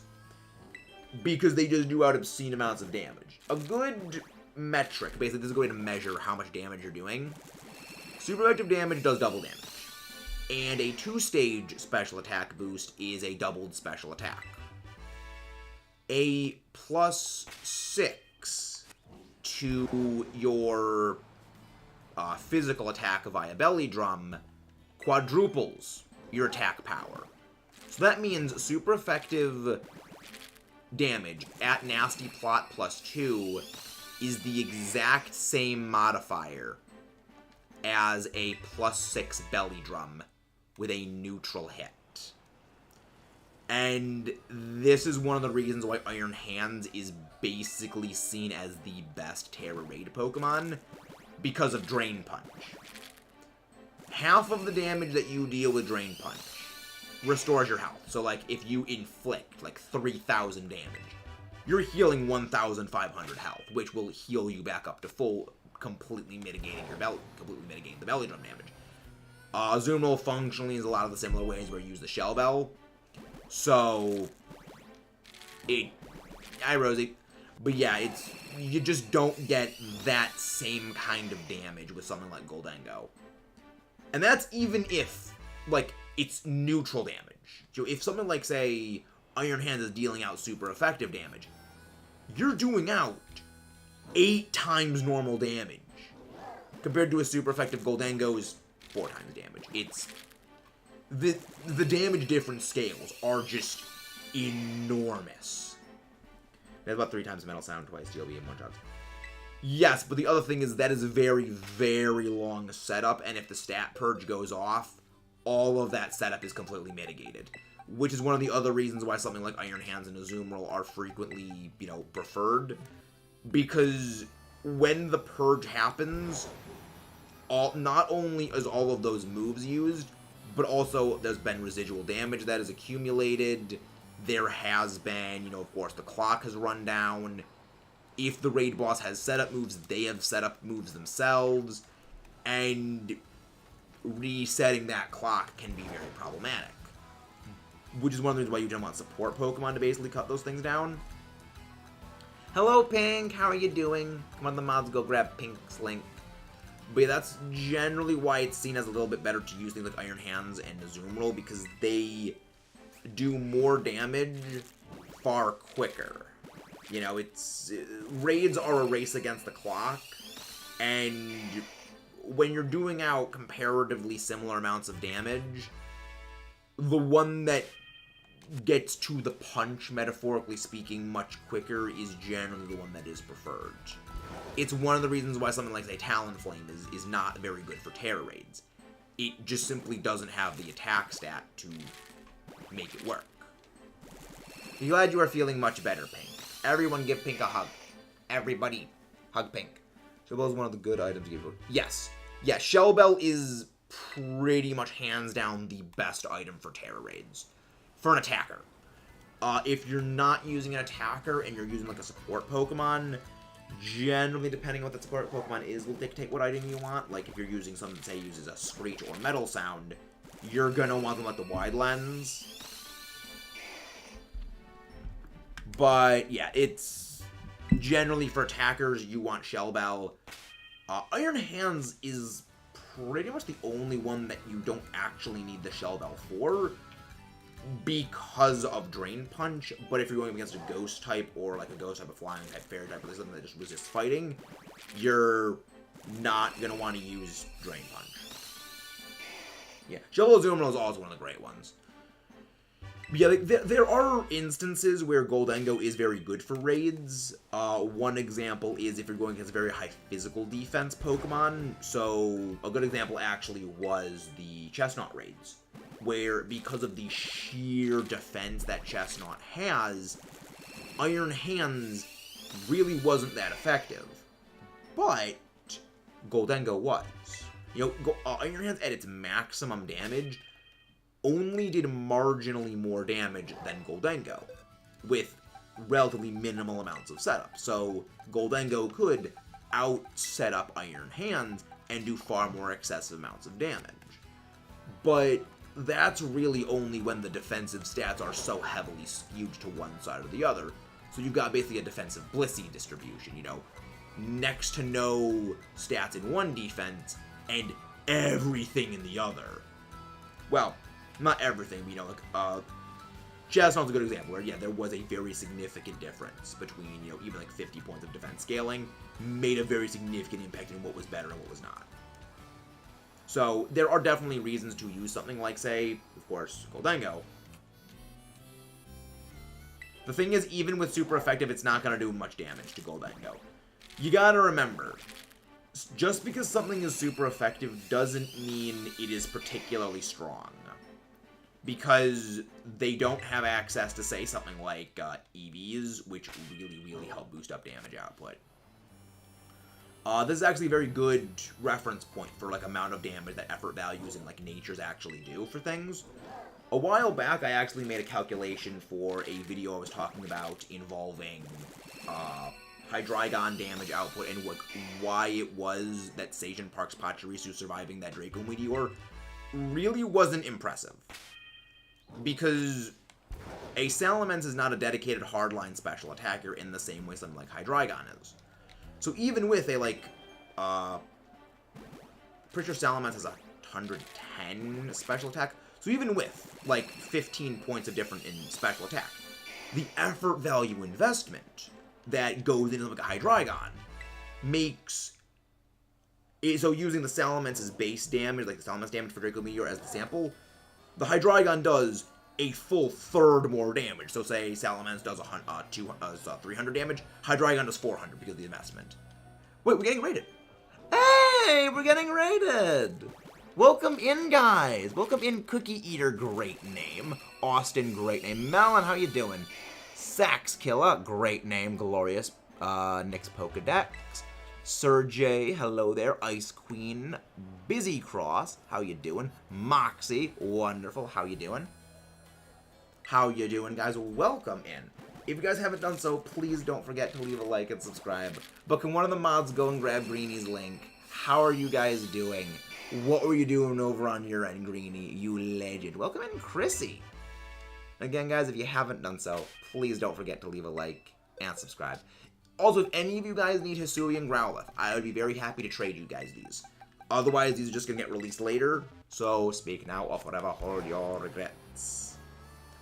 because they just do out obscene amounts of damage. A good metric, basically, this is a good way to measure how much damage you're doing. Super effective damage does double damage, and a 2-stage special attack boost is a doubled special attack. A +6 to your physical attack via Belly Drum quadruples your attack power. So that means super effective damage at Nasty Plot +2 is the exact same modifier as a +6 Belly Drum with a neutral hit. And this is one of the reasons why Iron Hands is basically seen as the best Terra Raid Pokemon, because of Drain Punch. Half of the damage that you deal with Drain Punch restores your health. So, like, if you inflict, like, 3,000 damage, you're healing 1,500 health, which will heal you back up to full, completely mitigating the Belly Drum damage. Azumarill functionally is a lot of the similar ways where you use the Shell Bell. So, hi Rosie. But yeah, you just don't get that same kind of damage with something like Goldengo. And that's even if, like, it's neutral damage. So if something like, say, Iron Hands is dealing out super effective damage, you're doing out 8 times normal damage. Compared to a super effective Goldengo's 4 times damage. It's... The damage difference scales are just enormous. That's about 3 times Metal Sound, twice GLB, and 1 shot. Yes, but the other thing is that is a very, very long setup, and if the stat purge goes off, all of that setup is completely mitigated. Which is one of the other reasons why something like Iron Hands and Azumarill are frequently, you know, preferred. Because when the purge happens, not only is all of those moves used, but also there's been residual damage that is accumulated. There has been, you know, of course, the clock has run down. If the raid boss has setup moves, they have set up moves themselves. And resetting that clock can be very problematic. Which is one of the reasons why you don't want support Pokemon to basically cut those things down. Hello, Pink. How are you doing? Come on, the mods, go grab Pink's link. But yeah, that's generally why it's seen as a little bit better to use things like Iron Hands and Azumarill, because they do more damage far quicker. You know, raids are a race against the clock, and when you're doing out comparatively similar amounts of damage, the one that gets to the punch, metaphorically speaking, much quicker is generally the one that is preferred. It's one of the reasons why something like, say, Talonflame is not very good for Terror Raids. It just simply doesn't have the attack stat to make it work. I'm glad you are feeling much better, Pink. Everyone give Pink a hug. Everybody hug Pink. Shell Bell is one of the good items to give her. Yes. Yes, Shell Bell is pretty much hands down the best item for Terror Raids. For an attacker. If you're not using an attacker and you're using like a support Pokemon, generally, depending on what the support Pokemon is, will dictate what item you want. Like, if you're using something that, say, uses a Screech or Metal Sound, you're gonna want them like the Wide Lens. But, yeah, it's generally for attackers, you want Shell Bell. Iron Hands is pretty much the only one that you don't actually need the Shell Bell for, because of Drain Punch. But if you're going against a Ghost type, or like a Ghost type, a Flying type, Fairy type, or something that just resists fighting, you're not going to want to use Drain Punch. Yeah, Shell Bell Azumarill is also one of the great ones. But yeah, like, there are instances where Goldengo is very good for raids. One example is if you're going against a very high physical defense Pokemon. So, a good example actually was the Chestnut raids, where because of the sheer defense that Chestnut has, Iron Hands really wasn't that effective. But Goldengo was. You know, Iron Hands at its maximum damage only did marginally more damage than Goldengo, with relatively minimal amounts of setup. So Goldengo could out-set up Iron Hands and do far more excessive amounts of damage. But that's really only when the defensive stats are so heavily skewed to one side or the other. So you've got basically a defensive Blissey distribution, you know, next to no stats in one defense and everything in the other. Well, not everything, but, you know, like, Chestnut's a good example where, yeah, there was a very significant difference between, you know, even like 50 points of defense scaling made a very significant impact in what was better and what was not. So there are definitely reasons to use something like, say, of course, Goldengo. The thing is, even with super effective, it's not going to do much damage to Goldengo. You gotta remember, just because something is super effective doesn't mean it is particularly strong. Because they don't have access to, say, something like EVs, which really help boost up damage output. This is actually a very good reference point for, like, amount of damage that effort values and, like, natures actually do for things. A while back, I actually made a calculation for a video I was talking about involving Hydreigon damage output and why it was that Seijin Park's Pachirisu surviving that Draco Meteor really wasn't impressive. Because a Salamence is not a dedicated hardline special attacker in the same way something like Hydreigon is. So even with a, like, pretty sure Salamence has a 110 special attack. So even with, like, 15 points of difference in special attack, the effort value investment that goes into, like, a Hydreigon makes it, so using the Salamence's base damage, like the Salamence damage for Draco Meteor as the sample, the Hydreigon does a full third more damage. So say Salamence does 300 damage, Hydreigon does 400 because of the investment. Wait, we're getting rated. Hey, we're getting rated. Welcome in, guys. Welcome in, Cookie Eater, great name. Austin, great name. Melon, how you doing? Sax Killer, great name. Glorious. Nick's Pokedex. Sergey, hello there. Ice Queen. Busy Cross, how you doing? Moxie, wonderful. How you doing? How you doing, guys? Welcome in. If you guys haven't done so, please don't forget to leave a like and subscribe. But can one of the mods go and grab Greeny's link? How are you guys doing? What were you doing over on your end, Greeny? You legend. Welcome in, Chrissy. Again, guys, if you haven't done so, please don't forget to leave a like and subscribe. Also, if any of you guys need Hisui and Growlithe, I would be very happy to trade you guys these. Otherwise, these are just going to get released later. So, speak now or forever hold your regrets.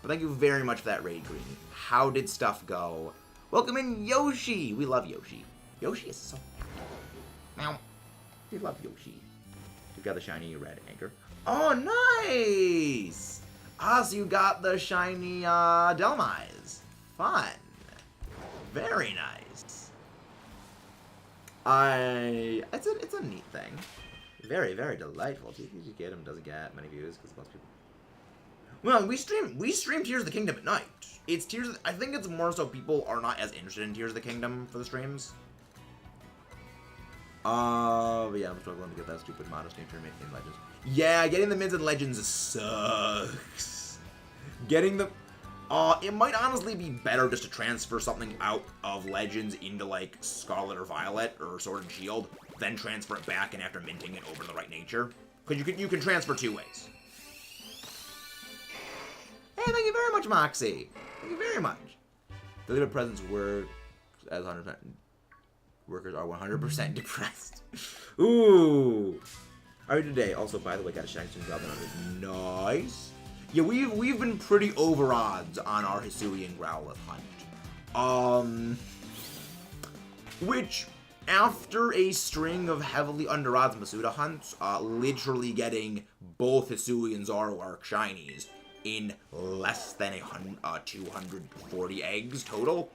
But thank you very much for that raid, Greeny. How did stuff go? Welcome in, Yoshi. We love Yoshi. Yoshi is so happy. Now, we love Yoshi. We've got the shiny red anchor. Oh, nice! Ah, so you got the shiny Delmise. Fun. Very nice. It's a neat thing. Very, very delightful. Do you think you get him? Doesn't get many views because most people. Well, we stream Tears of the Kingdom at night. It's Tears. I think it's more so people are not as interested in Tears of the Kingdom for the streams. But yeah, I'm struggling to get that stupid modest nature in Legends. Yeah, getting the mids in Legends sucks. Getting the... it might honestly be better just to transfer something out of Legends into, like, Scarlet or Violet or Sword and Shield, then transfer it back and after minting it over to the right nature. Because you can transfer two ways. Hey, thank you very much, Moxie. Thank you very much. Delivered presence works as 100%. Workers are 100% depressed. Ooh. How are you today? Also, by the way, got a shiny job on. Nice. Yeah, we've been pretty over odds on our Hisui and Growlithe hunt. Which, after a string of heavily under odds Masuda hunts, literally getting both Hisui and Zoroark shinies in less than 240 eggs total.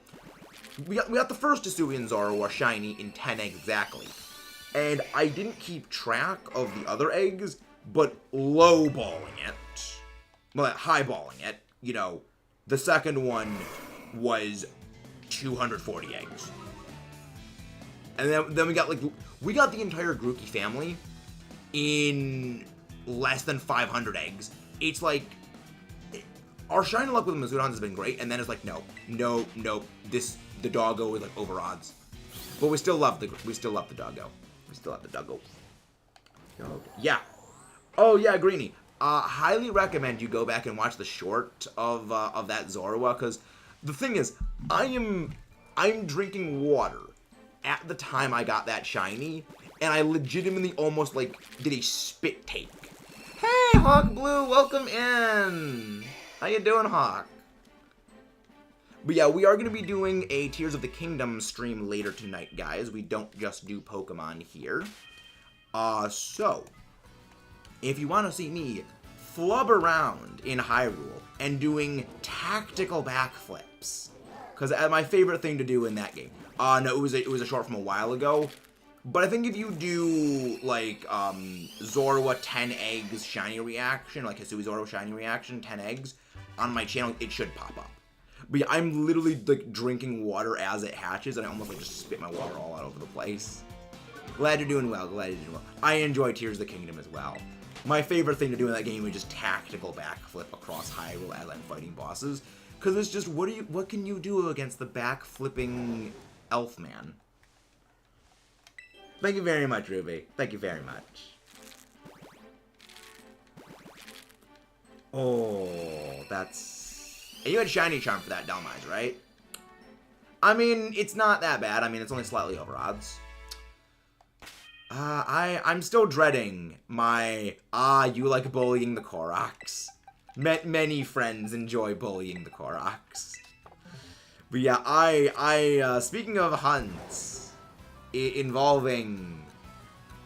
We got the first Hisui and Zoroark shiny in 10 eggs exactly. And I didn't keep track of the other eggs, but lowballing it. Well, highballing it. You know, the second one was 240 eggs. And then we got the entire Grookey family in less than 500 eggs. It's like, our shiny luck with Mizudons has been great, and then it's like, no, the doggo is like over odds. But we still love the doggo. We still have the doggo. Yeah. Oh yeah, Greenie. Highly recommend you go back and watch the short of that Zorua, because the thing is, I'm drinking water at the time I got that shiny, and I legitimately almost like did a spit take. Hey, Hawk Blue, welcome in. How you doing, Hawk? But yeah, we are going to be doing a Tears of the Kingdom stream later tonight, guys. We don't just do Pokemon here. So, if you want to see me flub around in Hyrule and doing tactical backflips, because my favorite thing to do in that game. No, it was a short from a while ago. But I think if you do, like, Zorua 10 eggs shiny reaction, like HISUI Zorua shiny reaction, 10 eggs, on my channel, it should pop up. But yeah, I'm literally, like, drinking water as it hatches, and I almost, like, just spit my water all out over the place. Glad you're doing well, I enjoy Tears of the Kingdom as well. My favorite thing to do in that game is just tactical backflip across Hyrule as I'm fighting bosses. Because it's just, what can you do against the backflipping elf man? Thank you very much, Ruby. Thank you very much. Oh, that's... And you had Shiny Charm for that Delmise, right? I mean, it's not that bad. I mean, it's only slightly over odds. I'm still dreading my, you like bullying the Koroks. Many friends enjoy bullying the Koroks. But yeah, speaking of hunts, involving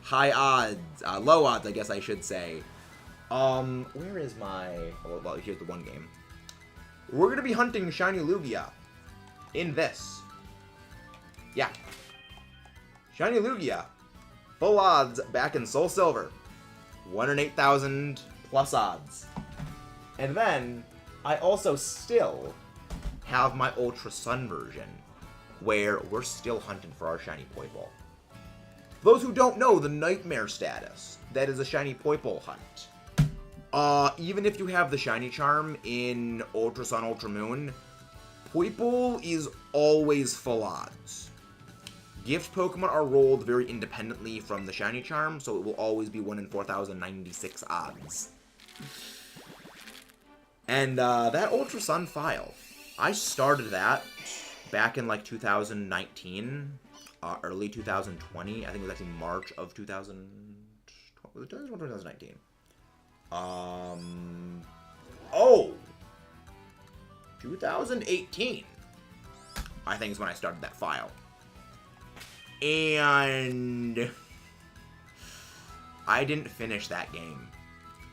high odds, low odds, I guess I should say. Where is my, well, here's the one game. We're going to be hunting Shiny Lugia in this. Yeah. Shiny Lugia. Full odds back in Soul Silver. 1 in 8,000 plus odds. And then, I also still have my Ultra Sun version, where we're still hunting for our Shiny Poipole. Those who don't know the Nightmare status, that is a Shiny Poipole hunt. Even if you have the Shiny Charm in Ultra Sun, Ultra Moon, Poipole is always full odds. Gift Pokemon are rolled very independently from the Shiny Charm, so it will always be 1 in 4,096 odds. And that Ultra Sun file, I started that back in like 2019, early 2020. I think it was actually March of 2019. Oh! 2018, I think is when I started that file. And I didn't finish that game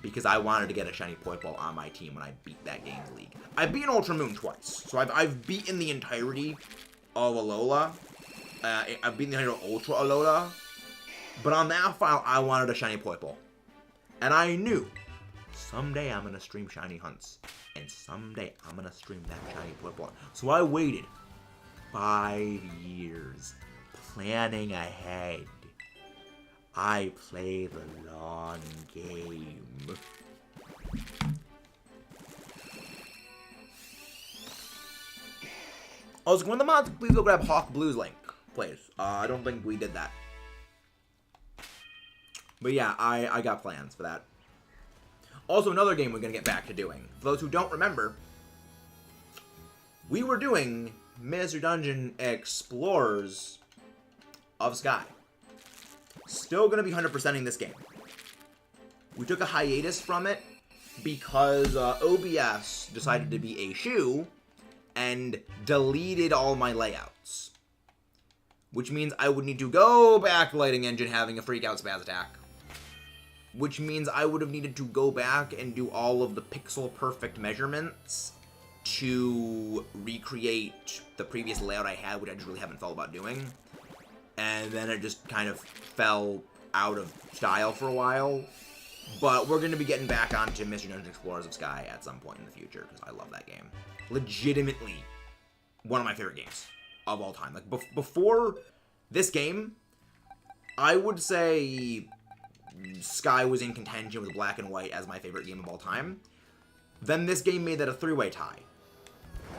because I wanted to get a Shiny Poipole on my team when I beat that game's league. I've beaten Ultra Moon twice, so I've beaten the entirety of Alola. I've beaten the entirety of Ultra Alola, but on that file, I wanted a Shiny Poipole. And I knew someday I'm going to stream Shiny Hunts, and someday I'm going to stream that Shiny Poipole. So I waited 5 years. Planning ahead. I play the long game. Also, one of the mods, please go grab Hawk Blue's link, please. I don't think we did that. But yeah, I got plans for that. Also, another game we're going to get back to doing. For those who don't remember, we were doing Mystery Dungeon Explorers of Sky. Still going to be 100%ing this game. We took a hiatus from it because OBS decided to be a shoe and deleted all my layouts. Which means I would need to go back to Lighting Engine having a freak out spaz attack. Which means I would have needed to go back and do all of the pixel perfect measurements to recreate the previous layout I had, which I just really haven't thought about doing. And then it just kind of fell out of style for a while. But we're going to be getting back onto Mystery Dungeon Explorers of Sky at some point in the future, because I love that game. Legitimately, one of my favorite games of all time. Like, before this game, I would say Sky was in contention with Black and White as my favorite game of all time. Then this game made that a 3-way tie.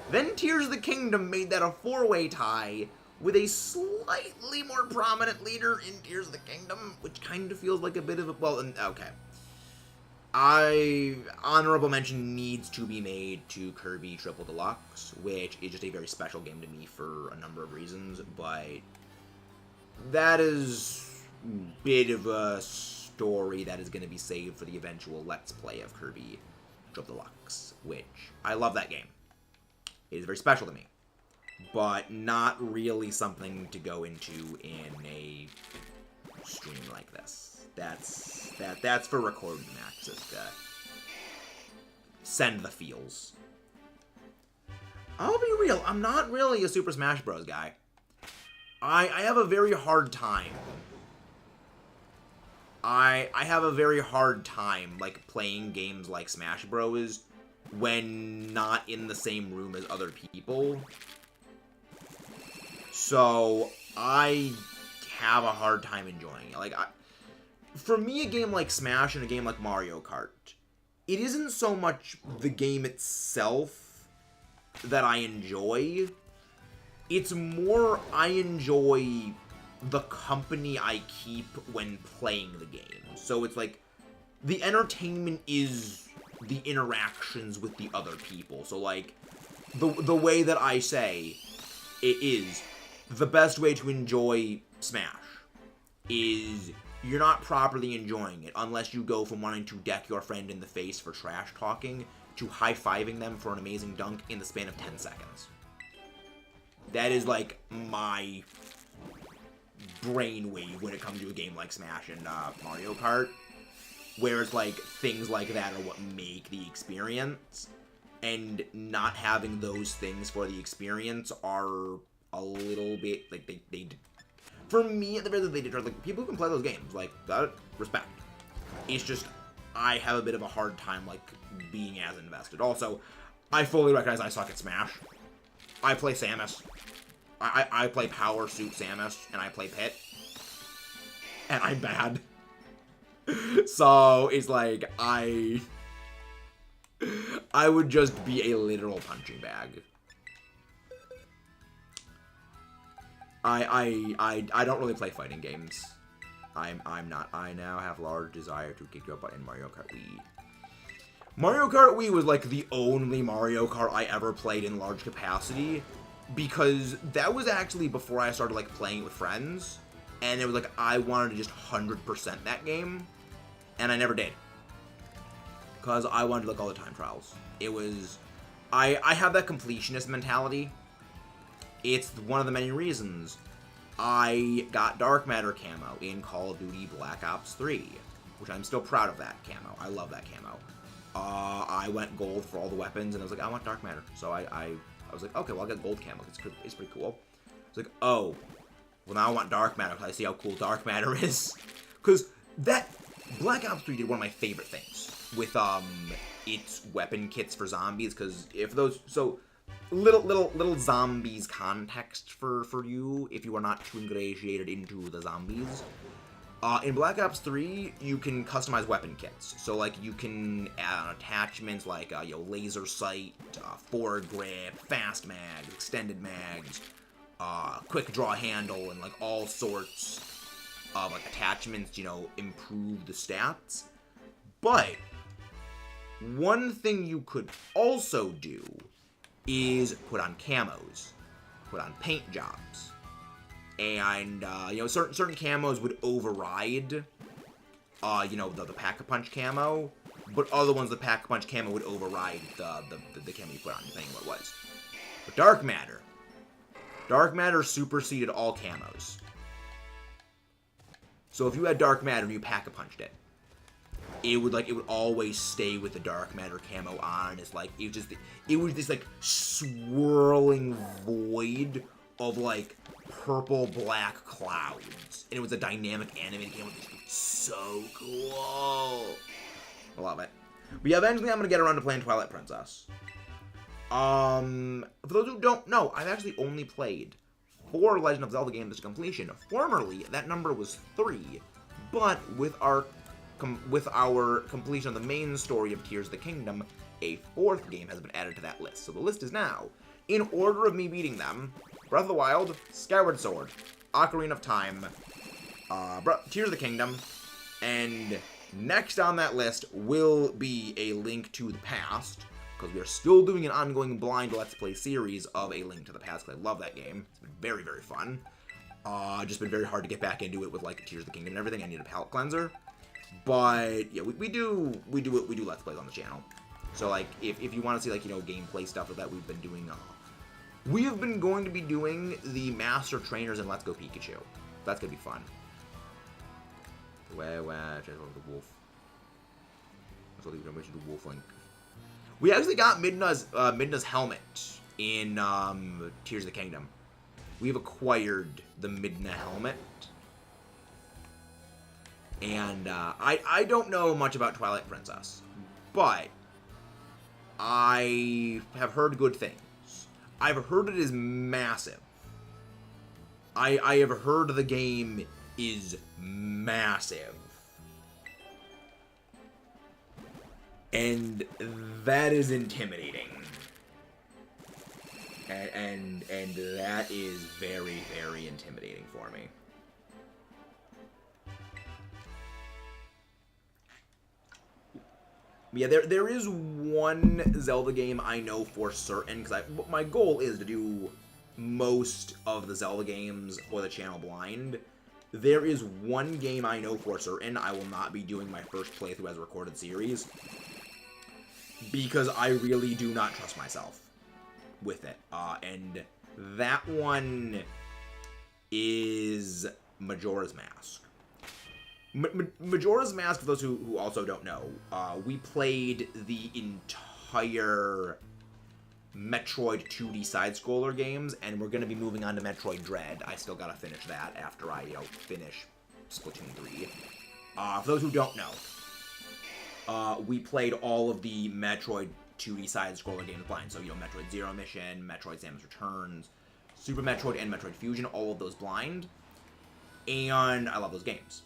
Then Tears of the Kingdom made that a 4-way tie with a slightly more prominent leader in Tears of the Kingdom, which kind of feels like a bit of a... Well, okay. Honorable mention needs to be made to Kirby Triple Deluxe, which is just a very special game to me for a number of reasons, but that is a bit of a story that is going to be saved for the eventual Let's Play of Kirby Triple Deluxe, which I love that game. It is very special to me, but not really something to go into in a stream like this. That's for recording access to send the feels. I'll be real, I'm not really a Super Smash Bros. Guy. I have a very hard time. I have a very hard time, like, playing games like Smash Bros. When not in the same room as other people. So, I have a hard time enjoying it. Like, for me, a game like Smash and a game like Mario Kart, it isn't so much the game itself that I enjoy. It's more I enjoy the company I keep when playing the game. So it's like, the entertainment is the interactions with the other people. So, like, the way that I say it is, the best way to enjoy Smash is you're not properly enjoying it unless you go from wanting to deck your friend in the face for trash talking to high-fiving them for an amazing dunk in the span of 10 seconds. That is, like, my brainwave when it comes to a game like Smash and Mario Kart. Where it's like, things like that are what make the experience. And not having those things for the experience are a little bit, like, they for me, at the very least, they deter, like, people who can play those games, like, that, respect. It's just, I have a bit of a hard time, like, being as invested. Also, I fully recognize I suck at Smash. I play Samus. I play Power Suit Samus, and I play Pit. And I'm bad. So, it's like, I would just be a literal punching bag. I don't really play fighting games. I'm not. I now have large desire to kick your butt in Mario Kart Wii. Mario Kart Wii was like the only Mario Kart I ever played in large capacity, because that was actually before I started like playing it with friends, and it was like I wanted to just 100% that game, and I never did, because I wanted to look all the time trials. It was, I have that completionist mentality. It's one of the many reasons I got Dark Matter camo in Call of Duty Black Ops 3, which I'm still proud of that camo. I love that camo. I went gold for all the weapons, and I was like, I want Dark Matter. So I was like, okay, well, I'll get gold camo. It's pretty cool. It's like, oh, well, now I want Dark Matter because I see how cool Dark Matter is. Because that Black Ops 3 did one of my favorite things with its weapon kits for zombies. Because if those, so little zombies context for you if you are not too ingratiated into the zombies. In Black Ops 3, you can customize weapon kits. So, like, you can add on attachments like, laser sight, foregrip, fast mags, extended mags, quick draw handle, and, like, all sorts of, like, attachments, improve the stats. But one thing you could also do is put on camos, put on paint jobs. And, certain camos would override, the Pack-a-Punch camo, but other ones, the Pack-a-Punch camo would override the camo you put on, depending on what it was. But Dark Matter superseded all camos. So if you had Dark Matter and you Pack-a-Punched it, it would always stay with the Dark Matter camo on. It's like, it was this, like, swirling void of, like, purple-black clouds. And it was a dynamic animated game, which was so cool. I love it. But yeah, eventually I'm going to get around to playing Twilight Princess. For those who don't know, I've actually only played 4 Legend of Zelda games to completion. Formerly, that number was 3. But with our with our completion of the main story of Tears of the Kingdom, a 4th game has been added to that list. So the list is now, in order of me beating them, Breath of the Wild, Skyward Sword, Ocarina of Time, Tears of the Kingdom, and next on that list will be A Link to the Past, because we are still doing an ongoing blind Let's Play series of A Link to the Past, because I love that game. It's been very, very fun. Just been very hard to get back into it with, like, Tears of the Kingdom and everything. I need a palate cleanser. But, yeah, we do Let's Plays on the channel. So, like, if you want to see, like, you know, gameplay stuff that we've been doing, we have been going to be doing the Master Trainers in Let's Go Pikachu. That's going to be fun. The wolf. So we should do Wolf Link. We actually got Midna's helmet in Tears of the Kingdom. We've acquired the Midna helmet. And I don't know much about Twilight Princess, but I have heard good things. I've heard it is massive. I have heard the game is massive. And that is intimidating. And that is very, very intimidating for me. Yeah, there is one Zelda game I know for certain, because my goal is to do most of the Zelda games for the channel blind. There is one game I know for certain I will not be doing my first playthrough as a recorded series, because I really do not trust myself with it. And that one is Majora's Mask. Majora's Mask, for those who also don't know, we played the entire Metroid 2D side-scroller games, and we're going to be moving on to Metroid Dread. I still got to finish that after I, finish Splatoon 3. For those who don't know, we played all of the Metroid 2D side-scroller games blind. So, Metroid Zero Mission, Metroid Samus Returns, Super Metroid, and Metroid Fusion, all of those blind. And I love those games.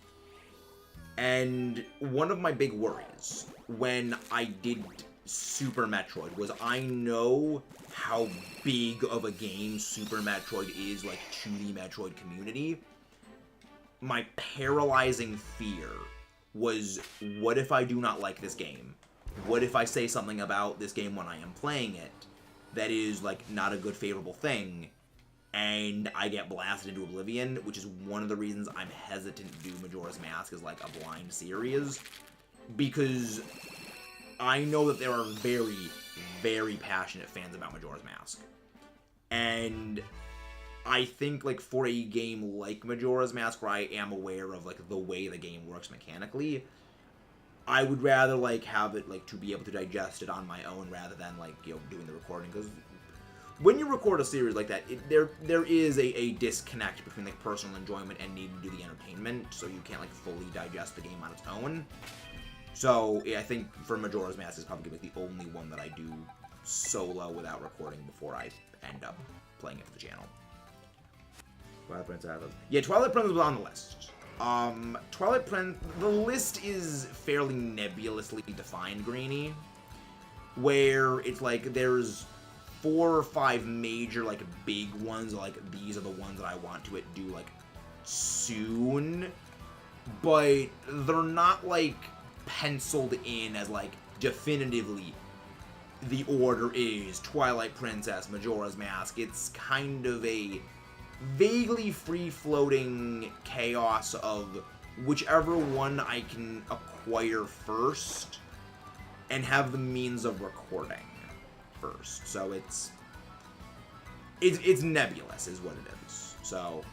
And one of my big worries when I did Super Metroid was I know how big of a game Super Metroid is, like, to the Metroid community. My paralyzing fear was, what if I do not like this game? What if I say something about this game when I am playing it that is, like, not a good, favorable thing, and I get blasted into oblivion, which is one of the reasons I'm hesitant to do Majora's Mask as, like, a blind series, because I know that there are very, very passionate fans about Majora's Mask. And I think, like, for a game like Majora's Mask, where I am aware of, like, the way the game works mechanically, I would rather, like, have it, like, to be able to digest it on my own rather than, like, doing the recording, because when you record a series like that, there is a disconnect between, like, personal enjoyment and needing to do the entertainment, so you can't, like, fully digest the game on its own. So, yeah, I think for Majora's Mask is probably, like, the only one that I do solo without recording before I end up playing it for the channel. Twilight Princess. Yeah, Twilight Princess was on the list. Twilight Princess, the list is fairly nebulously defined, Greenie, where it's like there's 4 or 5 major, like, big ones, like, these are the ones that I want to do, like, soon, but they're not, like, penciled in as, like, definitively the order is Twilight Princess, Majora's Mask. It's kind of a vaguely free-floating chaos of whichever one I can acquire first and have the means of recording first. So it's nebulous is what it is. So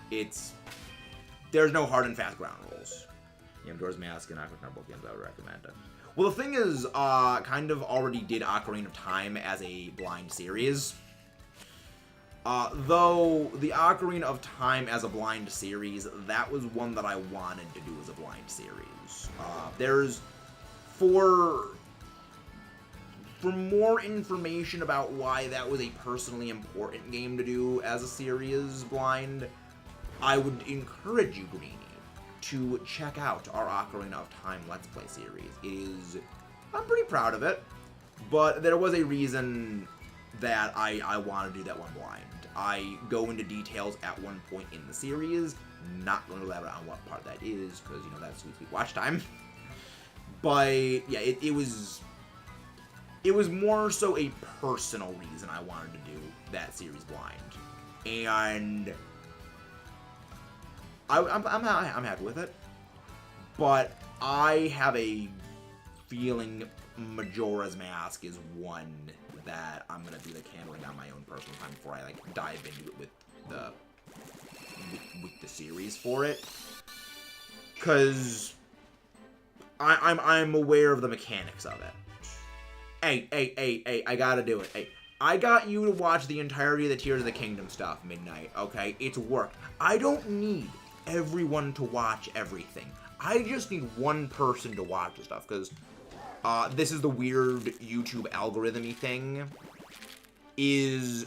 there's no hard and fast ground rules. Majora's Mask and Ocarina are both games I would recommend. Well, the thing is, kind of already did Ocarina of Time as a blind series. Though the Ocarina of Time as a blind series, that was one that I wanted to do as a blind series. For more information about why that was a personally important game to do as a series blind, I would encourage you, Greenie, to check out our Ocarina of Time Let's Play series. I'm pretty proud of it, but there was a reason that I want to do that one blind. I go into details at one point in the series, not going to elaborate on what part that is, because, you know, that's sweet watch time. But, yeah, it was more so a personal reason I wanted to do that series blind. And I'm happy with it. But I have a feeling Majora's Mask is one that I'm going to do the candling on my own personal time before I, like, dive into it with the series for it. Because I'm aware of the mechanics of it. Hey, I gotta do it. Hey, I got you to watch the entirety of the Tears of the Kingdom stuff, Midnight, okay? It's work. I don't need everyone to watch everything. I just need one person to watch the stuff, because this is the weird YouTube algorithm-y thing, is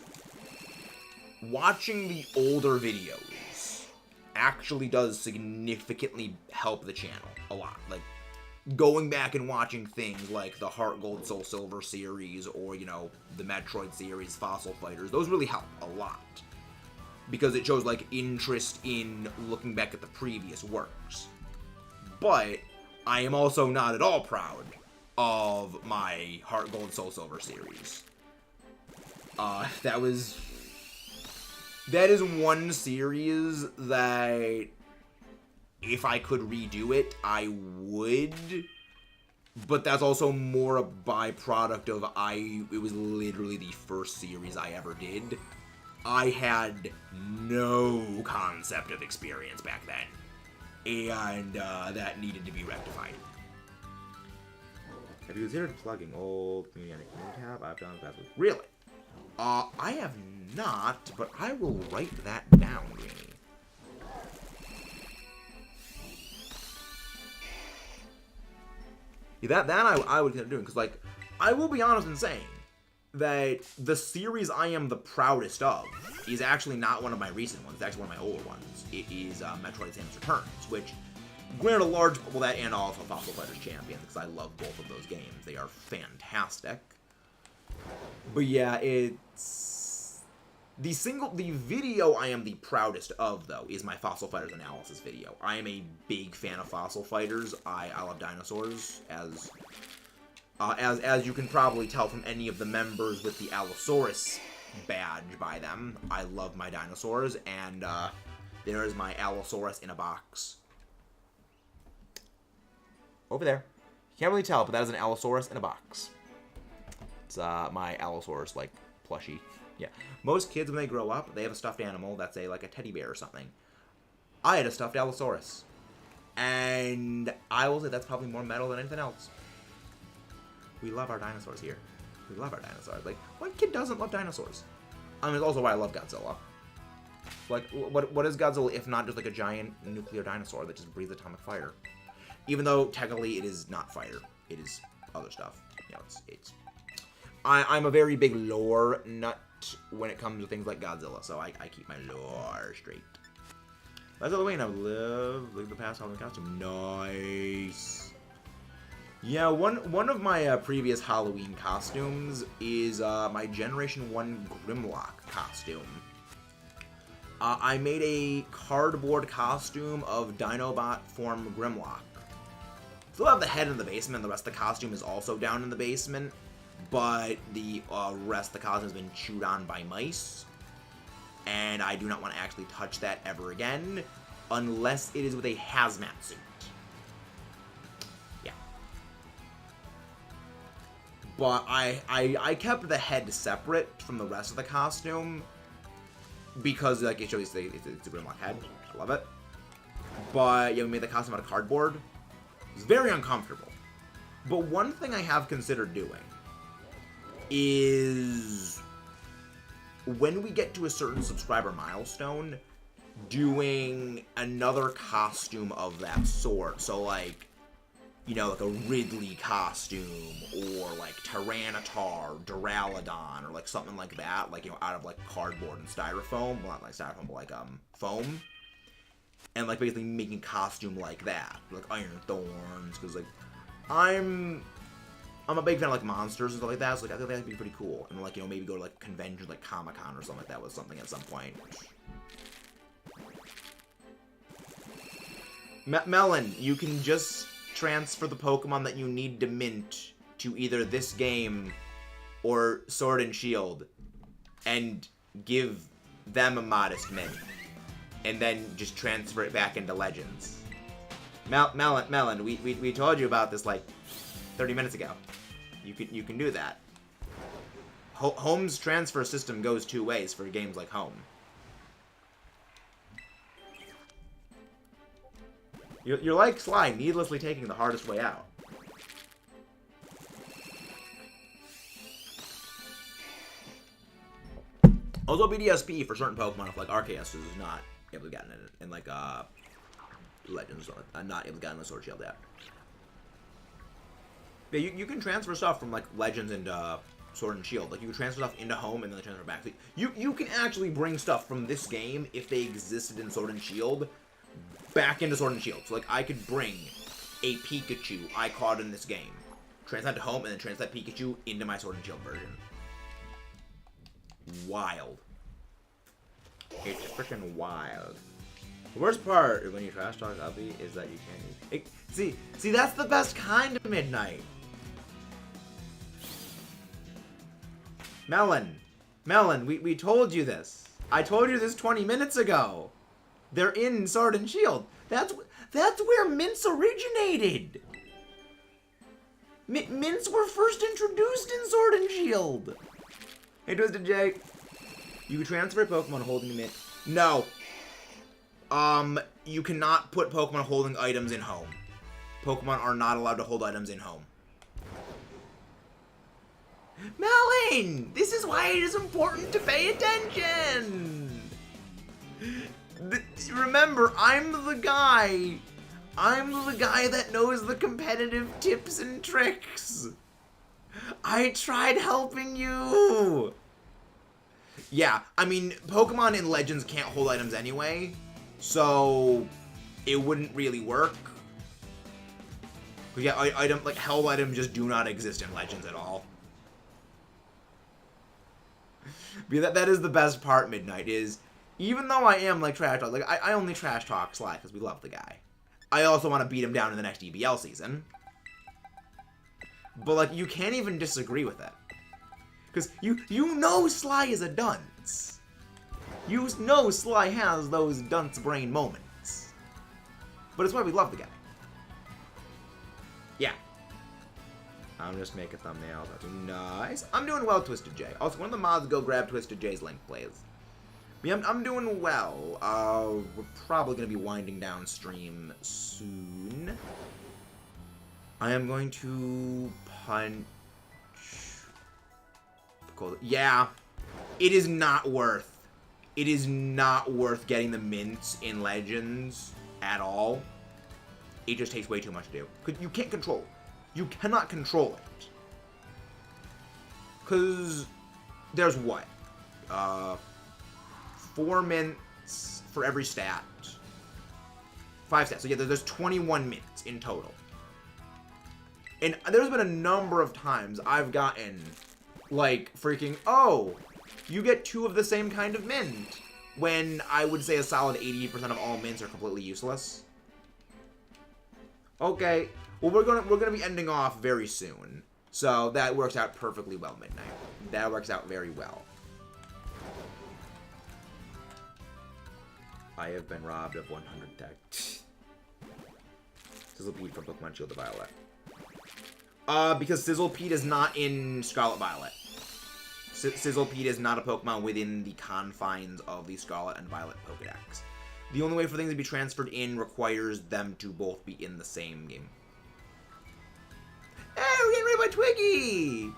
watching the older videos actually does significantly help the channel a lot. Like, going back and watching things like the Heart Gold Soul Silver series, or, you know, the Metroid series, Fossil Fighters, those really help a lot. Because it shows, like, interest in looking back at the previous works. But I am also not at all proud of my Heart Gold Soul Silver series. That is one series that, if I could redo it, I would. But that's also more a byproduct of it was literally the first series I ever did. I had no concept of experience back then. And that needed to be rectified. Have you considered plugging old community tab? I've done that. Really? I have not, but I will write that down, Greenie. Yeah, that I would consider doing, because, like, I will be honest in saying that the series I am the proudest of is actually not one of my recent ones. It's actually one of my older ones. It is Metroid Samus Returns, which, granted, a large, well, that and also Fossil Fighters Champions, because I love both of those games. They are fantastic. But yeah, it's the video I am the proudest of, though, is my Fossil Fighters analysis video. I am a big fan of Fossil Fighters. I love dinosaurs, as you can probably tell from any of the members with the Allosaurus badge by them. I love my dinosaurs, and there is my Allosaurus in a box. Over there. You can't really tell, but that is an Allosaurus in a box. It's my Allosaurus, like, plushie. Yeah. Most kids, when they grow up, they have a stuffed animal that's like a teddy bear or something. I had a stuffed Allosaurus. And I will say that's probably more metal than anything else. We love our dinosaurs here. We love our dinosaurs. Like, what kid doesn't love dinosaurs? I mean, it's also why I love Godzilla. Like, what is Godzilla if not just, like, a giant nuclear dinosaur that just breathes atomic fire? Even though, technically, it is not fire. It is other stuff. You know, it's I'm a very big lore nut when it comes to things like Godzilla, so I keep my lore straight. That's the way I've lived the past Halloween costume. Nice. Yeah, one of my previous Halloween costumes is my Generation 1 Grimlock costume. I made a cardboard costume of Dinobot form Grimlock. Still have the head in the basement, the rest of the costume is also down in the basement. But the rest of the costume has been chewed on by mice. And I do not want to actually touch that ever again, unless it is with a hazmat suit. Yeah. But I kept the head separate from the rest of the costume, because, like, it shows it's a Grimlock head. I love it. But, yeah, we made the costume out of cardboard. It's very uncomfortable. But one thing I have considered doing is, when we get to a certain subscriber milestone, doing another costume of that sort. So, like, you know, like a Ridley costume, or like Tyranitar, Duraludon, or like something like that, like, you know, out of like cardboard and styrofoam. Well, not like styrofoam, but like foam. and like basically making a costume like that, like Iron Thorns, because like I'm a big fan of like monsters and stuff like that, so like I think that'd be pretty cool, and like, you know, maybe go to like conventions like Comic-Con or something like that with something at some point. Melon, you can just transfer the Pokemon that you need to mint to either this game or Sword and Shield and give them a modest mint, and then just transfer it back into Legends. Melon, we told you about this like 30 minutes ago. You can do that. Home's transfer system goes 2 ways for games like Home. You're like Sly, needlessly taking the hardest way out. Also, BDSP for certain Pokemon, if like Arceus is not able to get in it, and like Legends, not able to get in the Sword Shield yet. Yeah, you can transfer stuff from like Legends and Sword and Shield. Like you can transfer stuff into Home and then transfer back. You can actually bring stuff from this game if they existed in Sword and Shield back into Sword and Shield. So like I could bring a Pikachu I caught in this game, transfer that to Home, and then transfer that Pikachu into my Sword and Shield version. Wild. It's freaking wild. The worst part when you trash talk Ubby is that you can't use... See, that's the best kind of Midnight. Melon, we told you this. I told you this 20 minutes ago. They're in Sword and Shield. That's where mints originated. Mints were first introduced in Sword and Shield. Hey, Twisted J. You can transfer a Pokemon holding a mint. No. You cannot put Pokemon holding items in Home. Pokemon are not allowed to hold items in Home. Melon! This is why it is important to pay attention! Remember, I'm the guy that knows the competitive tips and tricks. I tried helping you! Yeah, I mean, Pokemon in Legends can't hold items anyway, so it wouldn't really work. But yeah, like held items just do not exist in Legends at all. But that is the best part, Midnight, is even though I am like trash talk, like I only trash talk Sly because we love the guy. I also want to beat him down in the next EBL season. But like you can't even disagree with it. Because you know Sly is a dunce. You know Sly has those dunce brain moments. But it's why we love the guy. Yeah. I'm just making thumbnails. That's nice. I'm doing well, Twisted J. Also, one of the mods go grab Twisted J's link, please. Yeah, I'm doing well. We're probably going to be winding down stream soon. I am going to punch... Yeah. It is not worth getting the mints in Legends at all. It just takes way too much to do. Because you can't control it. You cannot control it. Because there's what? 4 mints for every stat. 5 stats. So yeah, there's 21 mints in total. And there's been a number of times I've gotten, like, freaking, oh, you get 2 of the same kind of mint. When I would say a solid 80% of all mints are completely useless. Okay. Well, we're gonna be ending off very soon, so that works out perfectly well, Midnight. That works out very well. I have been robbed of 100 tech. Sizzlepede from Pokemon Shield to Violet. Because Sizzlepede is not in Scarlet Violet. Sizzlepede is not a Pokemon within the confines of the Scarlet and Violet Pokedex. The only way for things to be transferred in requires them to both be in the same game. Hey, we're getting raided by Twiggy!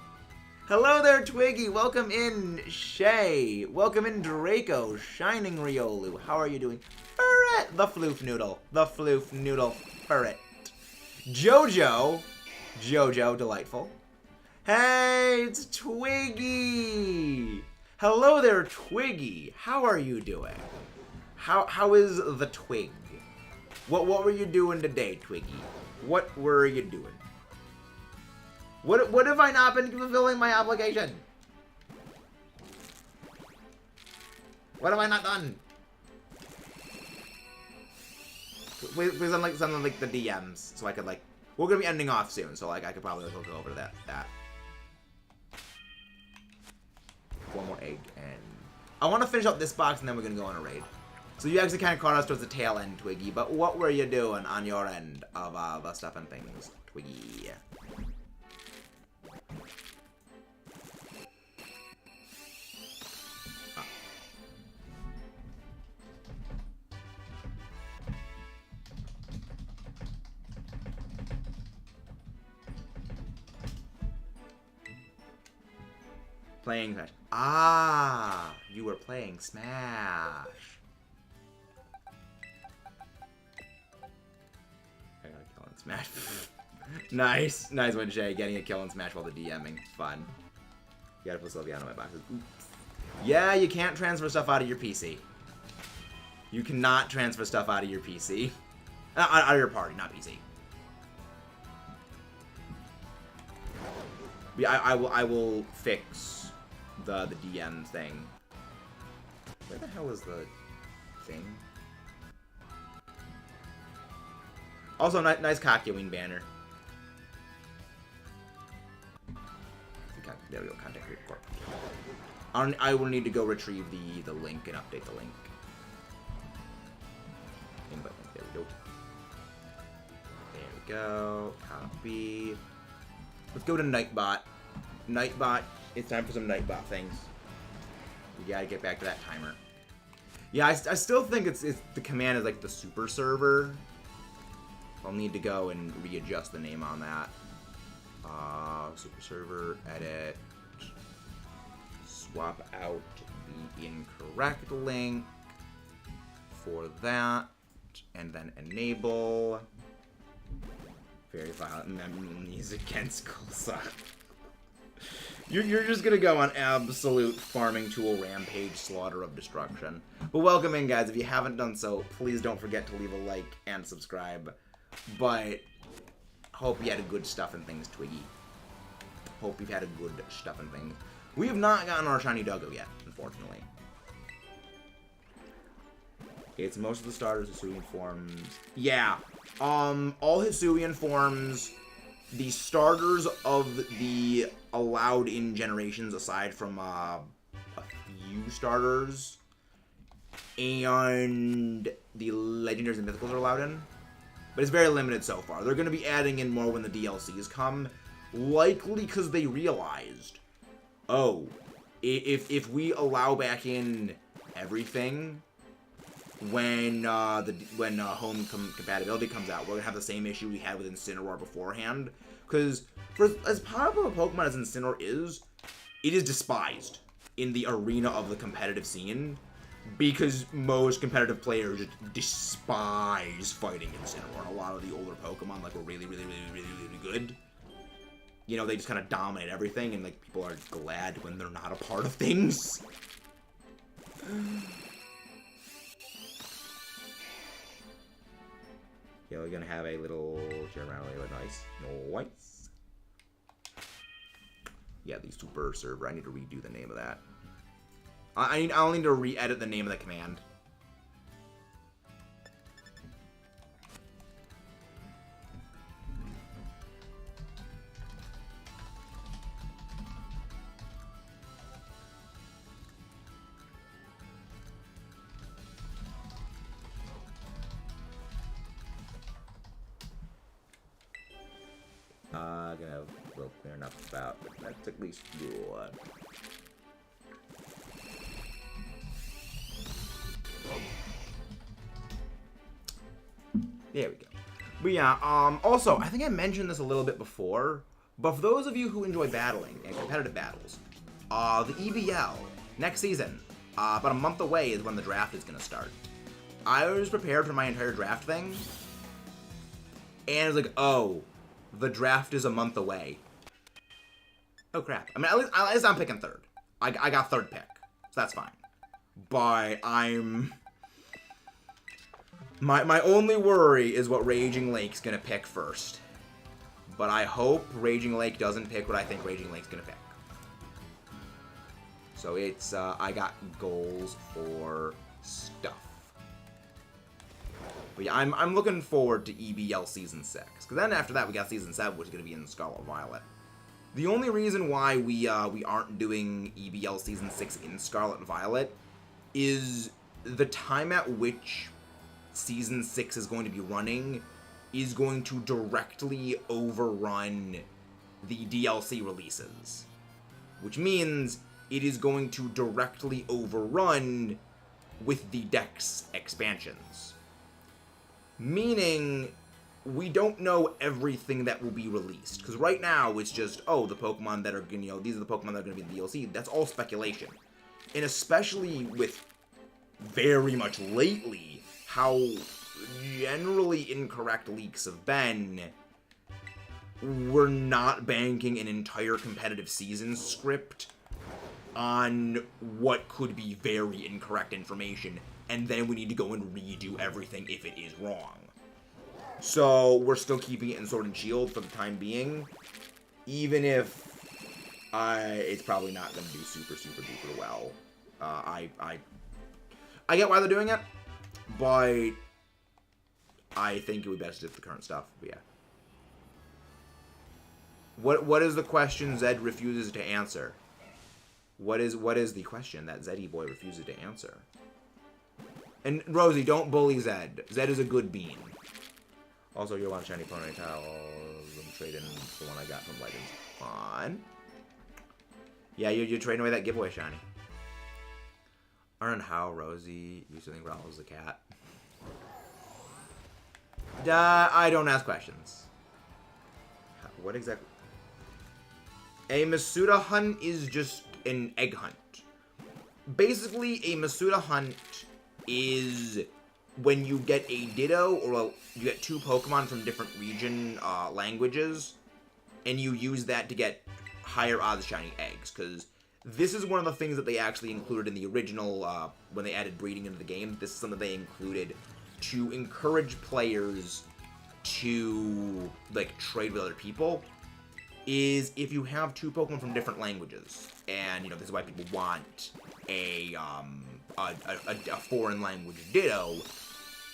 Hello there, Twiggy. Welcome in, Shay. Welcome in, Draco. Shining Riolu. How are you doing? Ferret! The Floof Noodle. The Floof Noodle Ferret. Jojo. Jojo, delightful. Hey, it's Twiggy. Hello there, Twiggy. How are you doing? How is the twig? What were you doing today, Twiggy? What were you doing? What have I not been fulfilling my obligation? What have I not done? Please unlike something like the DMs, so I could like. We're gonna be ending off soon, so like I could probably like, go over to that. One more egg, and I want to finish up this box, and then we're gonna go on a raid. So you actually kind of caught us towards the tail end, Twiggy. But what were you doing on your end of the stuff and things, Twiggy? Playing Smash. Ah, you were playing Smash. I got a kill in Smash. Nice one, Jay. Getting a kill in Smash while the DMing. Fun. You gotta put Sylvia on my boxes. Oops. Yeah, you can't transfer stuff out of your PC. You cannot transfer stuff out of your PC. Out of your party, not PC. Yeah, I will fix the DM thing. Where the hell is the thing? Also, nice Kakyoin banner. There we go, contact report. I will need to go retrieve the link and update the link. Invite link, there we go. There we go, copy. Let's go to Nightbot. Nightbot, it's time for some Nightbot things. We gotta get back to that timer. Yeah, I still think it's the command is like the super server. I'll need to go and readjust the name on that. Super server, edit, swap out the incorrect link for that, and then enable very violent memories against Kulsa. You're just gonna go on absolute farming tool rampage slaughter of destruction. But welcome in, guys. If you haven't done so, please don't forget to leave a like and subscribe. But hope you had a good stuff and things, Twiggy. Hope you've had a good stuff and things. We have not gotten our shiny Doggo yet, unfortunately. It's most of the starters Hisuian forms. Yeah. All Hisuian forms, the starters of the allowed in generations aside from a few starters, and the legendaries and mythicals are allowed in. But it's very limited so far. They're going to be adding in more when the DLCs come, likely because they realized, oh, if we allow back in everything when home compatibility comes out, we're gonna have the same issue we had with Incineroar beforehand. Because as powerful a Pokemon as Incineroar is, it is despised in the arena of the competitive scene because most competitive players just despise fighting Incineroar. A lot of the older Pokemon like were really good. You know, they just kind of dominate everything, and like people are glad when they're not a part of things. Yeah, we're gonna have a little nice. Yeah, the super server. I need to redo the name of that. I'll need to re-edit the name of the command. Gonna feel clear enough about, but that's at least good. There we go. But yeah, also, I think I mentioned this a little bit before, but for those of you who enjoy battling and competitive battles, the EBL, next season, about a month away is when the draft is gonna start. I was prepared for my entire draft thing, and it's like, oh, the draft is a month away. Oh crap. I mean, at least I'm picking third. I got third pick, so that's fine. But I'm My only worry is what Raging Lake's gonna pick first. But I hope Raging Lake doesn't pick what I think Raging Lake's gonna pick. So it's, I got goals for stuff. But yeah, I'm looking forward to EBL Season 6. Because then after that, we got Season 7, which is going to be in Scarlet Violet. The only reason why we aren't doing EBL Season 6 in Scarlet Violet is the time at which Season 6 is going to be running is going to directly overrun the DLC releases. Which means it is going to directly overrun with the Dex expansions. Meaning, we don't know everything that will be released. Because right now, it's just, oh, the Pokemon that are going to, these are the Pokemon that are going to be in the DLC. That's all speculation. And especially with very much lately, how generally incorrect leaks have been, we're not banking an entire competitive season script on what could be very incorrect information, and then we need to go and redo everything if it is wrong. So we're still keeping it in Sword and Shield for the time being, even if it's probably not going to do super duper well. I get why they're doing it, but I think it would be best if the current stuff. But yeah. What is the question Zed refuses to answer? What is the question that Zeddy boy refuses to answer? And Rosie, don't bully Zed. Zed is a good bean. Also, you're one shiny ponytail. I'm trading the one I got from Legends. Fun. Yeah, you're trading away that giveaway shiny. I don't know how Rosie used to think Growl was a cat. I don't ask questions. What exactly? A Masuda hunt is just an egg hunt. Basically, a Masuda hunt is when you get a Ditto, or you get two Pokemon from different region languages, and you use that to get higher odds shiny eggs, because this is one of the things that they actually included in the original, when they added breeding into the game. This is something they included to encourage players to, like, trade with other people, is if you have two Pokemon from different languages, and, you know, this is why people want a foreign language Ditto,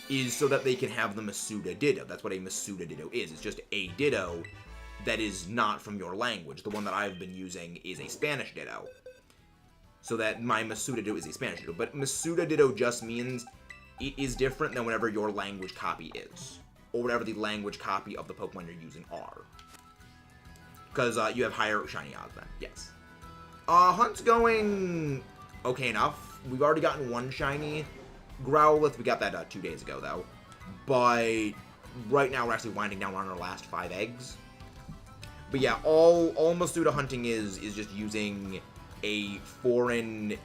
is so that they can have the Masuda Ditto. That's what a Masuda Ditto is. It's just a Ditto that is not from your language. The one that I've been using is a Spanish Ditto. So that my Masuda Ditto is a Spanish Ditto. But Masuda Ditto just means it is different than whatever your language copy is. Or whatever the language copy of the Pokemon you're using are. Because you have higher shiny odds then, yes. Hunt's going okay enough. We've already gotten one shiny Growlithe. We got that 2 days ago, though. But right now we're actually winding down on our last 5 eggs. But yeah, all Masuda hunting is just using a foreign...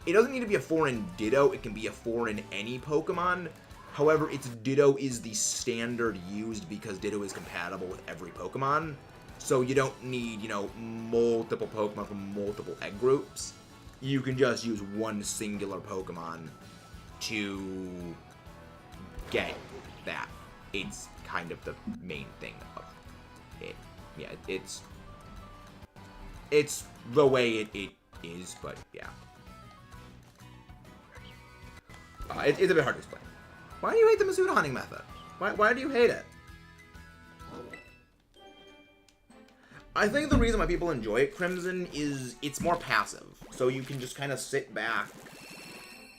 It doesn't need to be a foreign Ditto. It can be a foreign any Pokemon. However, its Ditto is the standard used because Ditto is compatible with every Pokemon. So you don't need, you know, multiple Pokemon from multiple egg groups. You can just use one singular Pokemon to get that. It's kind of the main thing of it. Yeah, it's the way it is, but yeah. It's a bit hard to explain. Why do you hate the Masuda hunting method? Why do you hate it? I think the reason why people enjoy it, Crimson, is it's more passive. So you can just kind of sit back.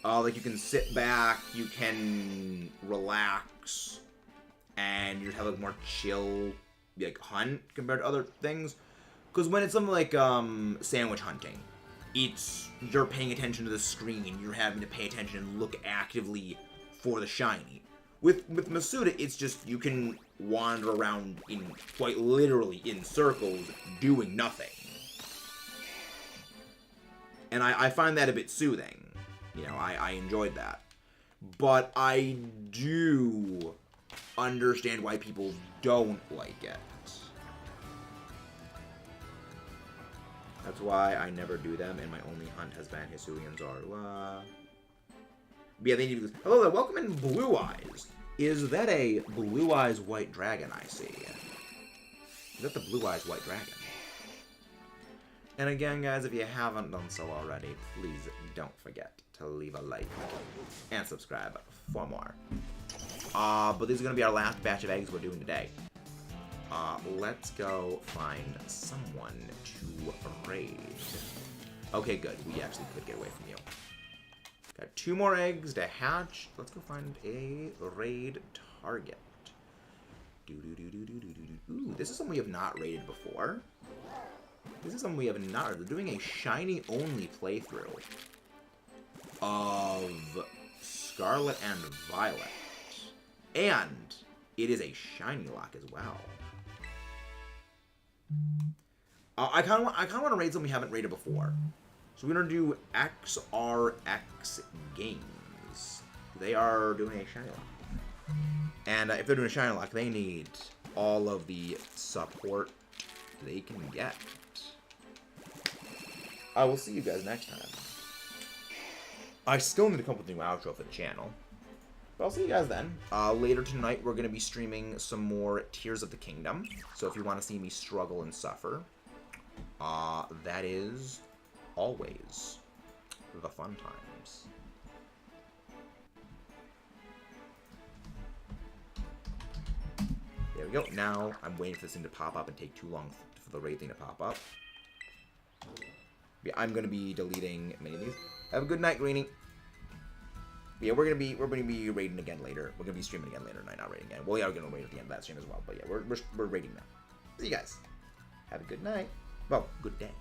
Like, you can sit back, you can relax, and you have a more chill, like, hunt compared to other things. Because when it's something like sandwich hunting, you're paying attention to the screen, you're having to pay attention and look actively for the shiny. With Masuda, it's just, you can wander around in, quite literally, in circles, doing nothing. And I find that a bit soothing. You know, I enjoyed that. But I do understand why people don't like it. That's why I never do them, and my only hunt has been HISUI and Zorua. But yeah, they need to. Hello there, welcome in Blue Eyes. Is that a Blue Eyes White Dragon I see? Is that the Blue Eyes White Dragon? And again, guys, if you haven't done so already, please don't forget to leave a like and subscribe for more. But this is going to be our last batch of eggs we're doing today. Let's go find someone to raid. Okay, good. We actually could get away from you. Got 2 more eggs to hatch. Let's go find a raid target. Ooh, this is something we have not raided before. This is something we have not. They're doing a shiny only playthrough of Scarlet and Violet, and it is a shiny lock as well. I kind of want to raid something we haven't raided before, so we're gonna do XRX Games. They are doing a shiny lock, and if they're doing a shiny lock, they need all of the support they can get. I will see you guys next time. I still need to come up with a new outro for the channel. But I'll see you guys then. Later tonight, we're going to be streaming some more Tears of the Kingdom. So if you want to see me struggle and suffer, that is always the fun times. There we go. Now, I'm waiting for this thing to pop up and take too long for the raid thing to pop up. I'm gonna be deleting many of these. Have a good night, Greenie. Yeah, we're gonna be raiding again later. We're gonna be streaming again later tonight, not raiding again. Well, yeah, we're gonna raid at the end of that stream as well. But yeah, we're raiding now. See you guys. Have a good night. Well, good day.